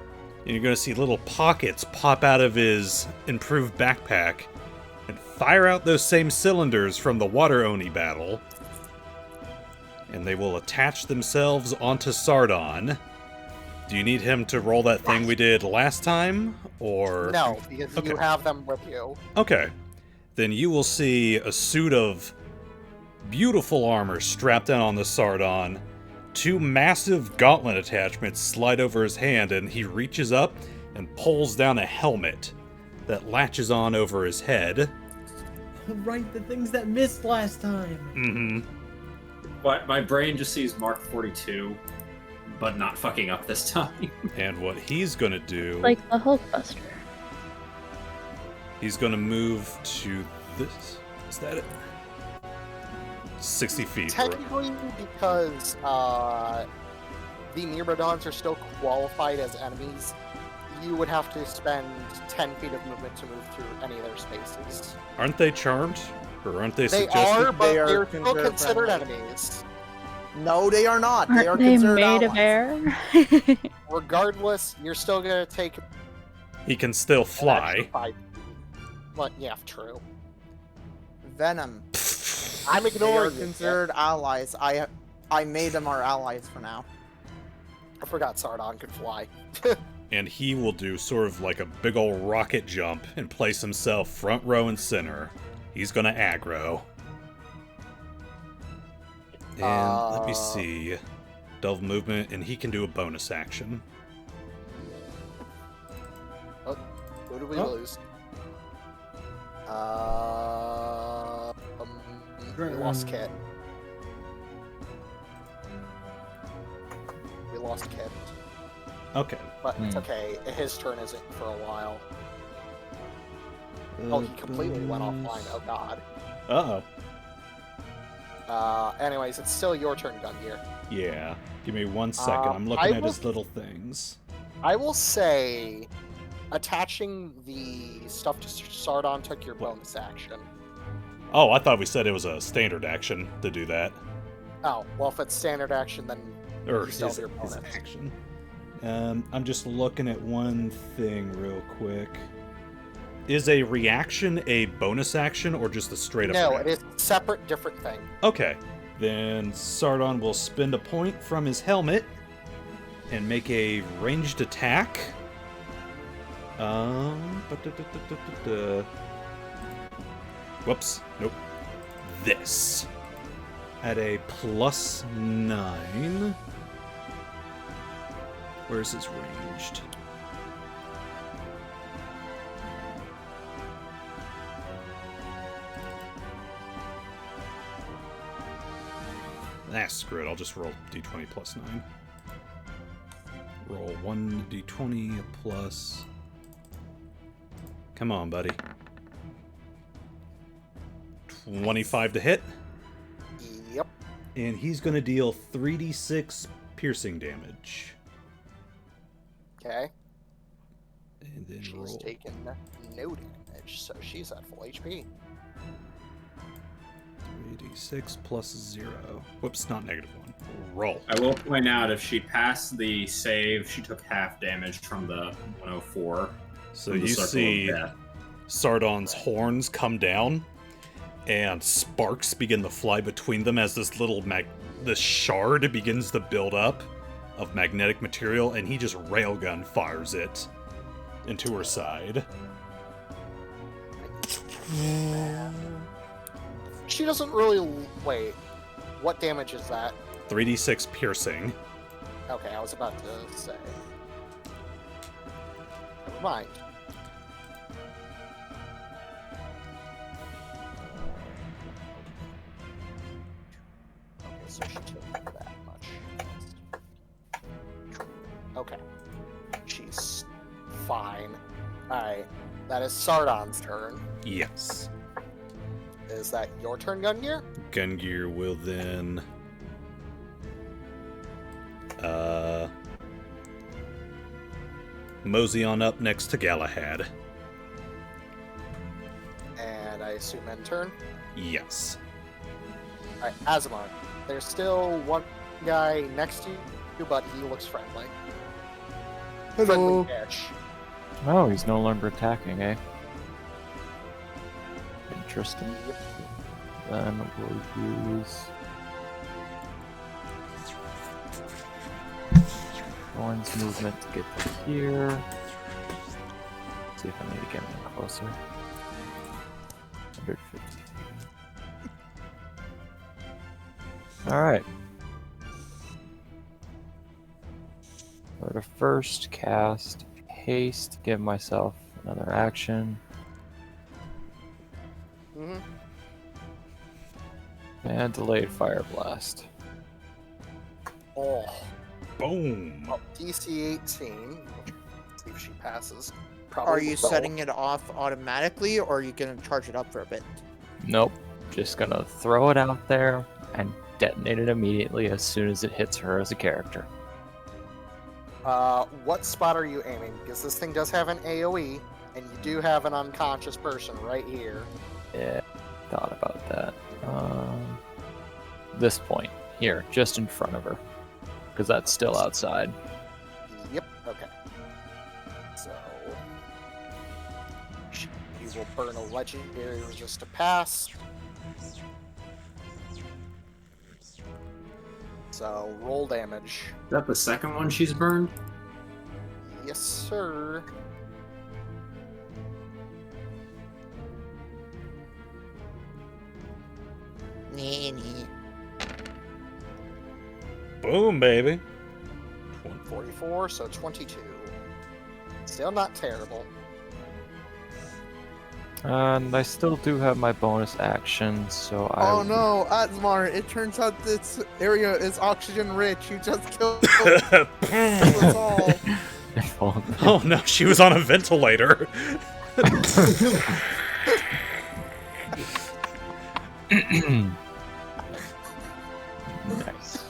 you're gonna see little pockets pop out of his improved backpack and fire out those same cylinders from the Water Oni battle. And they will attach themselves onto Sardon. Do you need him to roll that thing we did last time, or...? No, because Okay. you have them with you. Okay. Then you will see a suit of beautiful armor strapped down on the Sardon. 2 massive gauntlet attachments slide over his hand, and he reaches up and pulls down a helmet that latches on over his head. Right, the things that missed last time. Mm-hmm. But my brain just sees Mark 42, but not fucking up this time. And what he's gonna do... Like the Hulkbuster. He's gonna move to this. Is that it? 60 feet. Technically, because the Myrmidons are still qualified as enemies, you would have to spend 10 feet of movement to move through any of their spaces. Aren't they charmed? Or aren't they They suggested? are, but They are they're still considered considered friendly. enemies. No, they are not. They are Aren't they considered made of allies. air? Regardless, you're still gonna take He can still an fly. extra 5. But yeah, true. Venom. I'm They are ignoring you. considered allies. I made them our allies for now. I forgot Sardon could fly. And he will do sort of like a big ol' rocket jump and place himself front row and center. He's gonna aggro. And let me see. Delve movement, and he can do a bonus action. Who do we Oh. lose? We lost Kit. We lost Kit. Okay. But it's okay. His turn isn't for a while. Oh, he completely went offline. Oh god. Uh-oh. Anyways, it's still your turn, Gungir. Yeah. Give me 1 second. I'm I looking at will- his little things. I will say, attaching the stuff to Sardon took your bonus action. Oh, I thought we said it was a standard action to do that. Oh, well, if it's standard action, then Or you still his, have your his bonus. action. I'm just looking at one thing real quick. Is a reaction a bonus action or just a straight up No, reaction? it is separate, different thing. Okay. Then Sardon will spend a point from his helmet and make a ranged attack. Whoops. Nope. This. At a +9. Where's his ranged? Ah, screw it. I'll just roll d20 +9. Roll 1d20 plus... Come on, buddy. 25 to hit. Yep. And he's going to deal 3d6 piercing damage. Okay. And then She's roll. taken no damage, so she's at full HP. 3d6 plus 0. Whoops, not -1. Roll. I will point out if she passed the save, she took half damage from the 104. So from the you circle of see death. Sardon's horns come down, and sparks begin to fly between them as this little this shard begins to build up of magnetic material, and he just railgun fires it into her side. She doesn't really... Wait. What damage is that? 3d6 piercing. Okay, I was about to say. Never mind. Okay, so she took that much. Okay. She's fine. Alright. That is Sardon's turn. Yes. Is that your turn, Gungir? Gungir will then... mosey on up next to Galahad. And I assume end turn? Yes. Alright, Asemar. There's still one guy next to you, but he looks friendly. Hello. Friendly-ish. Oh, he's no longer attacking, eh? Interesting. Then we'll use... One's movement to get to here. See if I need to get him closer. 150. Alright. For the first cast, haste, give myself another action. Mm-hmm. And delayed fire blast. Oh. Boom! Well, DC 18. See if she passes. Are you will. setting it off automatically, or are you gonna charge it up for a bit? Nope. Just gonna throw it out there and detonate it immediately as soon as it hits her as a character. What spot are you aiming? Because this thing does have an AoE, and you do have an unconscious person right here. Yeah, thought about that. This point. Here, just in front of her. Because that's still outside. Yep, okay. So... she will burn a legendary resist to pass. So, roll damage. Is that the second one she's burned? Yes, sir. Nee. Boom, baby. 44, so 22. Still not terrible. And I still do have my bonus action, so I... Oh no, Asemar, it turns out this area is oxygen rich. You just killed us all. Oh no, she was on a ventilator. Nice.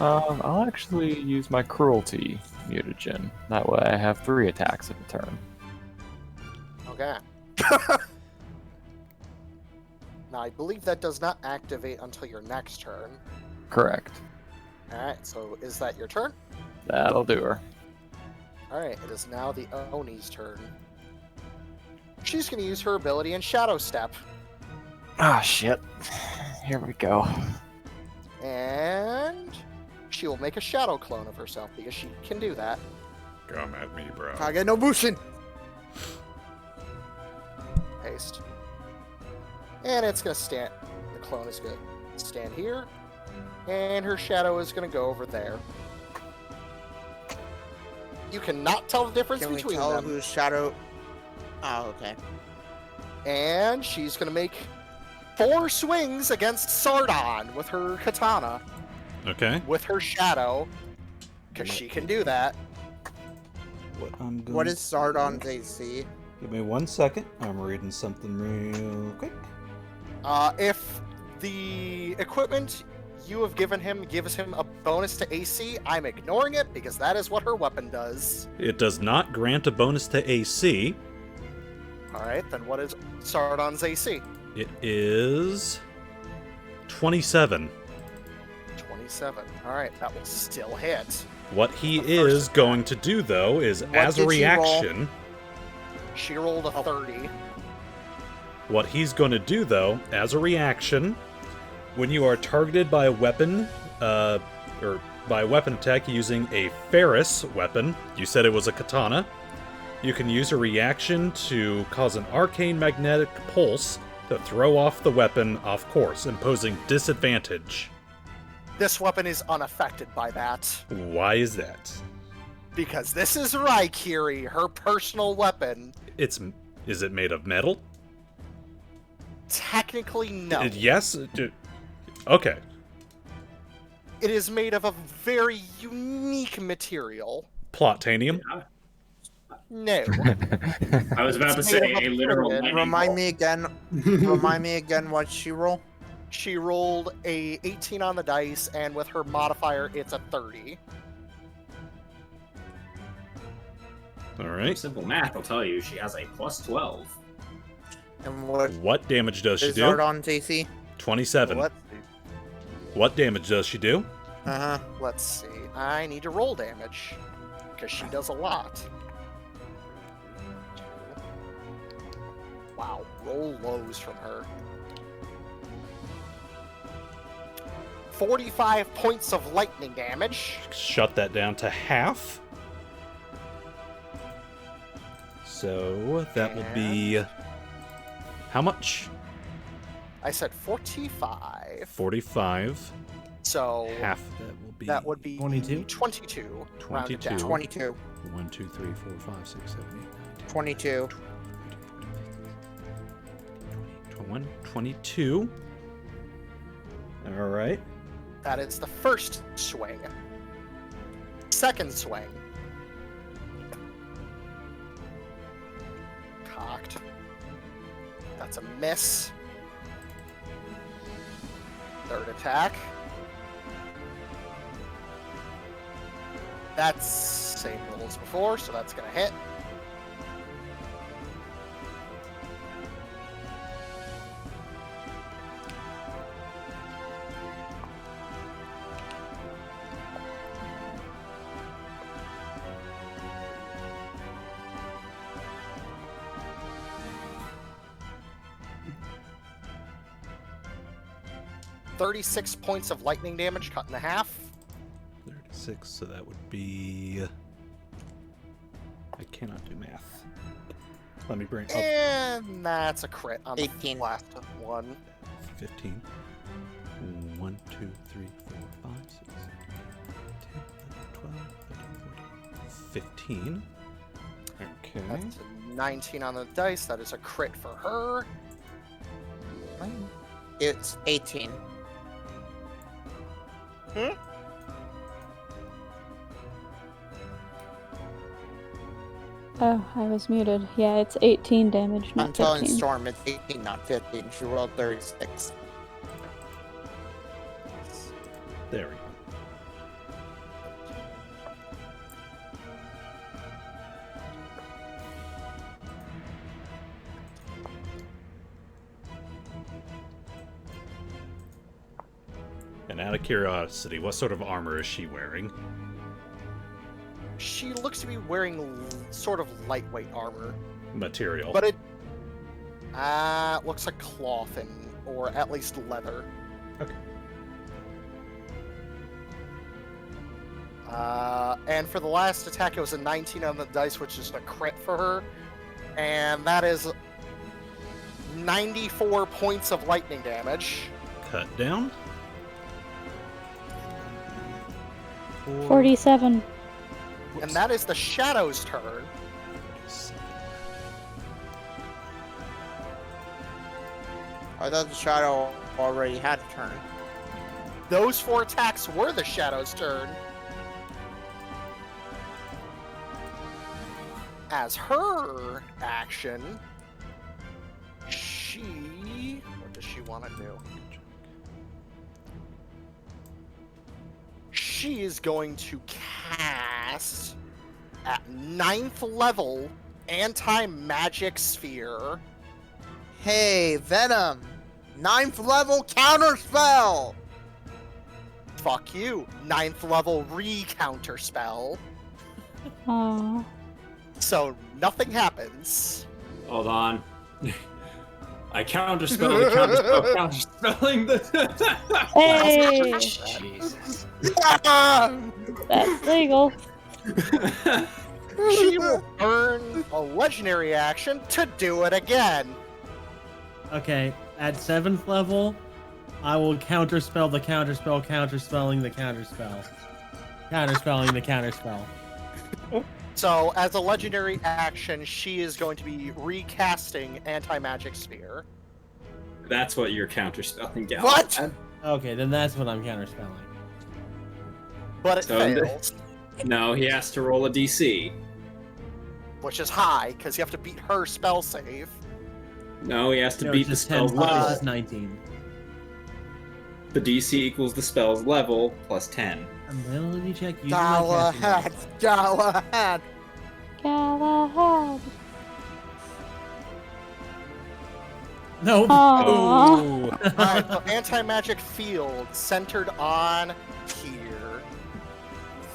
I'll actually use my cruelty mutagen. That way I have 3 attacks at a turn. Okay. Now, I believe that does not activate until your next turn. Correct. Alright, so is that your turn? That'll do her. Alright, it is now the Oni's turn. She's going to use her ability in Shadow Step. Ah, shit. Here we go. And she will make a shadow clone of herself because she can do that. Come at me, bro. Kage no Bushin. Paste. And it's going to stand. The clone is going to stand here. And her shadow is going to go over there. You cannot tell the difference Can we between tell them. whose shadow? Oh, okay. And she's going to make 4 swings against Sardon with her katana. Okay. With her shadow. Because she can do that. What is Sardon's AC? Give me 1 second. I'm reading something real quick. If the equipment you have given him gives him a bonus to AC, I'm ignoring it because that is what her weapon does. It does not grant a bonus to AC. Alright, then what is Sardon's AC? It is 27. 27. Alright, that will still hit. What he The is first going to do, though, is What as a did she roll? reaction, She rolled a 30. what he's going to do, though, as a reaction, when you are targeted by a weapon, or by a weapon attack using a Ferris weapon, you said it was a katana, you can use a reaction to cause an arcane magnetic pulse to throw off the weapon off course, imposing disadvantage. This weapon is unaffected by that. Why is that? Because this is Rykiri, her personal weapon. Is it made of metal? Technically, no. Yes? Okay. It is made of a very unique material. Plotanium? No. I was about to It's made say of a a literal pyramid. lightning Remind bolt. me again. Remind me again what she rolled. She rolled a 18 on the dice, and with her modifier, it's a 30. Alright. Simple math will tell you she has a plus 12. And what What damage does she is do? Zardon's AC? 27. Let's see. What damage does she do? Uh-huh. Let's see. I need to roll damage, because she does a lot. Wow, roll lows from her. 45 points of lightning damage. Shut that down to half. So that will be... How much? I said 45. 45. So Half of that will be... that would be 22? 22. rounded down. 22. 1, 2, 3, 4, 5, 6, 7, 8, 9, 10, 22. 21, 22. Alright. That is the first swing. Second swing. Cocked. That's a miss. Third attack. That's same roll as before, so that's gonna hit. $36 points of lightning damage cut in half. 36, so that would be... I cannot do math. Let me bring up And that's a crit on 18. the last one. 15. 1, 2, 3, 4, 5, 6, 10, 11, 12, 13, 14, 15. Okay. That's a 19 on the dice. That is a crit for her. It's 18. Oh, I was muted. Yeah, it's 18 damage, I'm not telling 15. Storm it's 18, not 15. She rolled 36. There we go. And out of curiosity, what sort of armor is she wearing? She looks to be wearing sort of lightweight armor, Material. but it looks like cloth or at least leather. Okay. And for the last attack, it was a 19 on the dice, which is a crit for her, and that is 94 points of lightning damage. Cut down. 47. And that is the Shadow's turn. I thought the Shadow already had a turn. Those 4 attacks were the Shadow's turn. As her action, what does she want to do? She is going to cast at 9th level anti-magic sphere. Hey, Venom! 9th level counter spell! Fuck you. 9th level re-counter spell. Oh. So nothing happens. Hold on. I counterspell the counterspelling the. Hey! Jesus. That's legal. She will earn a legendary action to do it again. Okay, at 7th level, I will counterspell the counterspell, counterspelling the counterspell. Counterspelling the counterspell. So, as a legendary action, she is going to be recasting Anti-Magic Sphere. That's what you're counterspelling, Gal. What? Okay, then that's what I'm counterspelling. But it So fails, No, he has to roll a DC. which is high, because you have to beat her spell save. No, he has to No, beat it's the just 10, spell's level. it's just 19. The DC equals the spell's level plus 10. Ability check using my casting Galahad, ability. Galahad. Galahad. Nope. Aww. Oh. Alright, so Anti-Magic Field centered on here.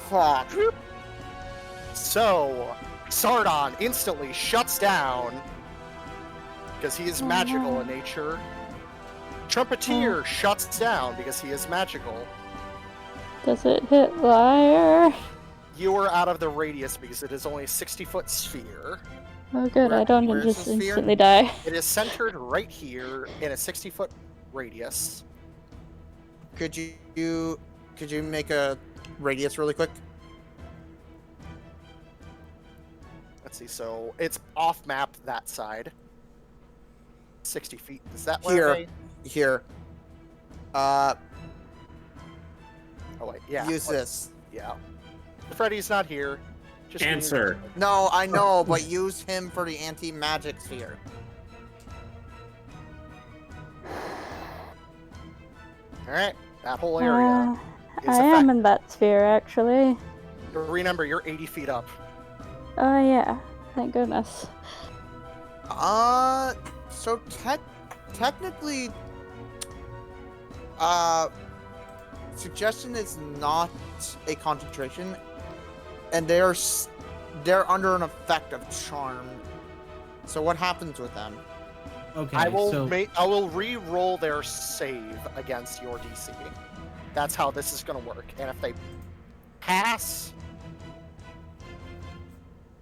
Fuck. So, Sardon instantly shuts down, because he is magical in nature. Trumpeteer shuts down because he is magical. Does it hit Liar? You are out of the radius because it is only a 60-foot sphere. Oh good, I don't where's just the sphere? instantly die. It is centered right here in a 60-foot radius. Could you make a radius really quick? Let's see, so it's off map that side. 60 feet. Is that where Here. they... Here. Oh wait, yeah. Use this. Yeah. Freddy's not here. Just Answer. No, I know, but use him for the anti-magic sphere. Alright, that whole area. is I am in that sphere actually. Remember, you're 80 feet up. Oh yeah, thank goodness. So technically, suggestion is not a concentration, and they're under an effect of charm. So what happens with them? Okay, I will so I will re-roll their save against your DC. That's how this is going to work. And if they pass,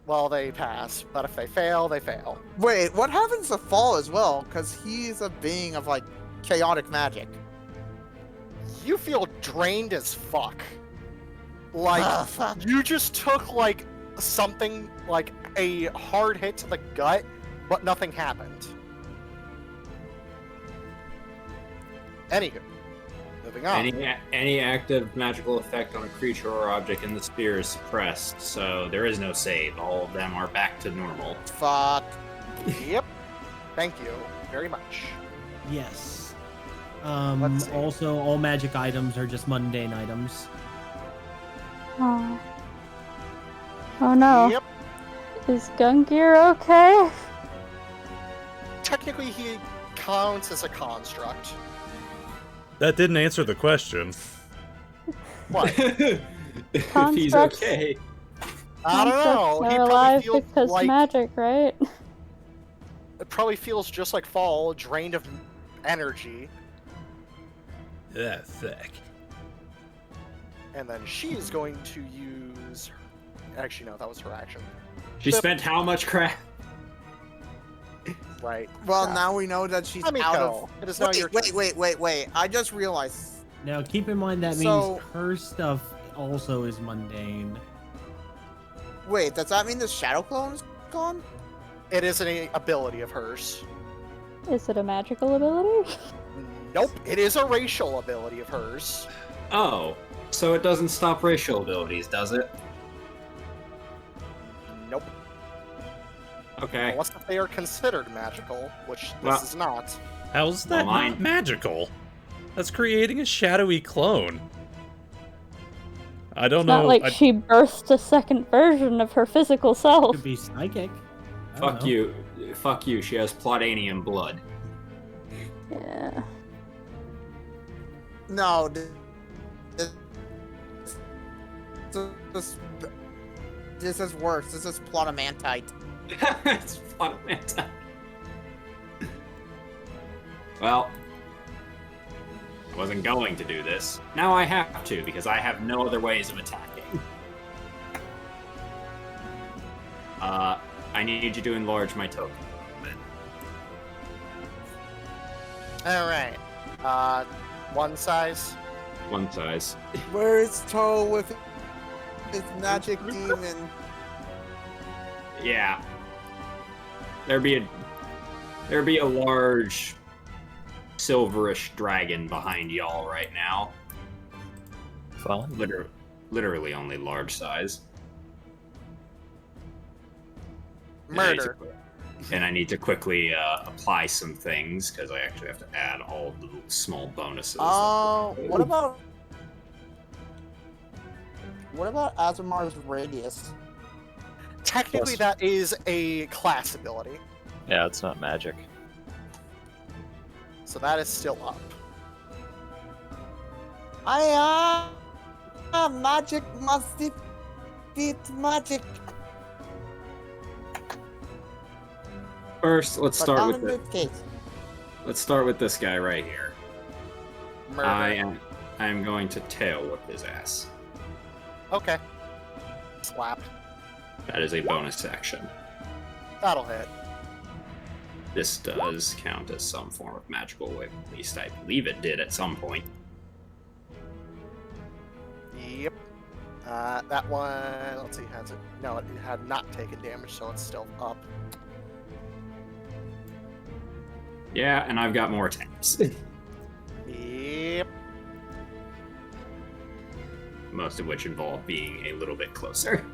well, they pass. But if they fail, they fail. Wait, what happens to Fall as well? Because he's a being of like chaotic magic. You feel drained as fuck. Like Fuck. you just took like something like a hard hit to the gut, but nothing happened. Anywho, moving on. Any active magical effect on a creature or object in the sphere is suppressed, so there is no save. All of them are back to normal. Fuck. Yep. Thank you very much. yes. Let's see. Also, all magic items are just mundane items. Oh. Oh no. Yep. Is Gungir okay? Technically, he counts as a construct. That didn't answer the question. What? If he's Constructs. okay. I don't know. Constructs He are probably alive feels because like magic, right? it probably feels just like Fall, drained of energy, Yeah, thick. and then she is going to use. Actually, no, that was her action. She spent how much crap? Right. Well, Yeah. now we know that she's out Emiko, of. it is now your turn. Wait. I just realized. Now, keep in mind that So- means her stuff also is mundane. Wait, does that mean the shadow clone is gone? It is an ability of hers. Is it a magical ability? Nope, it is a racial ability of hers. Oh, so it doesn't stop racial abilities, does it? Nope. Okay. Unless if they are considered magical, which this Well- is not. How's that Well, not magical? That's creating a shadowy clone. I don't It's know. not like I- she birthed a second version of her physical self. Could be psychic. I don't Fuck know. you. Fuck you. She has Plotanian blood. Yeah. No. This is worse. This is plotomantite. It's Plotamanta. Well, I wasn't going to do this. Now I have to, because I have no other ways of attacking. I need you to enlarge my token. Alright. One size. One size. Where's Toe with his magic demon? Yeah. There'd be a large silverish dragon behind y'all right now. Fun. Literally only large size. Murder. And I need to quickly apply some things because I actually have to add all the small bonuses. What about Asemar's radius? Technically, that is a class ability, Yeah, it's not magic. so that is still up. Magic must defeat magic. First, let's But start not with in the, this case. let's start with this guy right here. Murder. I am going to tail whip his ass. Okay. Slap. That is a bonus action. That'll hit. This does count as some form of magical whip. At least I believe it did at some point. Yep. That one. Let's see. Has it? No, it had not taken damage, so it's still up. Yeah, and I've got more attacks. Yep. Most of which involve being a little bit closer.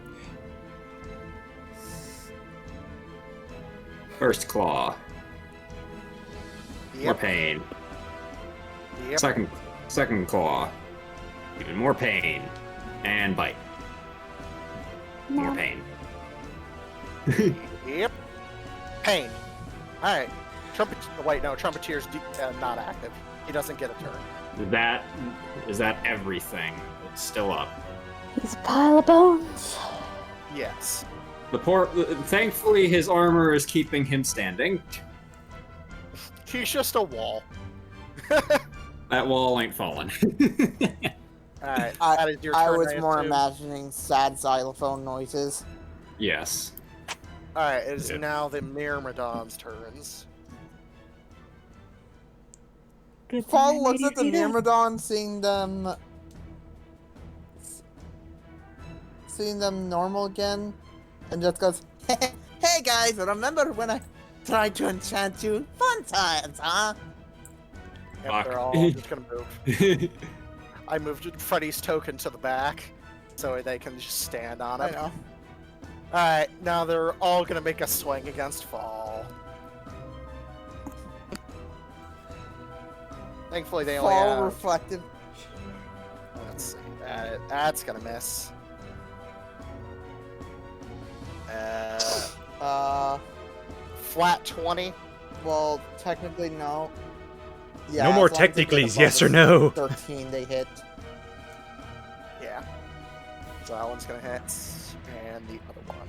First claw. More Yep. pain. Yep. Second claw. Even more pain. And bite. More No. pain. Yep. Pain. All right. Trumpeteer's not active. He doesn't get a turn. Is that everything? It's still up. He's a pile of bones. Yes. Thankfully, his armor is keeping him standing. He's just a wall. That wall ain't falling. All right. That is your turn. I was more assume. imagining sad xylophone noises. Yes. All right. It is Yeah. now the Myrmidon's turns. Good Paul thing I looks made at the you do that. Myrmidon, seeing them normal again, and just goes, "Hey guys, remember when I tried to enchant you? Fun times, huh?" Yep, Fuck. they're all just gonna move. I moved Freddy's token to the back, so they can just stand on I it. know. Alright, now they're all gonna make a swing against Fall. Thankfully they only Fall have... reflective. Let's see, that's gonna miss. Flat 20. Well, technically no. No more as long as they get technicallys, above yes a or no? 13, they hit. Yeah. So that one's gonna hit. And the other one.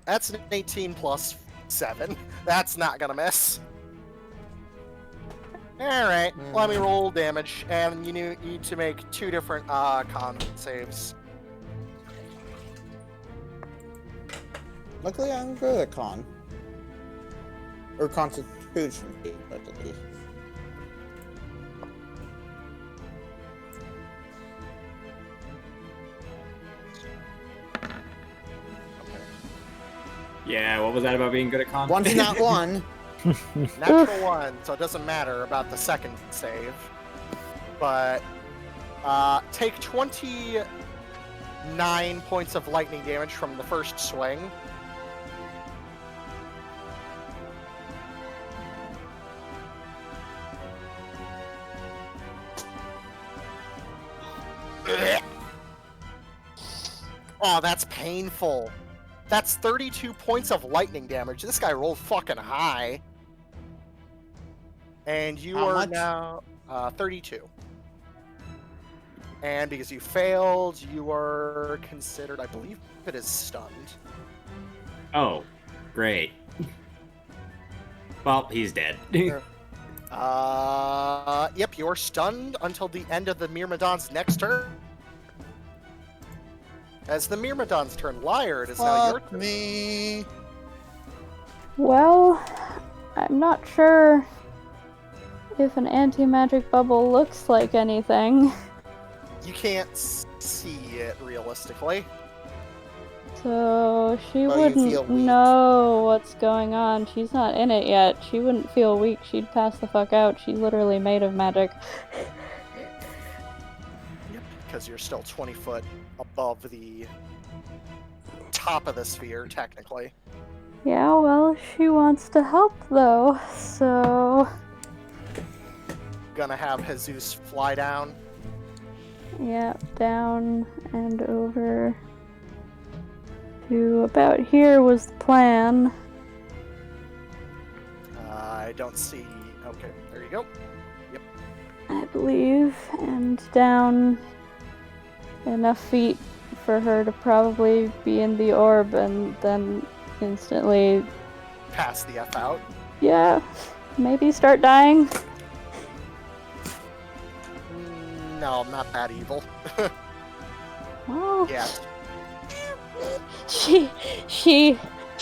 That's an 18 plus 7. That's not gonna miss. Alright, let me roll damage. And you need to make 2 different con saves. Luckily, I'm good at con. Or constitution, at least. Yeah, what was that about being good at con? One's not one. Natural 1, so it doesn't matter about the second save. But take 29 points of lightning damage from the first swing. Oh, that's painful. That's 32 points of lightning damage. This guy rolled fucking high. And you How are much? now 32. And because you failed, you are considered, I believe it is stunned. Oh, great. Well, he's dead. Yep, you're stunned until the end of the Myrmidon's next turn. As the Myrmidon's turn, Liar, it is now your Fuck turn. Well, I'm not sure if an anti-magic bubble looks like anything. You can't see it realistically. So she Well, you feel wouldn't weak. know what's going on. She's not in it yet. She wouldn't feel weak. She'd pass the fuck out. She's literally made of magic. Yep, because you're still 20 foot above the top of the sphere, technically. Yeah, well, she wants to help though, so... Gonna have Jesus fly down. Yeah, down and over to about here was the plan. I don't see... Okay, there you go. Yep. I believe, and down enough feet for her to probably be in the orb and then instantly, Pass the F out. yeah, maybe start dying. No, I'm not that evil. Well, Yeah. she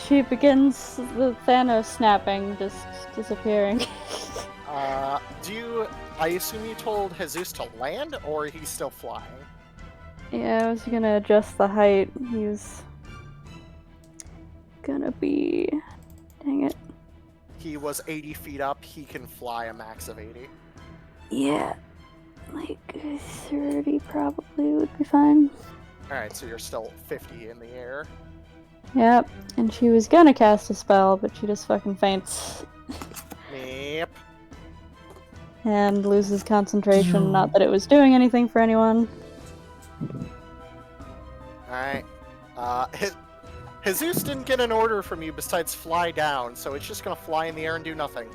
begins the Thanos snapping, just disappearing. I assume you told Jesus to land, or he's still flying? Yeah, I was gonna adjust the height. He was gonna be... Dang it. He was 80 feet up. He can fly a max of 80. Yeah, like 30 probably would be fine. Alright, so you're still 50 in the air. Yep, and she was gonna cast a spell, but she just fucking faints Yep. and loses concentration. Not that it was doing anything for anyone. Alright. Jesus didn't get an order from you besides fly down, so it's just gonna fly in the air and do nothing.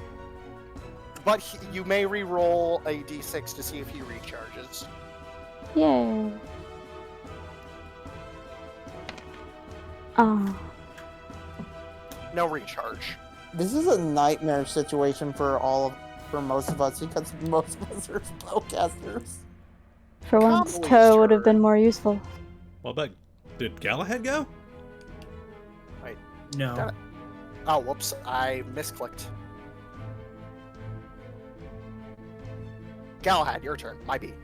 But you may re-roll a d6 to see if he recharges. Yay. Oh. No recharge. This is a nightmare situation for most of us because most of us are spellcasters. For once, Cobbly's Toe would have turn. been more useful. Well, but did Galahad go? No. Oh, whoops. I misclicked. Galahad, your turn. My B.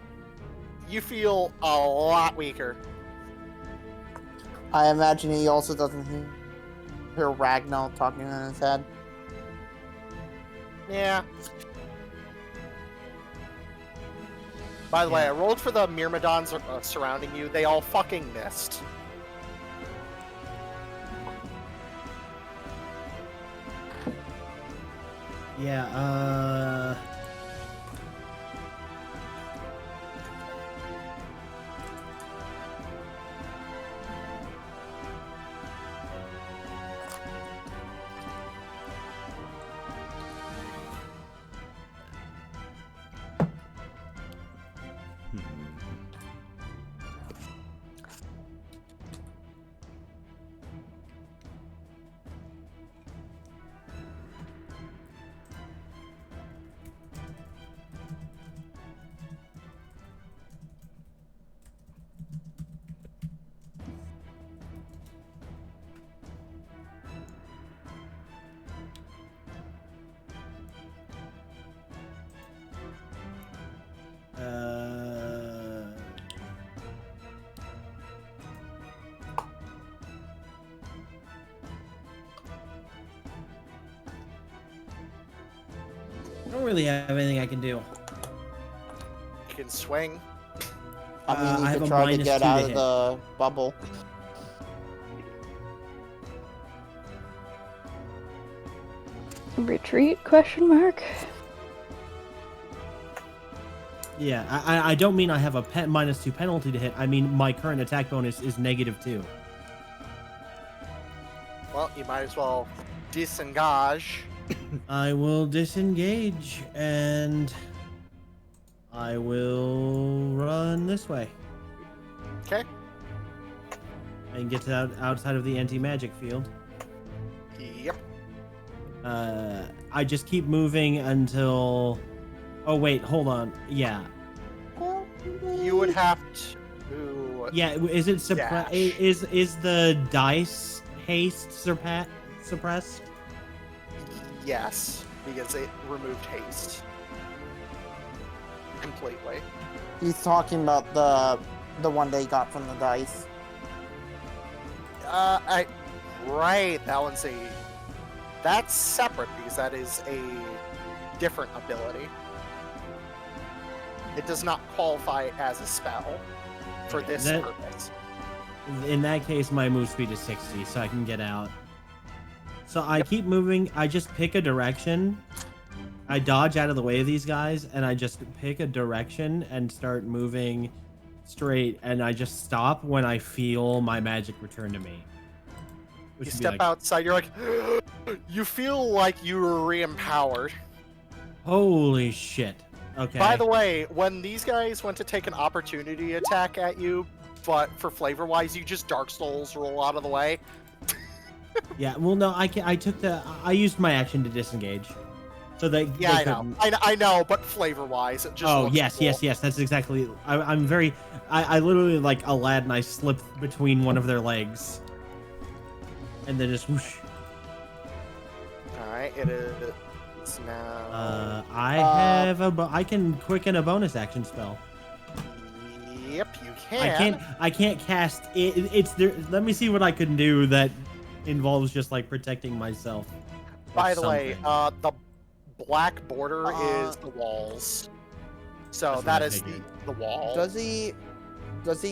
You feel a lot weaker. I imagine he also doesn't hear Ragnar talking in his head. Yeah. By the way, I rolled for the Myrmidons surrounding you. They all fucking missed. Yeah, I don't really have anything I can do. You can swing. I mean, I you have could a try to -2 get to out of hit. the bubble. Retreat? Question mark. Yeah, I don't mean I have a -2 penalty to hit. I mean my current attack bonus is -2. Well, you might as well disengage. I will disengage and I will run this way Okay. and get to outside of the anti-magic field. Yep. I just keep moving until. Oh wait, hold on. Yeah, You would have to. yeah. Is it suppressed? Dash. Is the dice haste suppressed? Yes, because it removed haste. completely. He's talking about the one they got from the dice. Right, that's separate because that is a different ability. It does not qualify as a spell for this purpose. In that case, my move speed is 60, so I can get out. So I keep moving. I just pick a direction. I dodge out of the way of these guys, and I just pick a direction and start moving straight. And I just stop when I feel my magic return to me. You step outside, you're like, you feel like you were re-empowered. Holy shit. Okay. By the way, when these guys went to take an opportunity attack at you, but for flavor-wise, you just Dark Souls roll out of the way. Yeah, well, no, I used my action to disengage. So they Yeah, they I know, but flavor-wise, it just looks cool. yes, that's exactly. I'm very. I literally, like Aladdin, I slipped between one of their legs. And then just whoosh. Alright, it is now... I can quicken a bonus action spell. Yep, you can. I can't cast it. It's there. Let me see what I can do that involves just like protecting myself. By the way, the black border is the walls. So that is the wall. Does the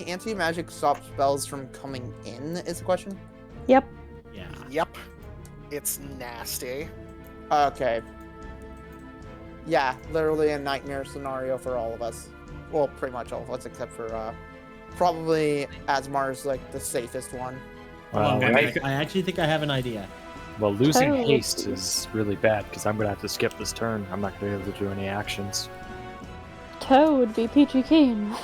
anti-magic stop spells from coming in, is the question? Yep. Yeah. Yep. It's nasty. Okay. Yeah, literally a nightmare scenario for all of us. Well, pretty much all of us, except for probably Asemar's like the safest one. Well, I actually think I have an idea. Well, losing haste is really bad because I'm gonna have to skip this turn. I'm not gonna be able to do any actions. Toe would be peachy keen.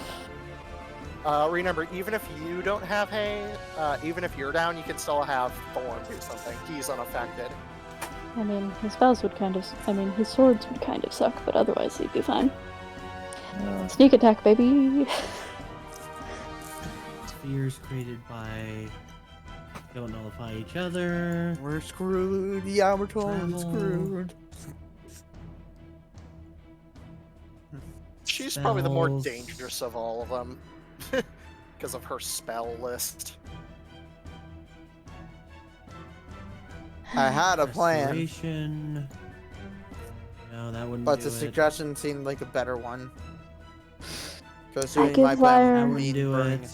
Remember, even if you don't have hay, even if you're down, you can still have Thorn do something. He's unaffected. I mean, his spells would his swords would kind of suck, but otherwise he'd be fine. Sneak attack, baby! Spheres created by... don't nullify each other. We're screwed. Yeah, we're totally screwed. She's probably the more dangerous of all of them. Because of her spell list. I had a plan. Restoration. No, that wouldn't But do the it. suggestion seemed like a better one. Because I doing give my plan Lyre- would mean do burning it.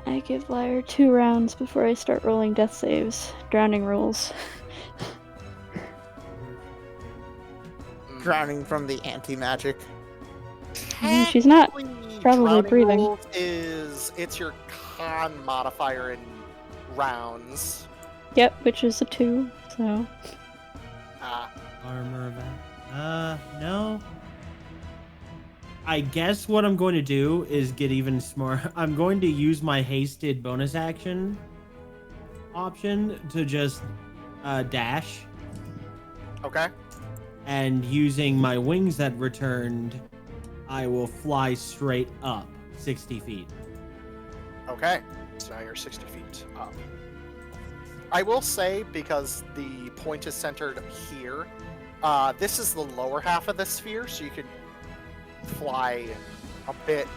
I give Lyre 2 rounds before I start rolling death saves. Drowning rules. drowning from the anti-magic. She's not Technically, probably drowning breathing. rules it's your con modifier in rounds. Yep, which is a 2, so... Armor event. No. I guess what I'm going to do is get even smart. I'm going to use my hasted bonus action option to just dash. Okay. And using my wings that returned, I will fly straight up 60 feet. Okay. So now you're 60 feet up. I will say, because the point is centered here, this is the lower half of the sphere, so you could fly a bit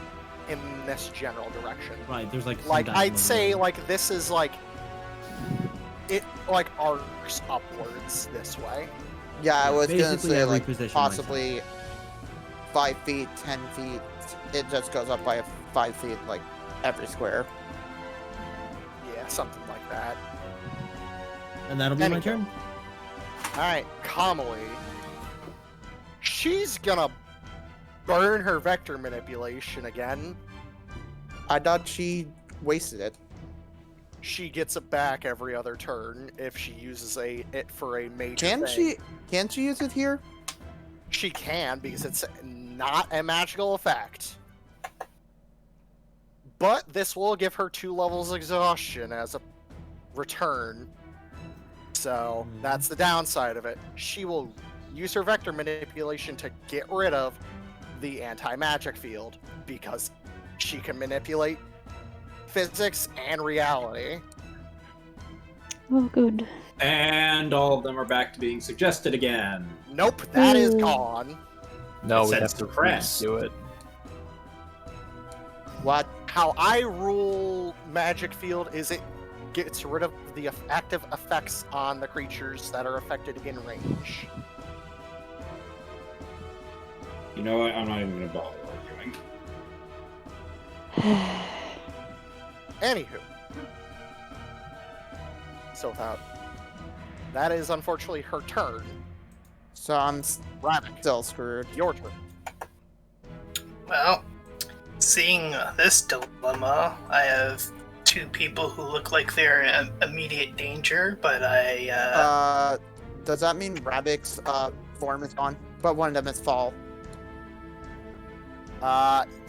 in this general direction. Right, there's like... Like, I'd say, like, this is, like... It, like, arcs upwards this way. Yeah, I was gonna Basically, say, I like, reposition possibly 5 feet, 10 feet. It just goes up by 5 feet, like, every square. Yeah, something like that. And that'll be my turn. Alright, Kamali. She's gonna burn her vector manipulation again. I thought she wasted it. She gets it back every other turn if she uses it for a major Can thing. Can she use it here? She can, because it's not a magical effect. But this will give her 2 levels of exhaustion as a return. So that's the downside of it. She will use her vector manipulation to get rid of the anti-magic field, because she can manipulate physics and reality. Oh, good. And all of them are back to being suggested again. Nope, that is Ooh. gone. No, It we said have to suppress. do it. What? How I rule Magic Field is it gets rid of the active effects on the creatures that are affected in range. You know what? I'm not even going to bother arguing. Anywho. So that is unfortunately her turn. So I'm Ravak, still screwed. your turn. Well, seeing this dilemma, I have two people who look like they're in immediate danger, but Does that mean Ravak's form is gone? But one of them is fall.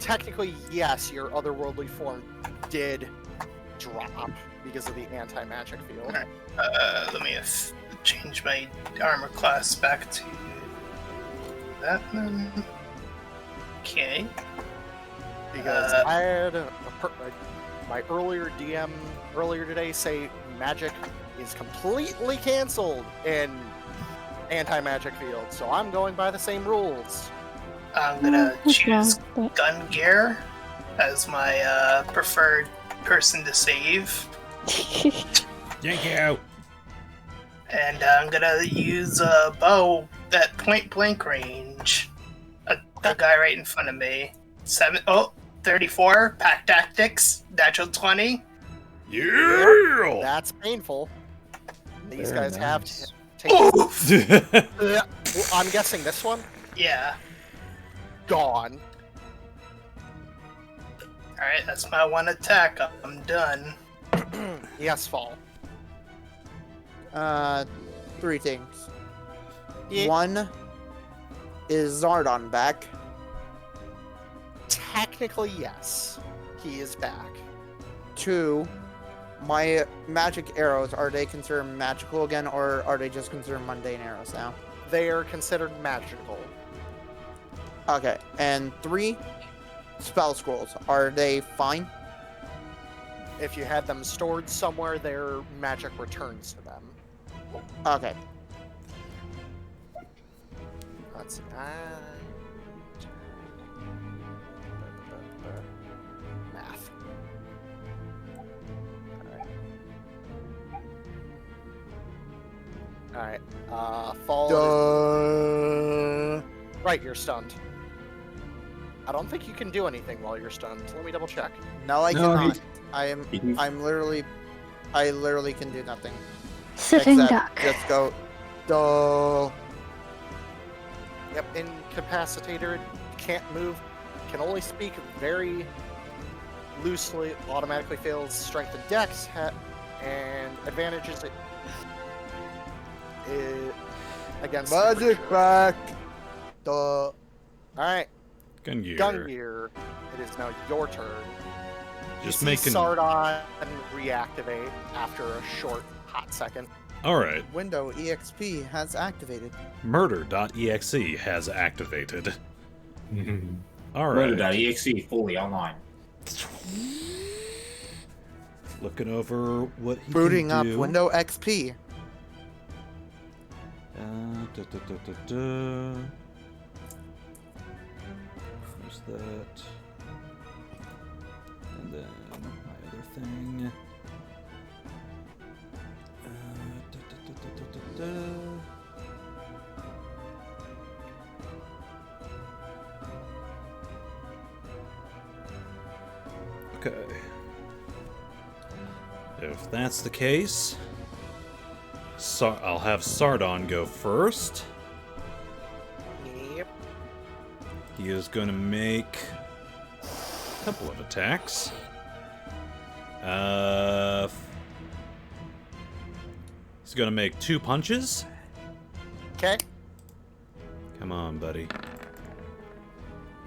Technically, yes, your otherworldly form did drop because of the anti-magic field. Alright. Let me change my armor class back to that one. Okay. Because I had my earlier DM earlier today say magic is completely canceled in anti-magic field, so I'm going by the same rules. I'm gonna What's choose wrong? But Gungir as my preferred person to save. Thank you. And I'm gonna use a bow at point blank range. A guy right in front of me. 34, pack tactics, natural 20. Yeah. That's painful. These Very guys have nice. taken. Oof! Well, I'm guessing this one Yeah. gone. Alright, that's my one attack. I'm done. Yes, fall. Three things. Yeah. One is Zardon back. Technically, yes, he is back. Two, my magic arrows, are they considered magical again, or are they just considered mundane arrows now? They are considered magical. Okay, and three, spell scrolls, are they fine? If you had them stored somewhere, their magic returns to them. Okay. Let's see. Math. Alright. Fall. Right, you're stunned. I don't think you can do anything while you're stunned. Let me double check. No, I No, cannot. he- I literally can do nothing. sitting Except duck. just go, duh. Yep, incapacitated, can't move, can only speak very loosely, automatically fails strength and dex, and advantages against the Magic creature. back. Duh. Alright, Gungir. Gungir, it is now your turn. Just you see making. Sardon reactivate after a short, hot second. All right. Window EXP has activated. Murder.exe has activated. All right. Murder.exe fully online. Looking over what he Booting can up do. Window XP. There's that. And then my other thing. Okay. If that's the case, I'll have Sardon go first. Yep. He is going to make a couple of attacks. He's going to make 2 punches. Okay. Come on, buddy.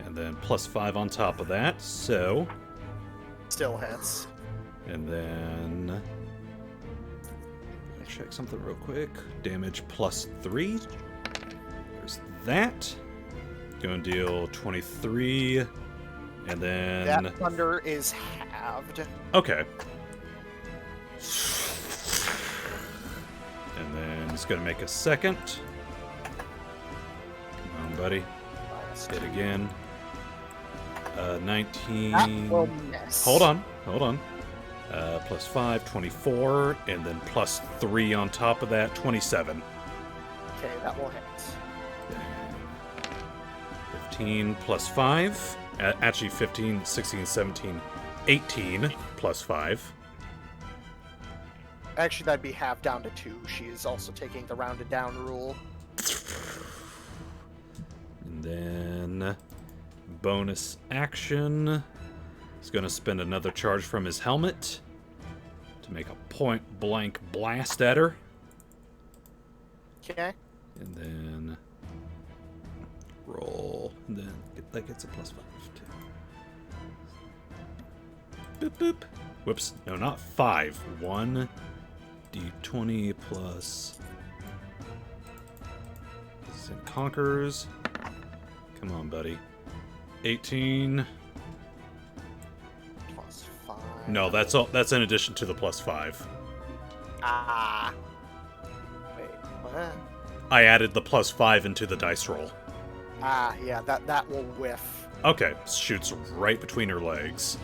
And then +5 on top of that, so... Still hits. And then... check something real quick. Damage +3. There's that. Going to deal 23. And then... That thunder is halved. Okay. And then he's going to make a second. Come on, buddy. Hit again. 19. That will miss. Hold on. Plus 5, 24, and then plus 3 on top of that, 27. Okay, that will hit. 15 plus 5. Actually, 15, 16, 17, 18 plus 5. Actually, that'd be half down to 2. She is also taking the rounded down rule. And then bonus action. He's going to spend another charge from his helmet to make a point blank blast at her. Okay. And then roll. And then that gets a plus 5 too. Boop boop. Whoops. No, not 5. 1 d20 plus. And conquers. Come on, buddy. 18. Plus 5. No, that's all. That's in addition to the plus 5. Ah. Wait, what? I added the plus 5 into the dice roll. Ah, yeah, that will whiff. Okay, shoots right between her legs.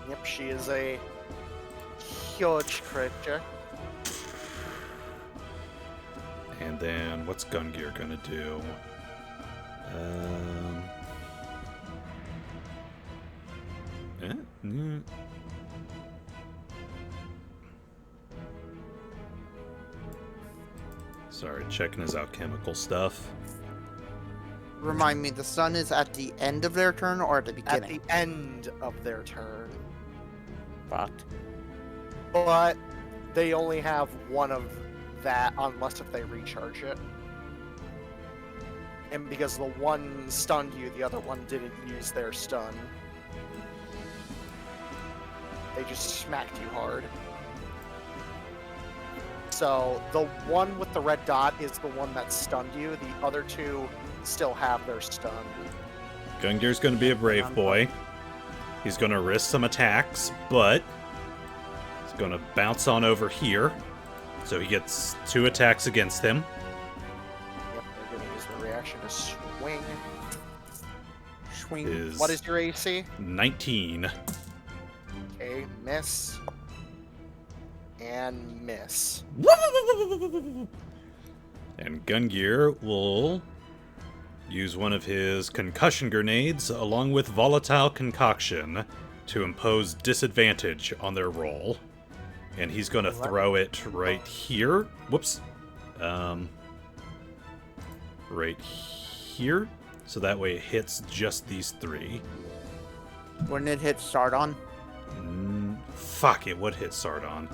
Yep, she is a huge creature. And then what's Gungir gonna do? Sorry, checking his alchemical stuff. Remind me, the sun is at the end of their turn or at the At beginning? the end of their turn. Fucked. But they only have one of that unless if they recharge it. And because the one stunned you, the other one didn't use their stun. They just smacked you hard. So the one with the red dot is the one that stunned you. The other two still have their stun. Gungir's gonna be a brave boy. He's gonna risk some attacks, but he's gonna bounce on over here. So he gets 2 attacks against him. Yep, they're gonna use the reaction to swing. Swing. What is your AC? 19. Okay, miss. And miss. And Gungir will use one of his concussion grenades along with volatile concoction to impose disadvantage on their roll. And he's going to throw it right here. Whoops. Right here. So that way it hits just these 3. Wouldn't it hit Sardon? Fuck, it would hit Sardon.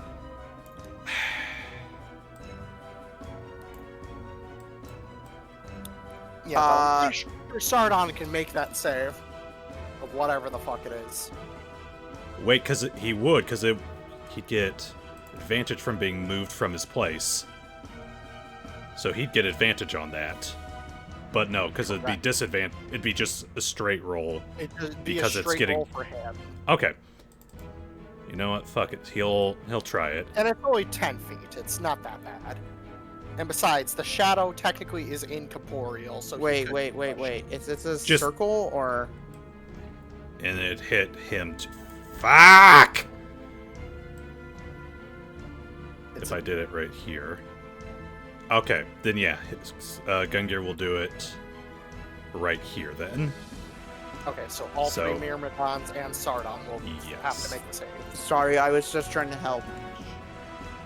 Yeah, I'm pretty sure Sardon can make that save. Of whatever the fuck it is. Wait, because he would, because he'd get advantage from being moved from his place. So he'd get advantage on that. But no, because it'd be disadvantage. It'd be just a straight roll. It'd be because a it's straight getting. roll for him. Okay. You know what? Fuck it. He'll try it. And it's only 10 feet. It's not that bad. And besides, the shadow technically is incorporeal. So Wait. Is this a circle or? And it hit him. Fuck! If I did it right here. Okay, then yeah, Gungir will do it right here then. Okay, so all 3 Myrmidons and Sardon will have to make the save. Sorry, I was just trying to help.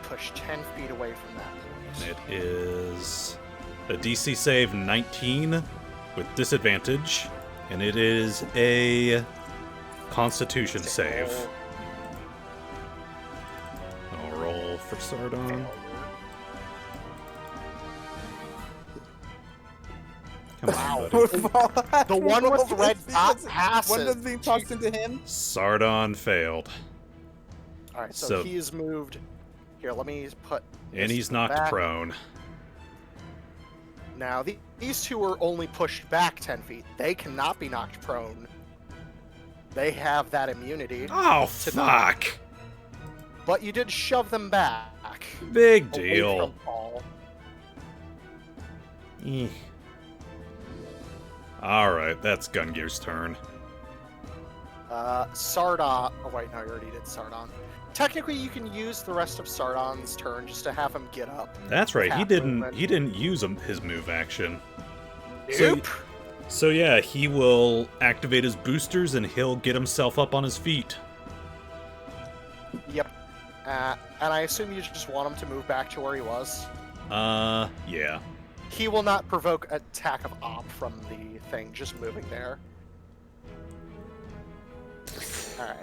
Push 10 feet away from that. It is a DC save 19 with disadvantage, and it is a Constitution save. I'll roll for Sardon. Come on, buddy. The one with the red dot passes. One of the things talks into him. Sardon failed. Alright, so he is moved. Here, let me put. And he's knocked prone. Now, these two are only pushed back 10 feet. They cannot be knocked prone. They have that immunity. Oh, fuck! but you did shove them back. Big away deal. from Paul. Alright, that's Gungir's turn. Sardon. Oh wait, no, you already did Sardon. Technically, you can use the rest of Sardon's turn just to have him get up. That's right, he Half didn't movement. he didn't use his move action. Nope. So yeah, he will activate his boosters and he'll get himself up on his feet. Yep. And I assume you just want him to move back to where he was. Yeah. He will not provoke attack of op from the thing, just moving there. Alright.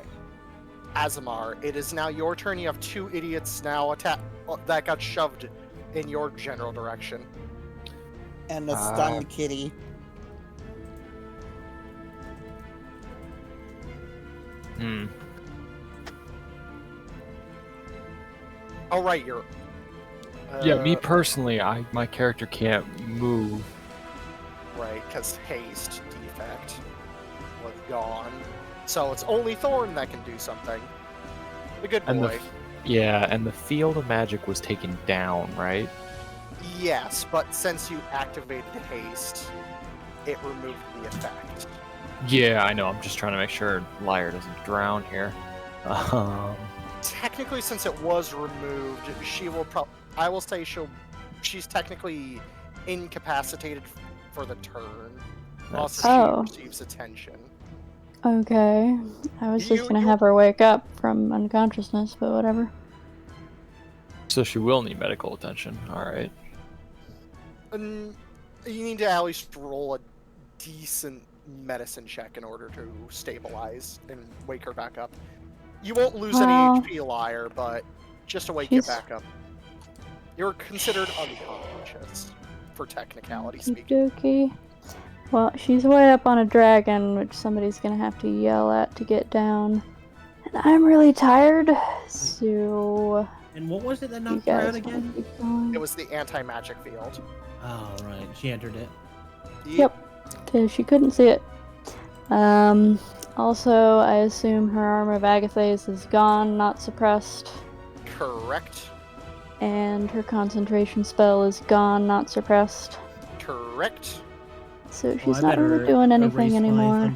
Asemar, it is now your turn. You have 2 idiots now that got shoved in your general direction. And a stunned kitty. Oh, right, you're... Yeah, me personally, my character can't move. Right, because haste defect was gone. So it's only Thorn that can do something. The good And boy. And the field of magic was taken down, right? Yes, but since you activated haste, it removed the effect. Yeah, I know. I'm just trying to make sure Liar doesn't drown here. Technically, since it was removed, she will I will say she's technically incapacitated for the turn. Also, she receives attention. Okay. I was just gonna have her wake up from unconsciousness, but whatever. So she will need medical attention. Alright. You need to at least roll a decent medicine check in order to stabilize and wake her back up. You won't lose any HP, Liar, but just to wake you back up. You're considered unconscious, for technicality speaking. Okey-dokey. Well, she's way up on a dragon, which somebody's gonna have to yell at to get down. And I'm really tired, so... And what was it that you knocked her guys out wanna again? keep going? It was the anti-magic field. Oh, right. She entered it. Yep, because she couldn't see it. Also, I assume her Armor of Agathase is gone, not suppressed. Correct. And her concentration spell is gone, not suppressed. Correct. So she's not really doing anything anymore.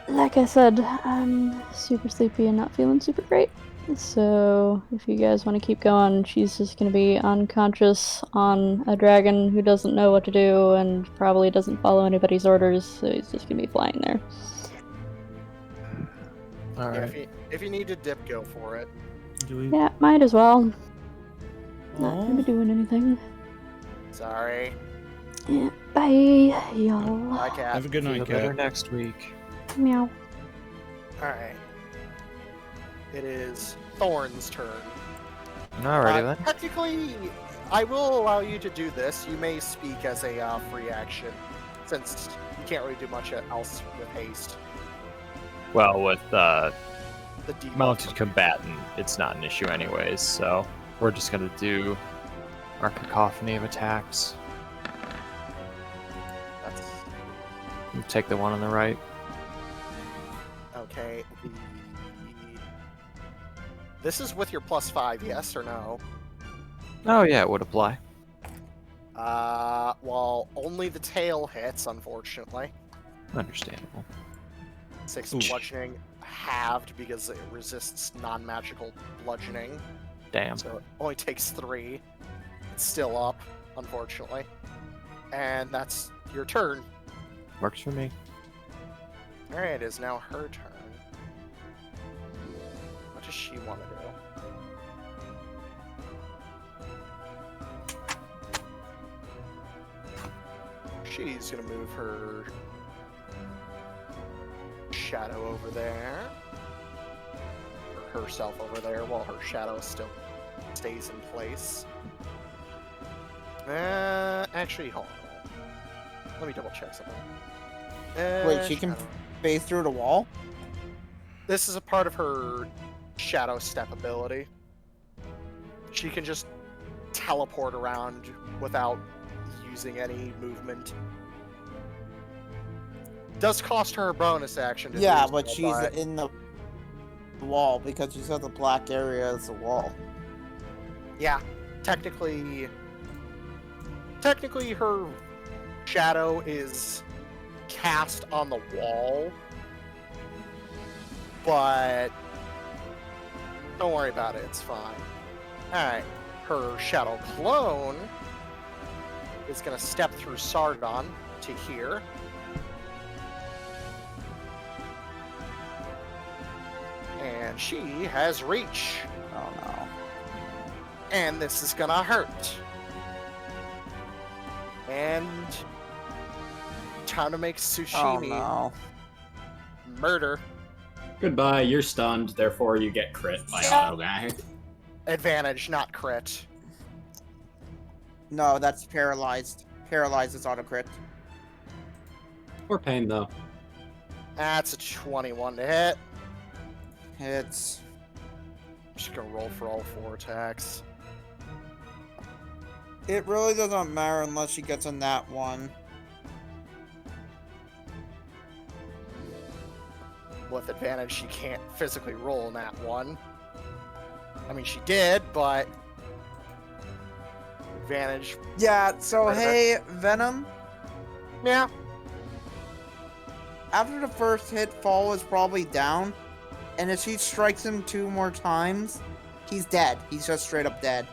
Like I said, I'm super sleepy and not feeling super great. So if you guys want to keep going, she's just going to be unconscious on a dragon who doesn't know what to do and probably doesn't follow anybody's orders, so he's just going to be flying there. Alright. Yeah, if you need to dip, go for it. Yeah, might as well. Not going to be doing anything. Sorry. Yeah, bye, y'all. Bye, Cat. Have a good night, Feel better Cat. next week. Meow. Alright. It is Thorn's turn. Alrighty then. Technically, I will allow you to do this. You may speak as a free action, since you can't really do much else with haste. Well, with The debuff. mounted combatant, it's not an issue anyways, so we're just gonna do our cacophony of attacks. That's We'll take the one on the right. okay. This is with your +5, yes or no? Oh yeah, it would apply. Well, only the tail hits, unfortunately. Understandable. 6 Ooh. bludgeoning, halved because it resists non-magical bludgeoning. Damn. So it only takes 3. It's still up, unfortunately. And that's your turn. Works for me. Alright, it is now her turn. What does she want to do? She's gonna move her shadow over there. Or herself over there while her shadow still stays in place. Actually, hold on. Let me double check something. Wait, she can shadow. phase through the wall? This is a part of her shadow step ability. She can just teleport around without using any movement. Does cost her a bonus action to Yeah, do but so, she's in the... wall because you said the black area is the wall. Yeah, technically her shadow is cast on the wall, but don't worry about it, it's fine. Alright, her shadow clone is going to step through Sardon to here. And she has reach. Oh no. And this is gonna hurt. And time to make Oh Tsushimi no. murder. Goodbye, you're stunned, therefore you get crit by auto guy. Advantage, not crit. No, that's paralyzed. Paralyzed is auto crit. Or pain, though. That's a 21 to hit. Hits. I'm just gonna roll for all 4 attacks. It really doesn't matter unless she gets a nat 1. With advantage, she can't physically roll in that one. I mean, she did, but advantage. Yeah, so Right, hey, Venom, Yeah. after the first hit, Fall is probably down, and if she strikes him 2 more times, he's dead. He's just straight up dead.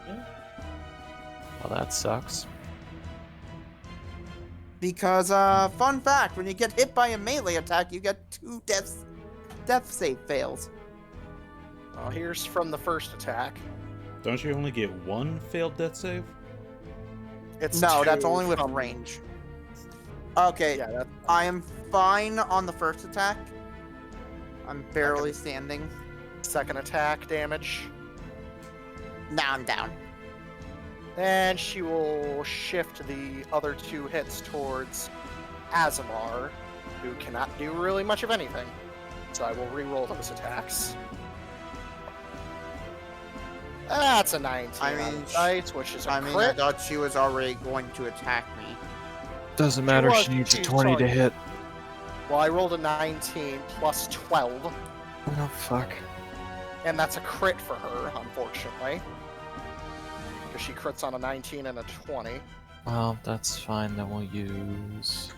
Well, that sucks. Because, fun fact, when you get hit by a melee attack, you get 2 death save fails. Well, here's from the first attack. Don't you only get 1 failed death save? It's No, that's 2 only with from- range. Okay, Yeah, that's I am fine on the first attack. I'm barely standing. second attack damage. Now I'm down. And she will shift the other 2 hits towards Asemar, who cannot do really much of anything. So I will re-roll those attacks. That's a 19 I on mean, the dice, which is a I mean, I crit. thought she was already going to attack me. Doesn't matter, was- she needs a she's 20 to sorry. hit. Well, I rolled a 19 plus 12, Oh, fuck. and that's a crit for her, unfortunately. Because she crits on a 19 and a 20. Well, that's fine, then we'll use...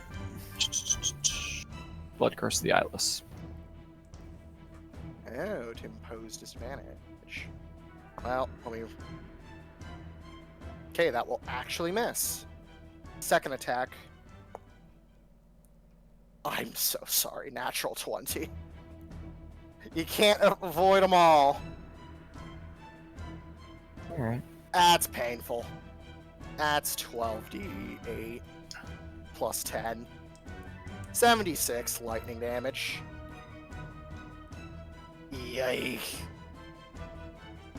Blood Curse of the Eyeless. Oh, to impose disadvantage. Well, let me... Okay, that will actually miss. Second attack. I'm so sorry, natural 20. You can't avoid them all. Alright. That's painful. That's 12d8 plus 10. 76 lightning damage. Yike.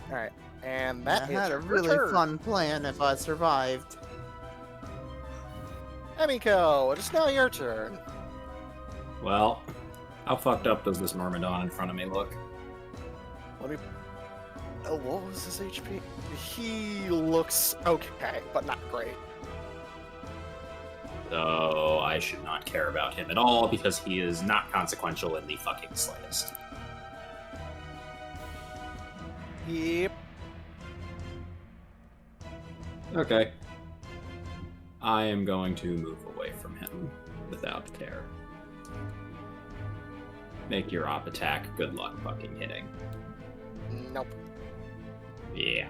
Alright, and that I is had a your really turn. fun plan if I survived. Emiko, it is now your turn. Well, how fucked up does this Myrmidon in front of me look? Let me... Oh, what was his HP? He looks okay, but not great. So I should not care about him at all because he is not consequential in the fucking slightest. Yep. Okay. I am going to move away from him without care. Make your op attack. Good luck fucking hitting. Nope. Yeah.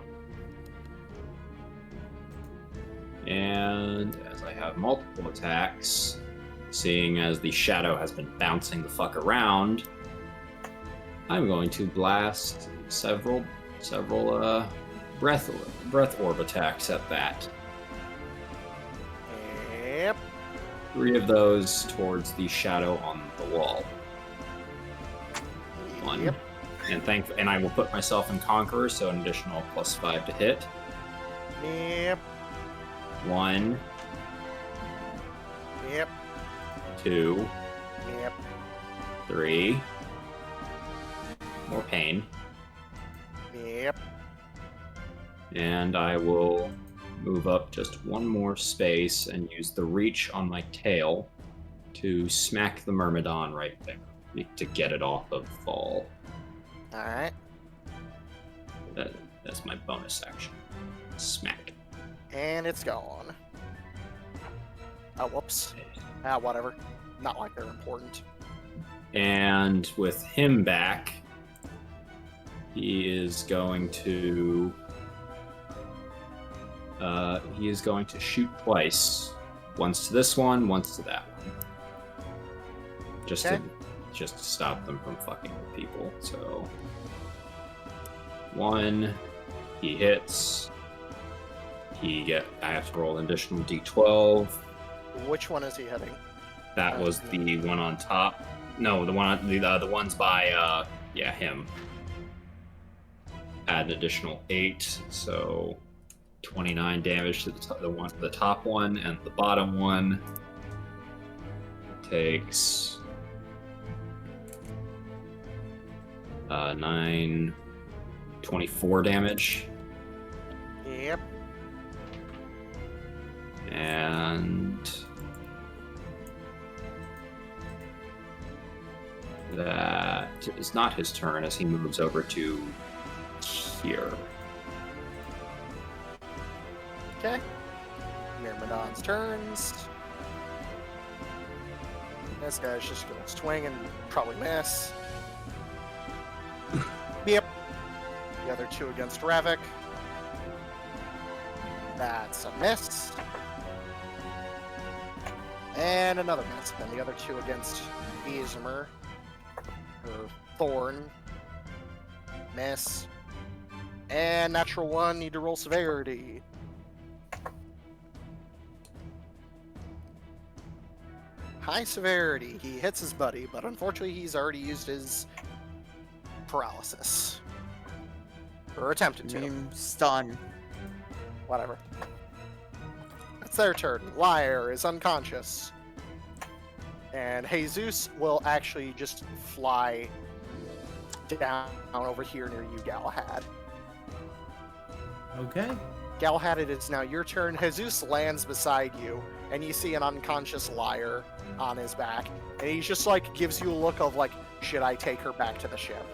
And as I have multiple attacks, seeing as the shadow has been bouncing the fuck around, I'm going to blast several breath orb attacks at that. Yep. 3 of those towards the shadow on the wall. 1. Yep. And I will put myself in Conqueror, so an additional +5 to hit. Yep. 1, Yep. 2, Yep. 3. More pain. Yep. And I will move up just 1 more space and use the reach on my tail to smack the Myrmidon right there. to get it off of Fall. Alright. That's my bonus action. Smack. And it's gone. Oh, whoops. Ah, whatever. Not like they're important. And with him back, he is going to shoot twice. Once to this one, once to that one. Just Okay. to stop them from fucking with people. So 1, he hits. I have to roll an additional d12. Which one is he hitting? That was the one on top. No, the ones by him. Add an additional 8, so 29 damage to the top one, and the bottom one takes 24 damage. Yep. And that is not his turn as he moves over to here. Okay. Myrmidon's turns. This guy's just gonna swing and probably miss. Yep. The other 2 against Ravak. That's a miss. And another miss. Then the other 2 against Asemar. Or Thorn. Miss. And natural 1, need to roll severity. High severity. He hits his buddy, but unfortunately he's already used his paralysis. Or attempted to. Stun. Whatever. It's their turn. Liar is unconscious. And Jesus will actually just fly down over here near you, Galahad. Okay. Galahad, it is now your turn. Jesus lands beside you, and you see an unconscious Liar on his back. And he's just like, gives you a look of like, should I take her back to the ship?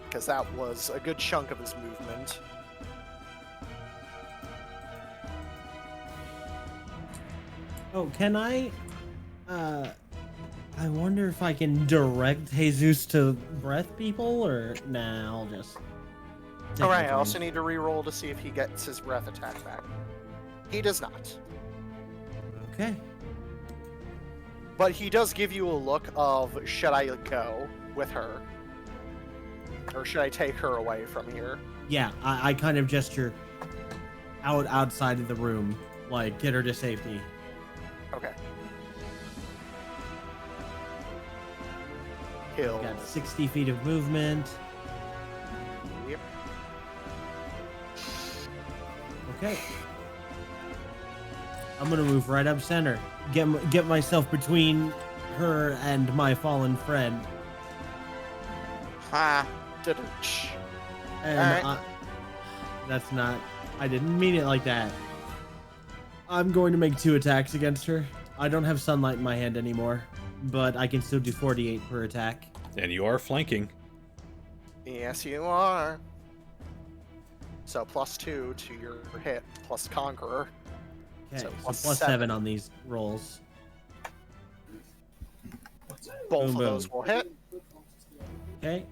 Because that was a good chunk of his movement. Oh, can I wonder if I can direct Jesus to breath people, or nah, I'll just... Alright, I also need to re-roll to see if he gets his breath attack back. He does not. Okay. But he does give you a look of, should I go with her? Or should I take her away from here? Yeah, I kind of gesture outside of the room, like, get her to safety. Okay. Kill. Got 60 feet of movement. Yep. Okay. I'm gonna move right up center. Get myself between her and my fallen friend. Ha. And Alright. that's not... I didn't mean it like that. I'm going to make 2 attacks against her. I don't have sunlight in my hand anymore, but I can still do 48 per attack. And you are flanking. Yes, you are. So +2 to your hit, plus Conqueror. Okay, So so plus plus 7. 7 on these rolls. Both Boom, of those boom. will hit. Okay.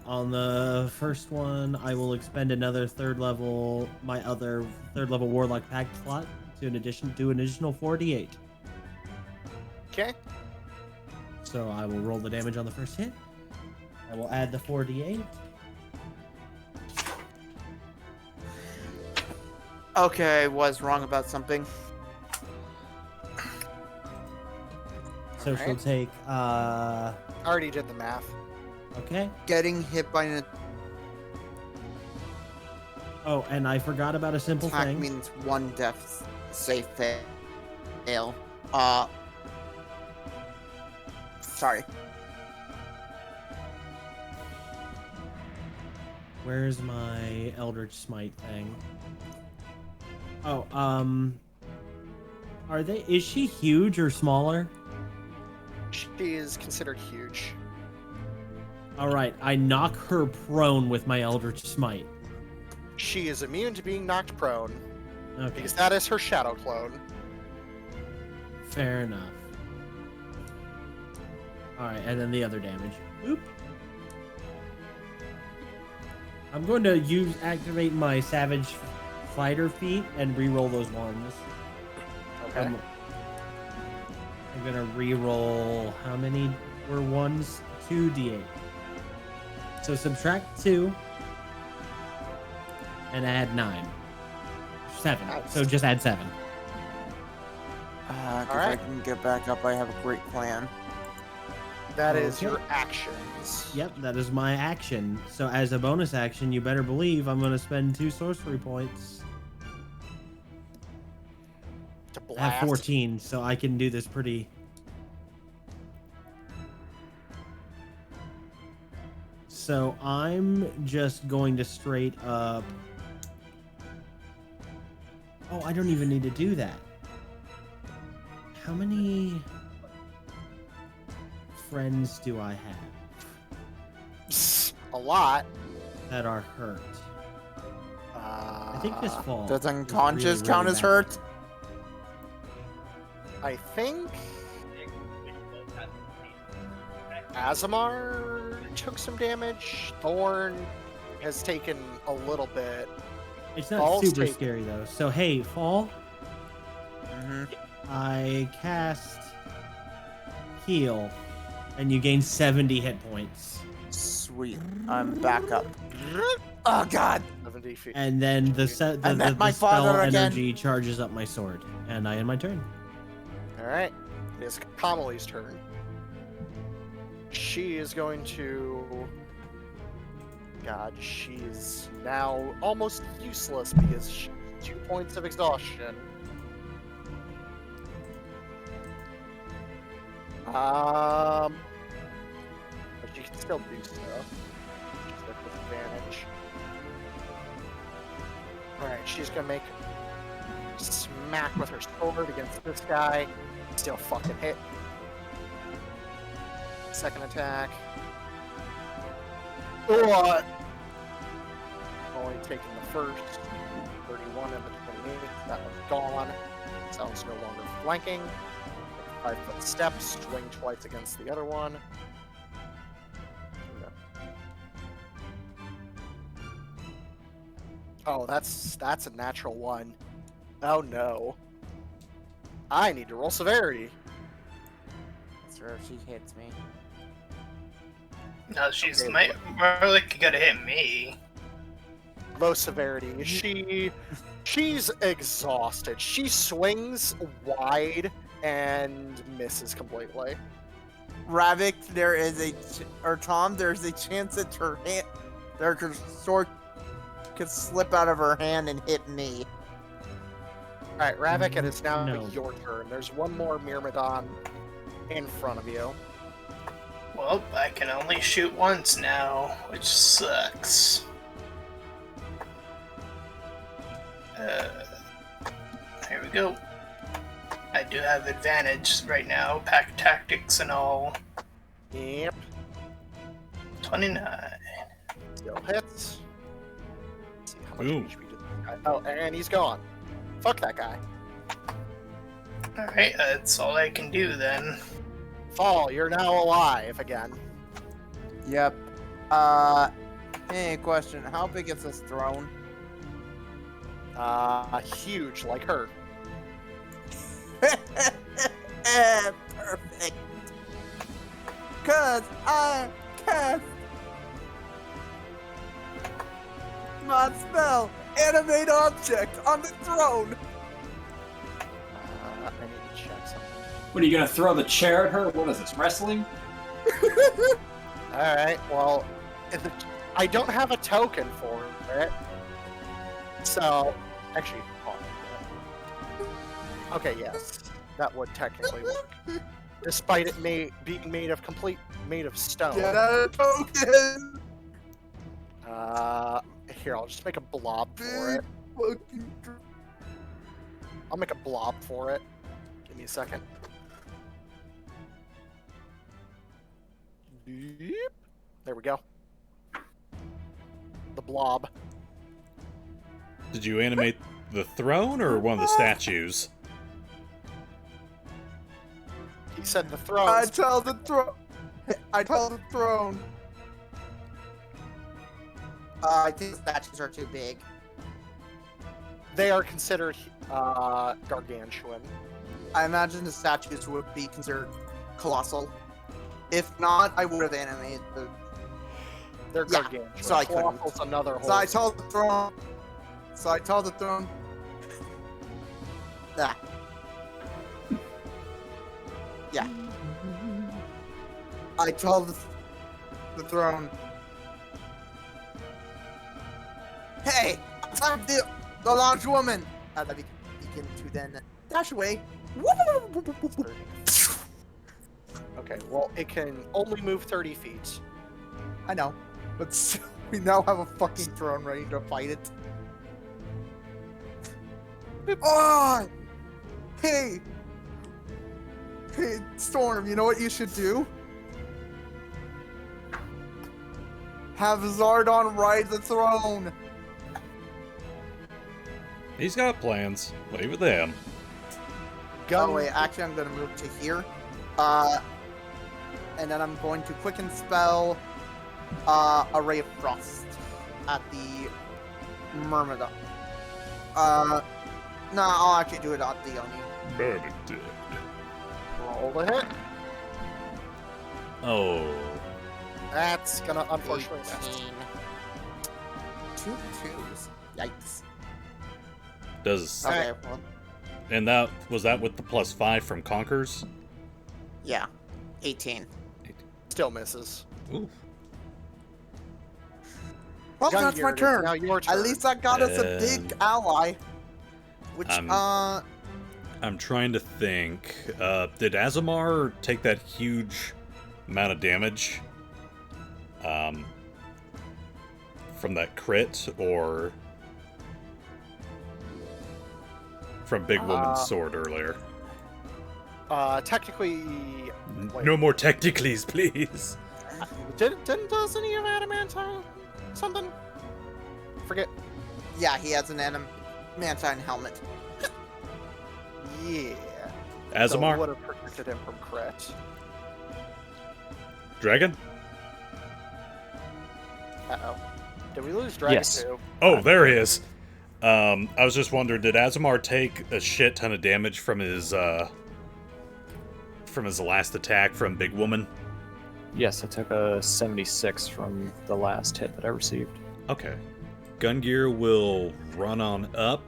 On the first one, I will expend another my other third level Warlock Pact slot to an additional 48. Okay. So I will roll the damage on the first hit. I will add the 48. Okay, was wrong about something. So she'll Alright. take, I already did the math. okay. Getting hit by an Oh, and I forgot about a simple attack thing. means 1 death save fail. Sorry. Where's my Eldritch Smite thing? Oh, Are they? Is she huge or smaller? She is considered huge. All right, I knock her prone with my Eldritch Smite. She is immune to being knocked prone, Okay, because that is her shadow clone. fair enough. All right, and then the other damage. Oop. I'm going to activate my Savage Fighter feat and re-roll those ones. Okay. I'm gonna re-roll. How many were ones? 2d8. So subtract 2 and add 9. 7. Nice. So just add 7. If Alright. I can get back up, I have a great plan. That is Okay. your actions. Yep, that is my action. So as a bonus action, you better believe I'm gonna spend 2 sorcery points. To I have blast. 14, so I can do this pretty. So I'm just going to straight up. Oh, I don't even need to do that. How many friends do I have A lot. that are hurt? I think this fall. Does is unconscious really, count really as bad. hurt? I think Asemar took some damage. Thorn has taken a little bit. It's not Fall's super taken. scary though. So hey, fall. Mm-hmm. I cast heal, and you gain 70 hit points. Sweet. I'm back up. Oh god! 70 feet. And then the I met my spell father again. energy charges up my sword, and I end my turn. Alright. It is Kamali's turn. She is going to... God, she is now almost useless because she 2 points of exhaustion. But she can still do so. She's at disadvantage. Alright, she's gonna make smack with her sword against this guy. Still fucking hit. Second attack. Oh! Only taking the first. 31 and the 28. That one's gone. Sounds no longer flanking. 5-foot step. Swing twice against the other one. Oh, that's a natural one. Oh no. I need to roll severity. Sure, if she hits me. No, she's Okay, more like you gotta hit me. Low severity. She's exhausted. She swings wide and misses completely. Ravak, there is or Tom, there's a chance that her sword could slip out of her hand and hit me. Alright, Ravak, it is now No. your turn. There's one more Myrmidon in front of you. Well, I can only shoot once now, which sucks. Here we go. I do have advantage right now, pack tactics and all. Yep. 29. Still hits. Let's see how much Boom. HP did this guy. Oh, and he's gone. Fuck that guy. Alright, that's all I can do then. Fall, you're now alive again. Yep. Hey, question. How big is this throne? Huge, like her. Perfect. Cause I cast my spell, animate object, on the throne. I need to check something. What are you gonna throw the chair at her? What is this, wrestling? Alright, well, I don't have a token for it. So, actually, hold on. Okay, yes. That would technically work. Despite it being made of stone. Get a token. Here, I'll just make a blob for it. Fucking I'll make a blob for it. me a second. Beep. There we go. The blob. Did you animate the throne or one of the statues? He said the throne. I tell the throne. I tell the throne. I think the statues are too big. They are considered gargantuan. I imagine the statues would be considered colossal. If not, I would have animated the. They're Yeah, gargantuan. so I couldn't. Colossal's another whole. So I tell the throne. So I tell the throne. Yeah. Yeah. I tell the throne. Hey, I'm the large woman. That we begin to then dash away. Okay, well, it can only move 30 feet. I know, but still, we now have a fucking throne ready to fight it. Oh! Hey! Hey, Storm, you know what you should do? Have Zardon ride the throne! He's got plans. Leave it them. Oh wait, actually I'm gonna move to here. And then I'm going to quicken spell a Ray of Frost at the Myrmidon. No, I'll actually do it at the Oni. Roll the hit. Oh. That's gonna unfortunately miss. 18. 2 2s. Yikes. Does Okay, well, and that was that with the +5 from Conkers? yeah. 18. Still misses. Ooh. Well, that's my Gungir, turn. Now your turn. At least I got us a big ally. Which, I'm trying to think. Did Asemar take that huge amount of damage? From that crit, or from Big Woman's sword earlier? Technically, wait. No more technicallys, please. Doesn't he have adamantine something? Forget. yeah, he has an adamantine helmet. Yeah. Asemar? would have protected him from crit. Dragon? Uh-oh. Did we lose Dragon Yes. too? Oh, there he is. I was just wondering, did Asemar take a shit ton of damage from his last attack from Big Woman? Yes, I took a 76 from the last hit that I received. Okay. Gungir will run on up,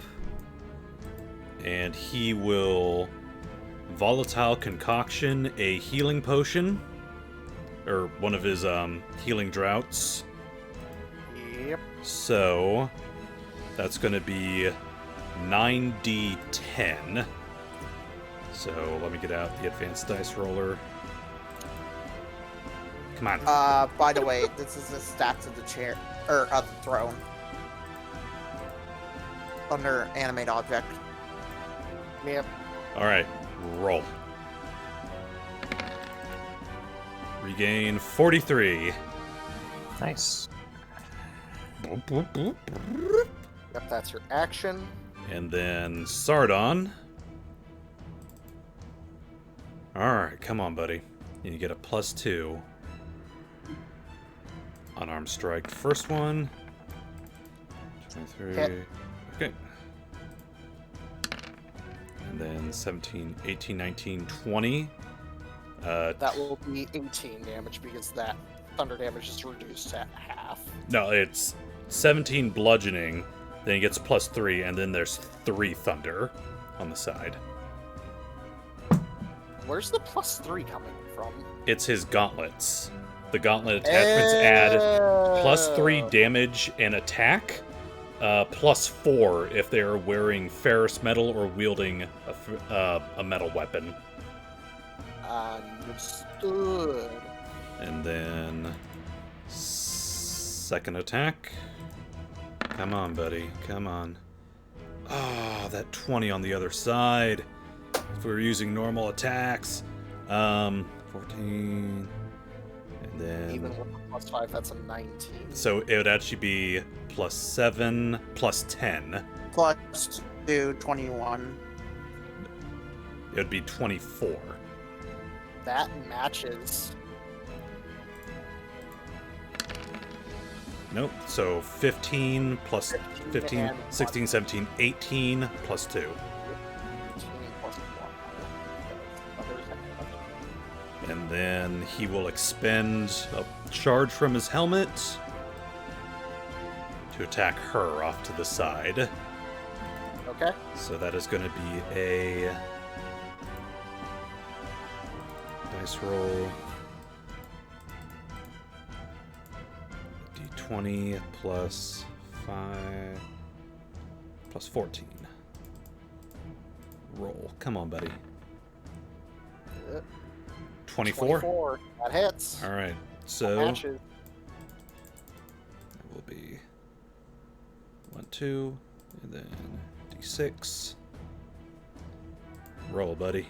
and he will Volatile Concoction a healing potion, or one of his healing droughts. Yep. So that's going to be 9d10. So let me get out the advanced dice roller. Come on. By the way, this is the stats of the chair, or of the throne. Under animate object. Yep. All right, roll. Regain 43. Nice. Yep, that's your action. And then Sardon. Alright, come on, buddy. You get a +2. Unarmed strike. First one. 23. Hit. Okay. And then 17, 18, 19, 20. That will be 18 damage because that thunder damage is reduced to half. No, it's 17 bludgeoning, then he gets +3, and then there's 3 thunder on the side. Where's the +3 coming from? It's his gauntlets. The gauntlet attachments add +3 damage and attack, +4 if they are wearing ferrous metal or wielding a metal weapon. Understood. And then second attack. Come on, buddy. Come on. Ah, that 20 on the other side. if we were using normal attacks, 14, and then Even with the +5, that's a 19. so it would actually be +7 +10. Plus 2, 21. It would be 24. That matches. Nope. So 15 plus 15, and 16, 17, 18 plus 2. 18 plus 1. And then he will expend a charge from his helmet to attack her off to the side. Okay. So that is going to be a dice roll. D20 plus 5 plus 14. Roll. Come on, buddy. 24? 24. That hits. All right. That So matches. it will be 1, 2, and then D6. Roll, buddy.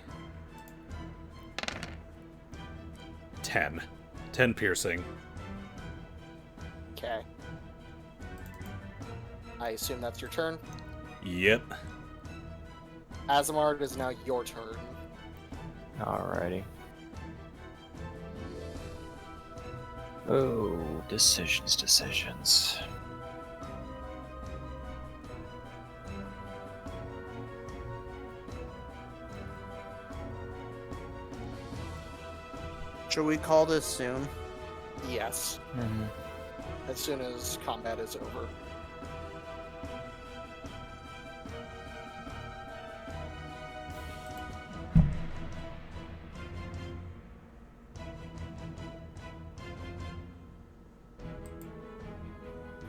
10. 10 piercing. Okay. I assume that's your turn. Yep. Asemar, it is now your turn. Alrighty. Oh, decisions. Should we call this soon? Yes. Mhm. As soon as combat is over.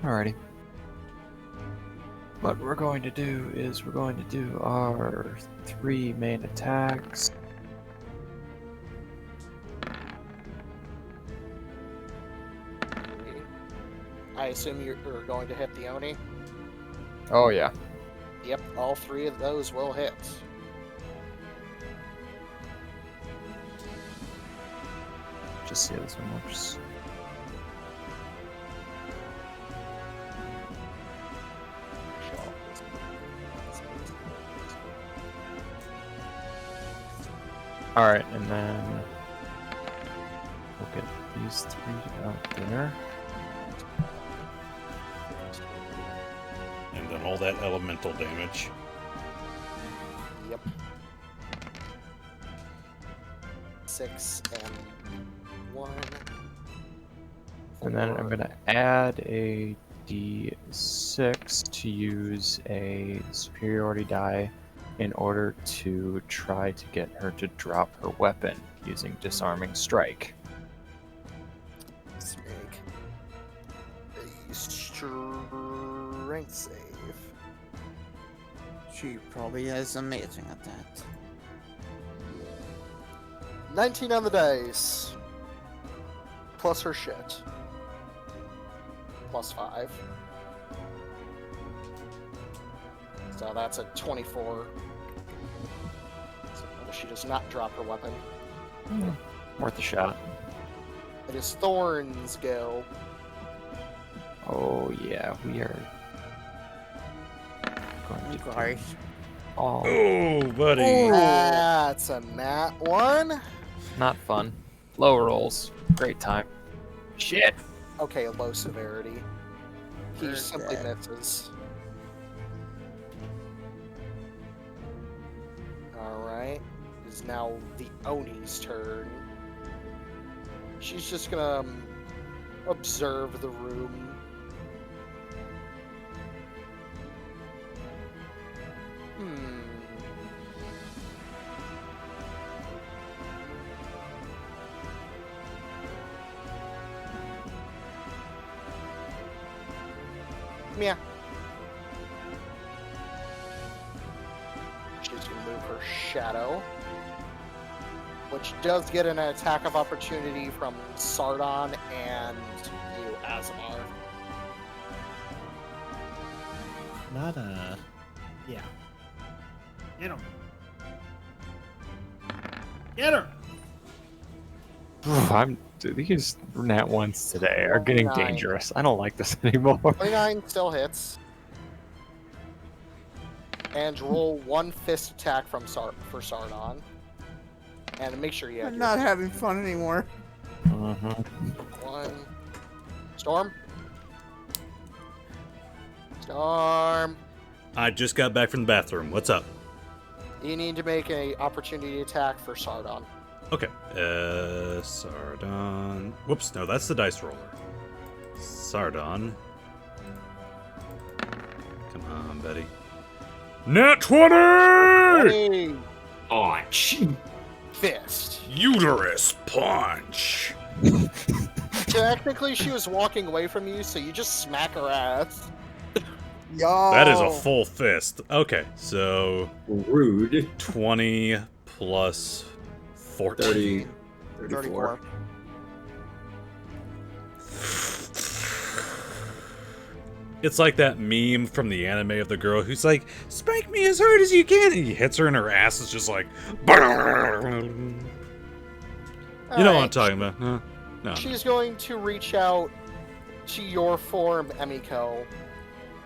Alrighty. What we're going to do is we're going to do our 3 main attacks. I assume you're going to hit the Oni? Oh yeah. Yep, all 3 of those will hit. Just see how this one works. Alright, and then we'll get these 3 out there. And then all that elemental damage. Yep. 6 and 1. And then I'm 4. going to add a d6 to use a superiority die in order to try to get her to drop her weapon using disarming strike. Let's make a strength save. She probably is amazing at that. 19 on the dice. Plus her shit. Plus 5. So that's a 24. So she does not drop her weapon. Worth a shot. It is Thorn's go. Oh yeah, we are going to Sorry. do all Oh, buddy. That's a nat 1. not fun. Low rolls. Great time. Shit. Okay, low severity. He You're simply dead. misses. Alright. It is now the Oni's turn. She's just gonna observe the room. Yeah. She's gonna move her shadow, which does get an attack of opportunity from Sardon and you, Asemar. Not yeah. Get him. Get her! These nat ones today are getting 29. dangerous. I don't like this anymore. 29 still hits. And roll one fist attack for Sardon. And make sure you have I'm not having fun anymore. one. Storm. Storm. I just got back from the bathroom. What's up? You need to make an opportunity attack for Sardon. Okay. Sardon. Whoops, no, that's the dice roller. Sardon. Come on, Betty. Nat 20! Hey, Punch. fist. Uterus punch. Technically, she was walking away from you, so you just smack her ass. Yo. That is a full fist. Okay, so Rude. 20 plus 14. 34. It's like that meme from the anime of the girl who's like, spank me as hard as you can, and he hits her and her ass is just like, you know what I'm talking about, huh? No. She's going to reach out to your form, Emiko,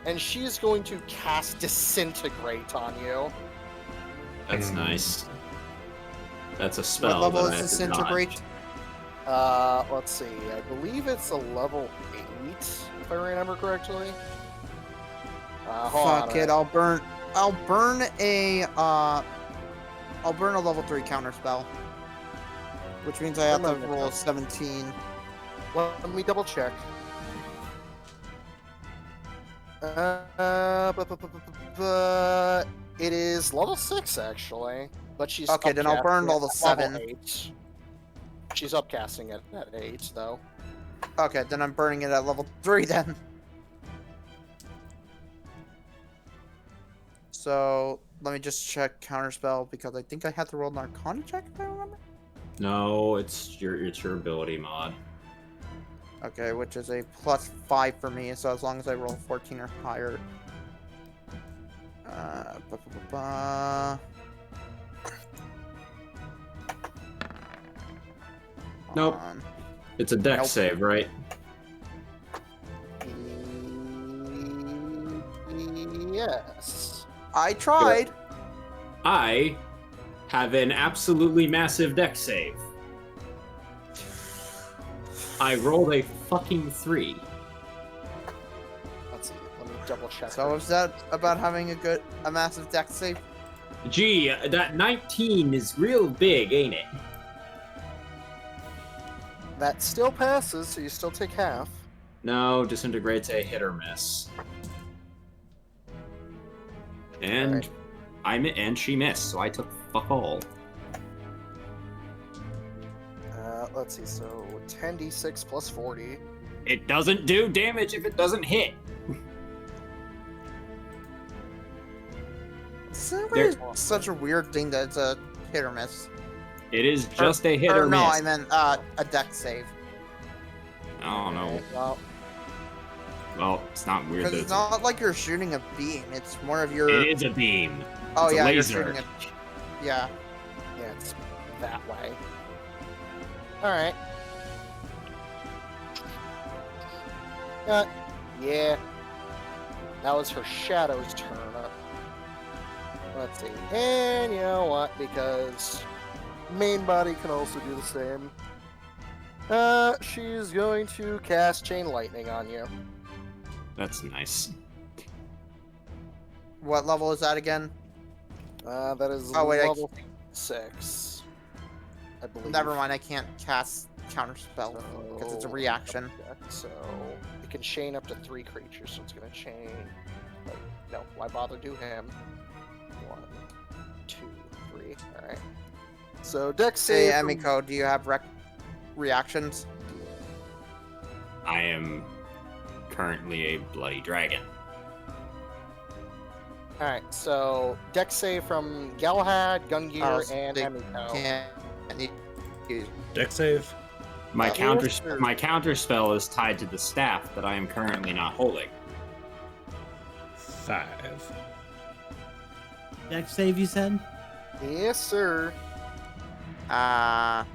and she's going to cast Disintegrate on you. That's nice. That's a spell. What level that is I did not. Disintegrate? Let's see. I believe it's a level 8, if I remember correctly. Hold on Fuck a it, minute. I'll burn a level 3 counter spell. Which means I have to Remember roll that. 17. Let me double check. It is level 6 actually, but she's Okay, then I'll burn upcasting level it at 7. 8. She's upcasting it at 8 though. Okay, then I'm burning it at level 3 then. So, let me just check counterspell because I think I have to roll an Arcana check if I remember. No, it's your ability mod. Okay, which is a +5 for me, so as long as I roll 14 or higher. Nope. It's a dex Nope. save, right? Yes. I tried. I have an absolutely massive dex save. I rolled a fucking 3. Let's see. Let me double check. So is that about having a massive dex save? Gee, that 19 is real big, ain't it? That still passes, so you still take half. No, Disintegrate's a hit or miss. And Alright. and she missed, so I took fuck all. Let's see. So 10d6 plus 40. It doesn't do damage if it doesn't hit. Disintegrate is such a weird thing that it's a hit or miss. It is just a hit or no, miss. I meant a dex save. I don't know. Well, Well, it's not weird Because that it's not like you're shooting a beam. It's more of your. It is a beam. Oh It's a yeah, laser. you're shooting a. Yeah. yeah, it's that way. Alright. Yeah. That was her shadow's turn. Let's see. And you know what? Because main body can also do the same. She's going to cast Chain Lightning on you. That's nice. What level is that again? That is Oh, wait, level 6. I believe. Never mind. I can't cast counterspell because it's a reaction. So it can chain up to 3 creatures, so it's gonna chain. Wait, no, why bother do him? 1, 2, 3. Alright. So Dex Say, save. from- Emiko, do you have reactions? I am currently a bloody dragon. Alright, so Dex save from Galahad, Gungir, Oh, and they Emiko. Can't use. Deck save. My Yes, sir. counter spell is tied to the staff that I am currently not holding. 5. Dex save, you said? Yes, sir. I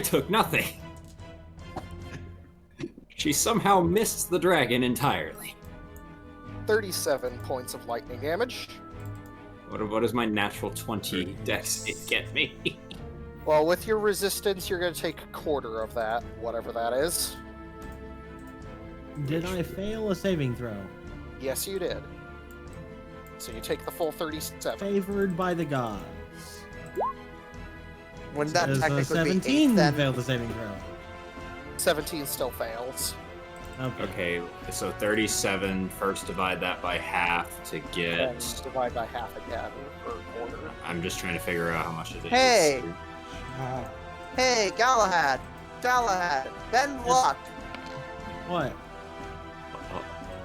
took nothing. She somehow missed the dragon entirely. 37 points of lightning damage. What does my natural 20 dex get me? Well, with your resistance, you're going to take a quarter of that, whatever that is. Did I fail a saving throw? Yes, you did. So you take the full 37. Favored by the gods. Wouldn't that Does technically 17 be 8 then? fail the saving throw? 17 still fails. Okay. Okay, so 37, first divide that by half to And get... divide by half again, or a quarter. I'm just trying to figure out how much it is. Hey! Hey, Galahad! Bend luck! What? Oh,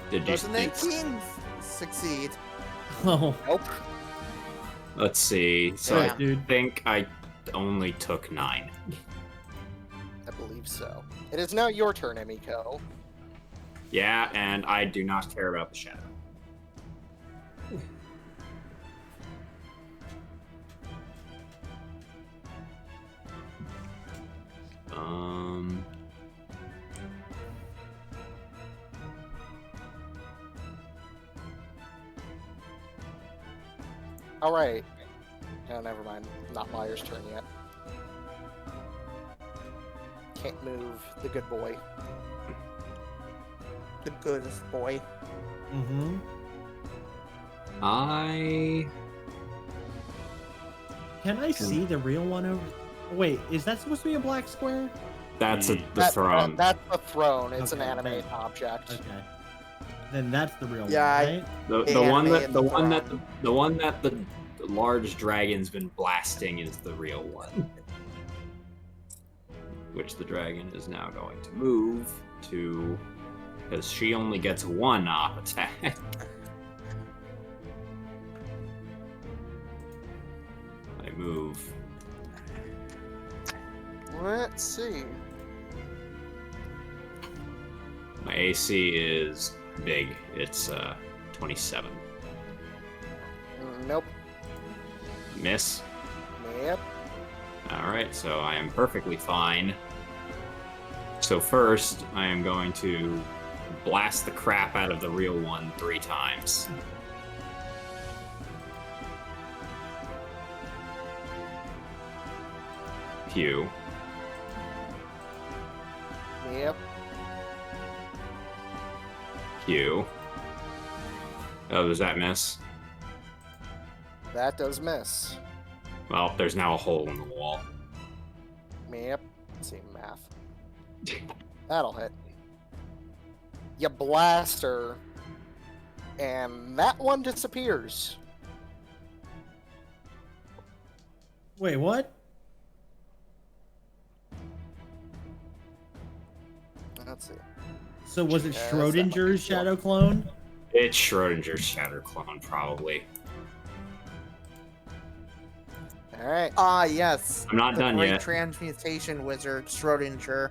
did you Does an 18 succeed? Oh, Nope. Let's see. So Yeah. I dude. think I only took 9. I believe so. It is now your turn, Emiko. Yeah, and I do not care about the shadow. Alright. No, never mind. Not Myers' turn yet. Can't move the good boy. The goodest boy. Mm-hmm. Can I see the real one over? Wait, is that supposed to be a black square? That's the That- throne. That's the throne. It's Okay, an animate okay. object. Okay. Then that's the real Yeah, one, right? The one that and the the one that throne. the one that the large dragon's been blasting is the real one. Which the dragon is now going to move to, because she only gets 1 op attack. I move. Let's see. My AC is big. It's 27. Nope. Miss. Yep. Alright, so I am perfectly fine. So first, I am going to blast the crap out of the real one 3 times. Pew. Yep. Pew. Oh, does that miss? That does miss. Well, there's now a hole in the wall. Yep. Let's see math. That'll hit. You blast her, and that one disappears. Wait, what? Let's see. So was it Yes, Schrodinger's shadow clone? It's Schrodinger's Shatter Clone, probably. All right. Ah, yes. I'm not the done great yet. transmutation wizard, Schrodinger.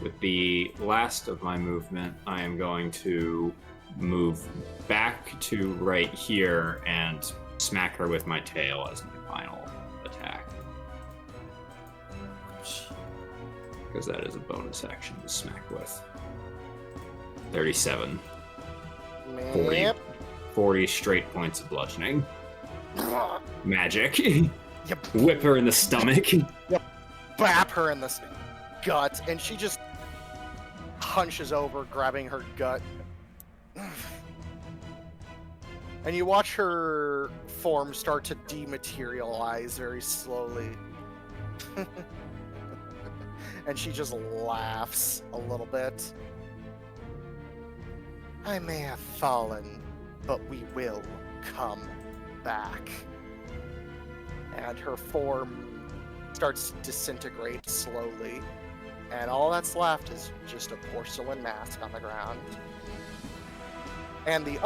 With the last of my movement, I am going to move back to right here and smack her with my tail as my final attack. Because that is a bonus action to smack with. 37. 40. Yep. 40 straight points of bludgeoning. Magic. Yep. Whip her in the stomach. Bap her in the gut, and she just hunches over, grabbing her gut. And you watch her form start to dematerialize very slowly. And she just laughs a little bit. I may have fallen, but we will come back. And her form starts to disintegrate slowly. And all that's left is just a porcelain mask on the ground. And the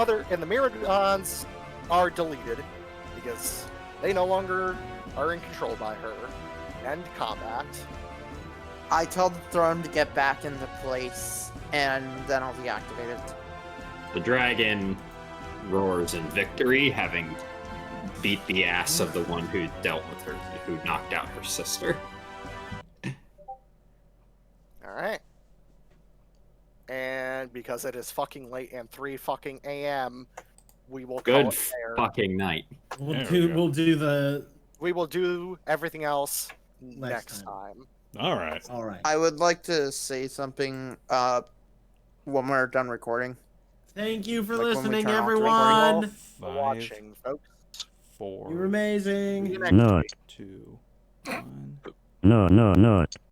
Myrmidons are deleted because they no longer are in control by her. End combat. I tell the throne to get back into place, and then I'll deactivate it. The dragon roars in victory, having beat the ass of the one who dealt with her, who knocked out her sister. Alright. And because it is fucking late and 3 fucking AM, we will call Good it there. fucking night. We'll do the We will do everything else Next next time. All right. all right. I would like to say something when we're done recording. Thank you for Like when we listening, turn off the everyone. For 5, watching, folks. 4, You're amazing. See you next week. 2, 1. No.